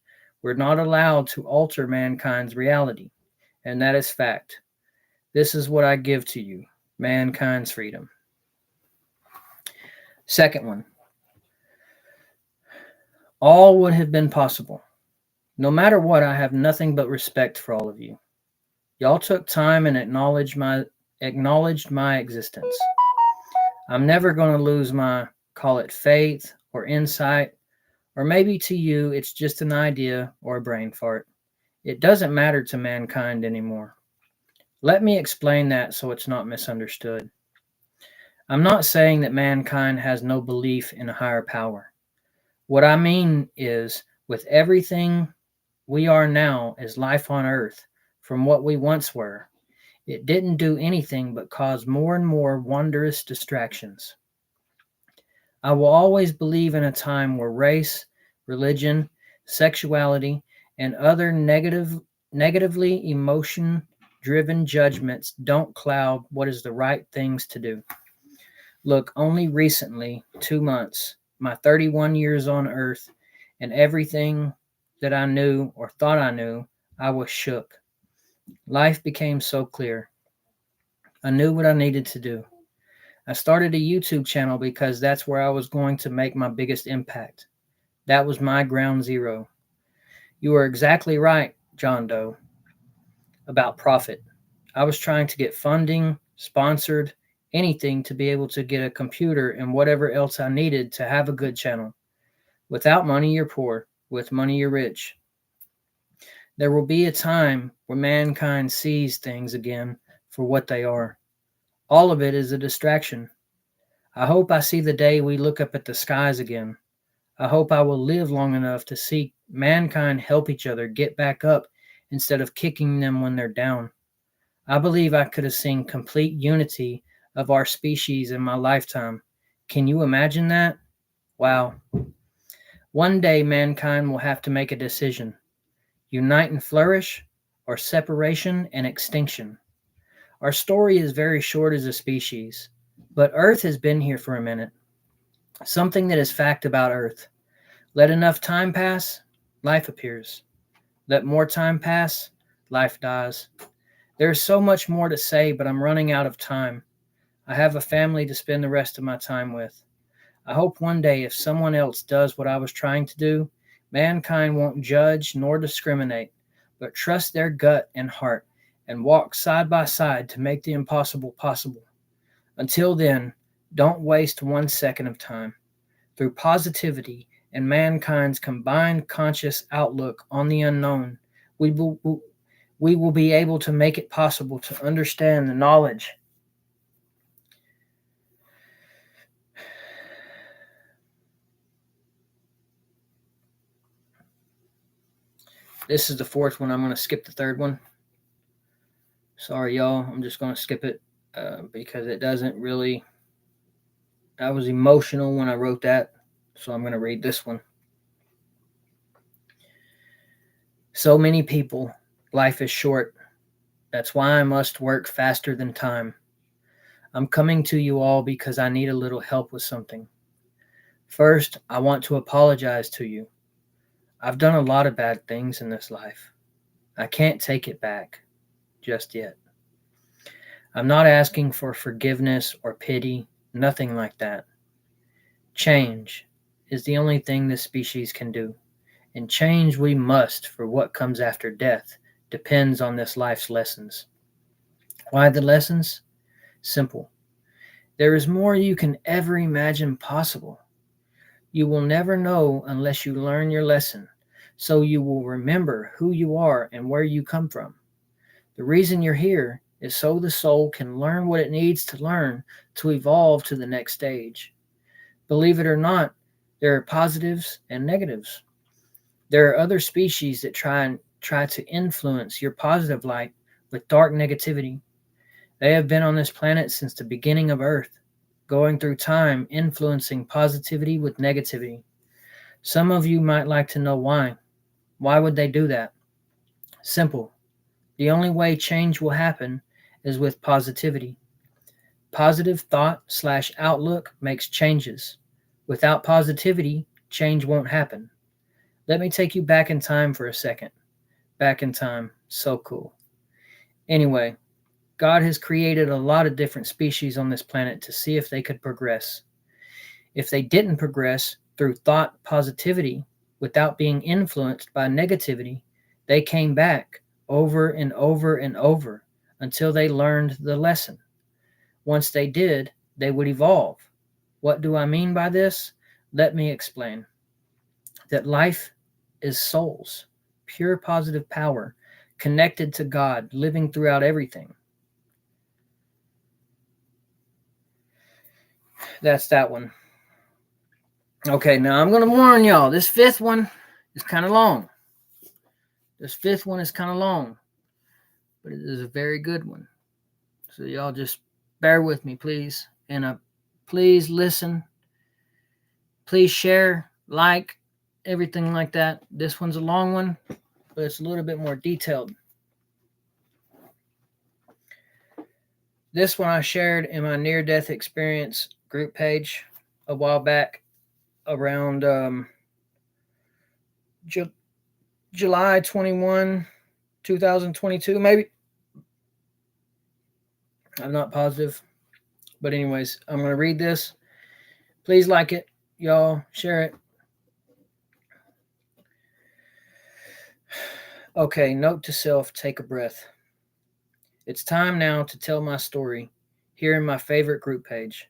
We're not allowed to alter mankind's reality, and that is fact. This is what I give to you, mankind's freedom. Second one, all would have been possible. No matter what, I have nothing but respect for all of you. Y'all took time and acknowledged my existence. I'm never going to lose my, call it faith or insight, or maybe to you it's just an idea or a brain fart. It doesn't matter to mankind anymore. Let me explain that so it's not misunderstood. I'm not saying that mankind has no belief in a higher power. What I mean is, with everything we are now as life on earth, from what we once were, it didn't do anything but cause more and more wondrous distractions. I will always believe in a time where race, religion, sexuality, and other negatively emotion driven judgments don't cloud what is the right things to do. Look, only recently, 2 months, my 31 years on earth, and everything that I knew or thought I knew, I was shook. Life became so clear. I knew what I needed to do. I started a YouTube channel because that's where I was going to make my biggest impact. That was my ground zero. You are exactly right, John Doe, about profit. I was trying to get funding, sponsored, anything to be able to get a computer and whatever else I needed to have a good channel. Without money, you're poor. With money, you're rich. There will be a time where mankind sees things again for what they are. All of it is a distraction. I hope I see the day we look up at the skies again. I hope I will live long enough to see mankind help each other get back up instead of kicking them when they're down. I believe I could have seen complete unity of our species in my lifetime. Can you imagine that? Wow. One day mankind will have to make a decision: unite and flourish, or separation and extinction. Our story is very short as a species, but Earth has been here for a minute. Something that is fact about Earth: let enough time pass, life appears. Let more time pass, life dies. There is so much more to say, but I'm running out of time. I have a family to spend the rest of my time with. I hope one day, if someone else does what I was trying to do, mankind won't judge nor discriminate, but trust their gut and heart and walk side by side to make the impossible possible. Until then, don't waste 1 second of time. Through positivity and mankind's combined conscious outlook on the unknown, we will, we will be able to make it possible to understand the knowledge. This is the fourth one. I'm going to skip the third one. Sorry, y'all. I'm just going to skip it because it doesn't really. I was emotional when I wrote that, so I'm going to read this one. So many people, life is short. That's why I must work faster than time. I'm coming to you all because I need a little help with something. First, I want to apologize to you. I've done a lot of bad things in this life. I can't take it back just yet. I'm not asking for forgiveness or pity, nothing like that. Change is the only thing this species can do, and change we must, for what comes after death depends on this life's lessons. Why the lessons? Simple. There is more you can ever imagine possible. You will never know unless you learn your lesson, so you will remember who you are and where you come from. The reason you're here is so the soul can learn what it needs to learn to evolve to the next stage. Believe it or not, there are positives and negatives. There are other species that try to influence your positive light with dark negativity. They have been on this planet since the beginning of Earth, going through time, influencing positivity with negativity. Some of you might like to know why. Why would they do that? Simple. The only way change will happen is with positivity. Positive thought/outlook makes changes. Without positivity, change won't happen. Let me take you back in time for a second. Back in time. So cool. Anyway, God has created a lot of different species on this planet to see if they could progress. If they didn't progress through thought positivity without being influenced by negativity, they came back over and over and over until they learned the lesson. Once they did, they would evolve. What do I mean by this? Let me explain. That life is souls, pure positive power, connected to God, living throughout everything. That's that one. Okay, now I'm going to warn y'all. This fifth one is kind of long. This fifth one is kind of long, but it is a very good one. So y'all just bear with me, please. And please listen. Please share, like, everything like that. This one's a long one, but it's a little bit more detailed. This one I shared in my near-death experience group page a while back, around July 21, 2022, maybe. I'm not positive. But anyways, I'm going to read this. Please like it. Y'all, share it. Okay, note to self, take a breath. It's time now to tell my story here in my favorite group page.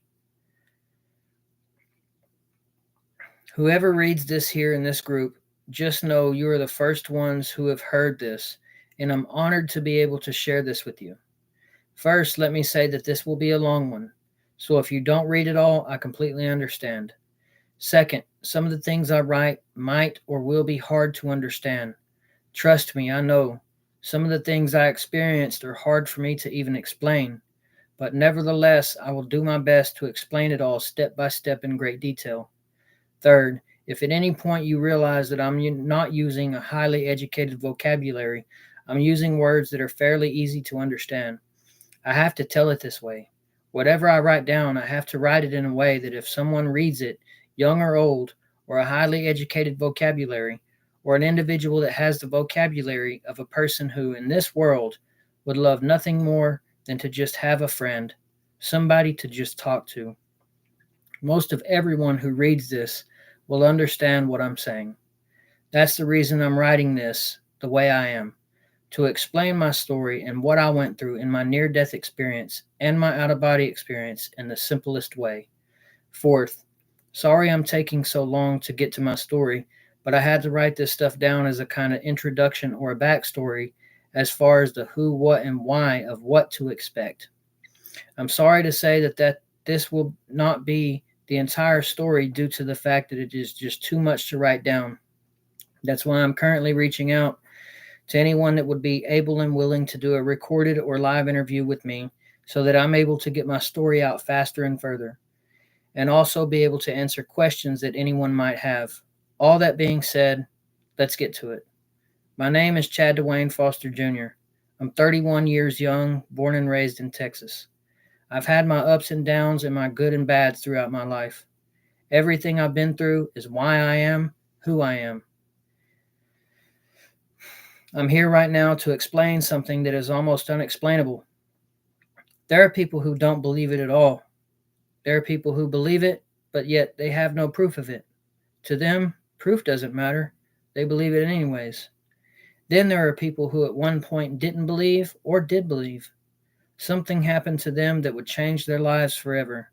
Whoever reads this here in this group, just know you are the first ones who have heard this, and I'm honored to be able to share this with you. First, let me say that this will be a long one, so if you don't read it all, I completely understand. Second, some of the things I write might or will be hard to understand. Trust me, I know. Some of the things I experienced are hard for me to even explain, but nevertheless, I will do my best to explain it all step by step in great detail. Third, if at any point you realize that I'm not using a highly educated vocabulary, I'm using words that are fairly easy to understand. I have to tell it this way. Whatever I write down, I have to write it in a way that if someone reads it, young or old, or a highly educated vocabulary, or an individual that has the vocabulary of a person who, in this world, would love nothing more than to just have a friend, somebody to just talk to. Most of everyone who reads this will understand what I'm saying. That's the reason I'm writing this the way I am, to explain my story and what I went through in my near-death experience and my out-of-body experience in the simplest way. Fourth, sorry I'm taking so long to get to my story, but I had to write this stuff down as a kind of introduction or a backstory as far as the who, what, and why of what to expect. I'm sorry to say that this will not be the entire story due to the fact that it is just too much to write down. That's why I'm currently reaching out to anyone that would be able and willing to do a recorded or live interview with me so that I'm able to get my story out faster and further, and also be able to answer questions that anyone might have. All that being said, let's get to it. My name is Chad Dwayne Foster Jr. I'm 31 years young, born and raised in Texas. I've had my ups and downs and my good and bads throughout my life. Everything I've been through is why I am who I am. I'm here right now to explain something that is almost unexplainable. There are people who don't believe it at all. There are people who believe it, but yet they have no proof of it. To them, proof doesn't matter. They believe it anyways. Then there are people who at one point didn't believe or did believe. Something happened to them that would change their lives forever.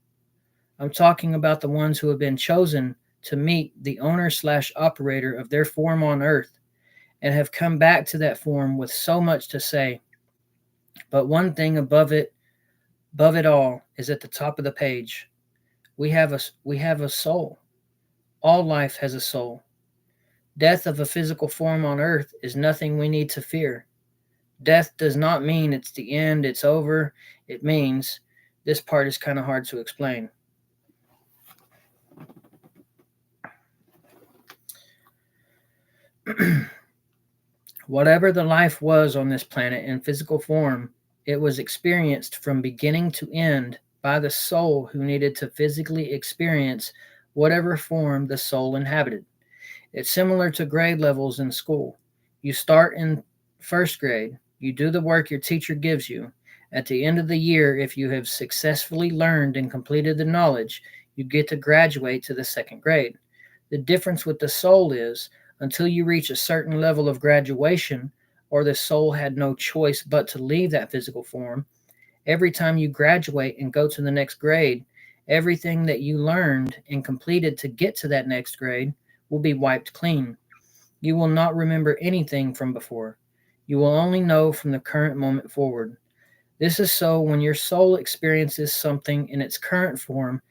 I'm talking about the ones who have been chosen to meet the owner/operator of their form on earth and have come back to that form with so much to say. But one thing above it all is at the top of the page. We have a soul. All life has a soul. Death of a physical form on earth is nothing we need to fear. Death does not mean it's the end, it's over. It means, this part is kind of hard to explain. Whatever the life was on this planet in physical form, it was experienced from beginning to end by the soul who needed to physically experience whatever form the soul inhabited. It's similar to grade levels in school. You start in first grade, you do the work your teacher gives you. At the end of the year, if you have successfully learned and completed the knowledge, you get to graduate to the second grade. The difference with the soul is until you reach a certain level of graduation, or the soul had no choice but to leave that physical form, every time you graduate and go to the next grade, everything that you learned and completed to get to that next grade will be wiped clean. You will not remember anything from before. You will only know from the current moment forward. This is so when your soul experiences something in its current form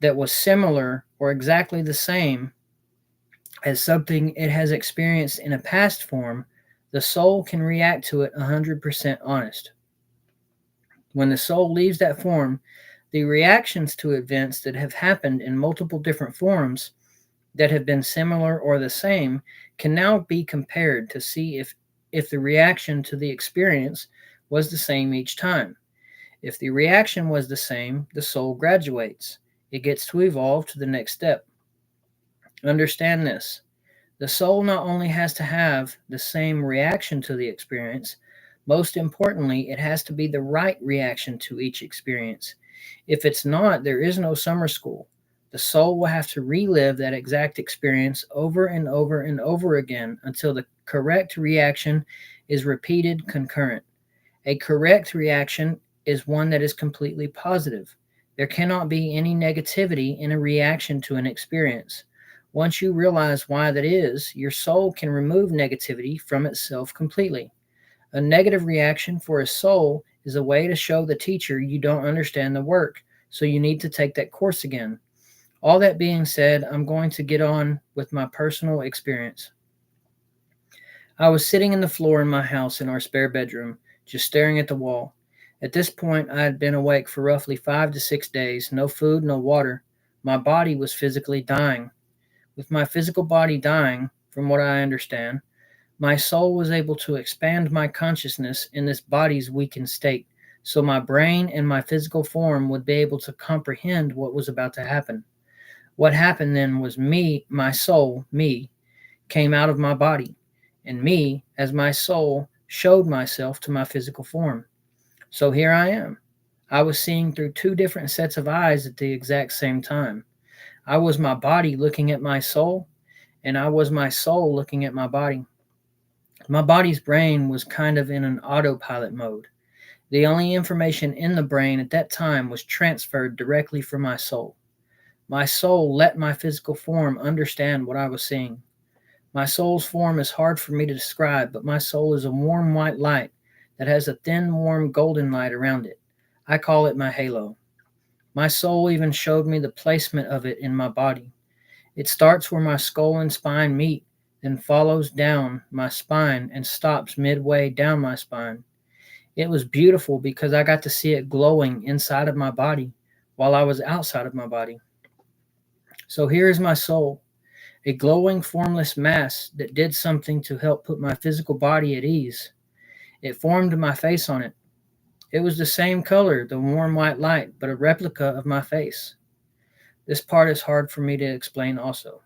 that was similar or exactly the same as something it has experienced in a past form, the soul can react to it 100% honest. When the soul leaves that form, the reactions to events that have happened in multiple different forms that have been similar or the same can now be compared to see if the reaction to the experience was the same each time. If the reaction was the same, the soul graduates. It gets to evolve to the next step. Understand this. The soul not only has to have the same reaction to the experience, most importantly, it has to be the right reaction to each experience. If it's not, there is no summer school. The soul will have to relive that exact experience over and over and over again until the correct reaction is repeated concurrent. A correct reaction is one that is completely positive. There cannot be any negativity in a reaction to an experience. Once you realize why that is, your soul can remove negativity from itself completely. A negative reaction for a soul is a way to show the teacher you don't understand the work, so you need to take that course again. All that being said, I'm going to get on with my personal experience. I was sitting in the floor in my house in our spare bedroom, just staring at the wall. At this point, I had been awake for roughly 5 to 6 days, no food, no water. My body was physically dying. With my physical body dying, from what I understand, my soul was able to expand my consciousness in this body's weakened state, so my brain and my physical form would be able to comprehend what was about to happen. What happened then was me, my soul, me, came out of my body, and me, as my soul, showed myself to my physical form. So here I am. I was seeing through two different sets of eyes at the exact same time. I was my body looking at my soul, and I was my soul looking at my body. My body's brain was kind of in an autopilot mode. The only information in the brain at that time was transferred directly from my soul. My soul let my physical form understand what I was seeing. My soul's form is hard for me to describe, but my soul is a warm white light that has a thin, warm golden light around it. I call it my halo. My soul even showed me the placement of it in my body. It starts where my skull and spine meet, then follows down my spine and stops midway down my spine. It was beautiful because I got to see it glowing inside of my body while I was outside of my body. So here is my soul, a glowing, formless mass that did something to help put my physical body at ease. It formed my face on it. It was the same color, the warm white light, but a replica of my face. This part is hard for me to explain also.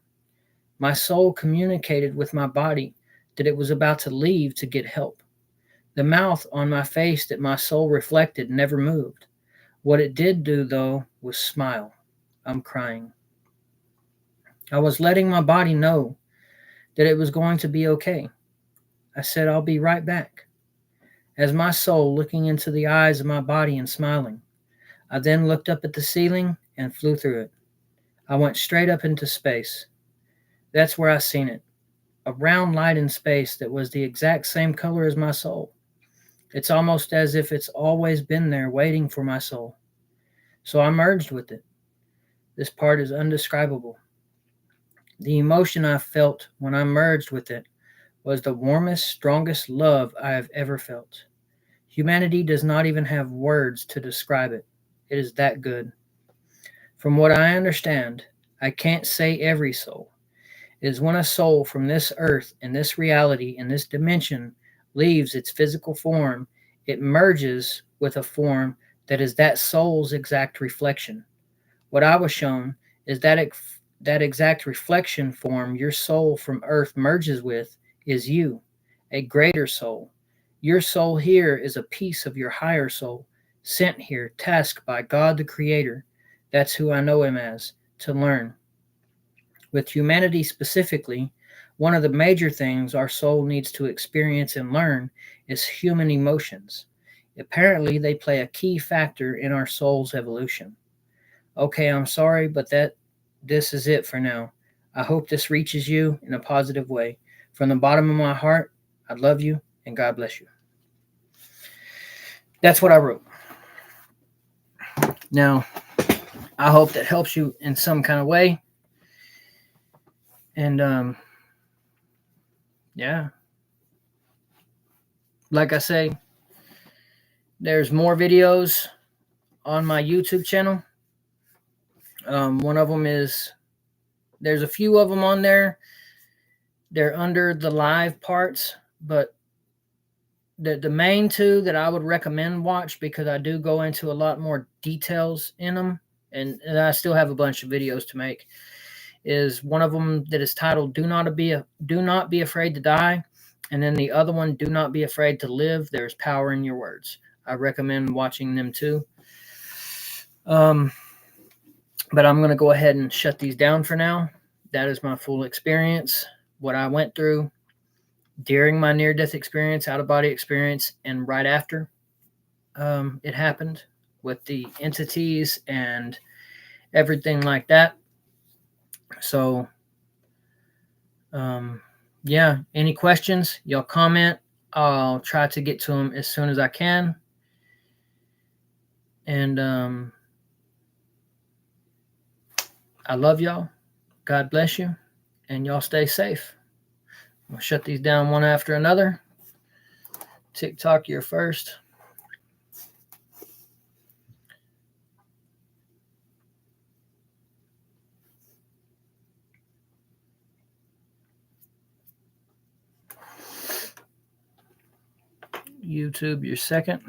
My soul communicated with my body that it was about to leave to get help. The mouth on my face that my soul reflected never moved. What it did do, though, was smile. I'm crying. I was letting my body know that it was going to be okay. I said, I'll be right back. As my soul looking into the eyes of my body and smiling, I then looked up at the ceiling and flew through it. I went straight up into space. That's where I seen it. A round light in space that was the exact same color as my soul. It's almost as if it's always been there waiting for my soul. So I merged with it. This part is undescribable. The emotion I felt when I merged with it was the warmest, strongest love I have ever felt. Humanity does not even have words to describe it. It is that good. From what I understand, I can't say every soul. It is when a soul from this earth and this reality and this dimension leaves its physical form, it merges with a form that is that soul's exact reflection. What I was shown is that exact reflection form your soul from earth merges with is you, a greater soul. Your soul here is a piece of your higher soul, sent here, tasked by God the Creator. That's who I know him as, to learn. With humanity specifically, one of the major things our soul needs to experience and learn is human emotions. Apparently, they play a key factor in our soul's evolution. Okay, I'm sorry, but this is it for now. I hope this reaches you in a positive way. From the bottom of my heart, I love you and God bless you. That's what I wrote. Now, I hope that helps you in some kind of way. And yeah, like I say, there's more videos on my YouTube channel. One of them is, there's a few of them on there. They're under the live parts, but the main two that I would recommend watch, because I do go into a lot more details in them, and I still have a bunch of videos to make, is one of them that is titled Do Not Be Afraid to Die, and then the other one, Do Not Be Afraid to Live, There's Power in Your Words. I recommend watching them too. But I'm going to go ahead and shut these down for now. That is my full experience, what I went through during my near-death experience, out-of-body experience, and right after it happened, with the entities and everything like that. So, yeah, any questions, y'all comment. I'll try to get to them as soon as I can. And I love y'all. God bless you. And y'all stay safe. We'll shut these down one after another. TikTok, you're first. YouTube, you're second.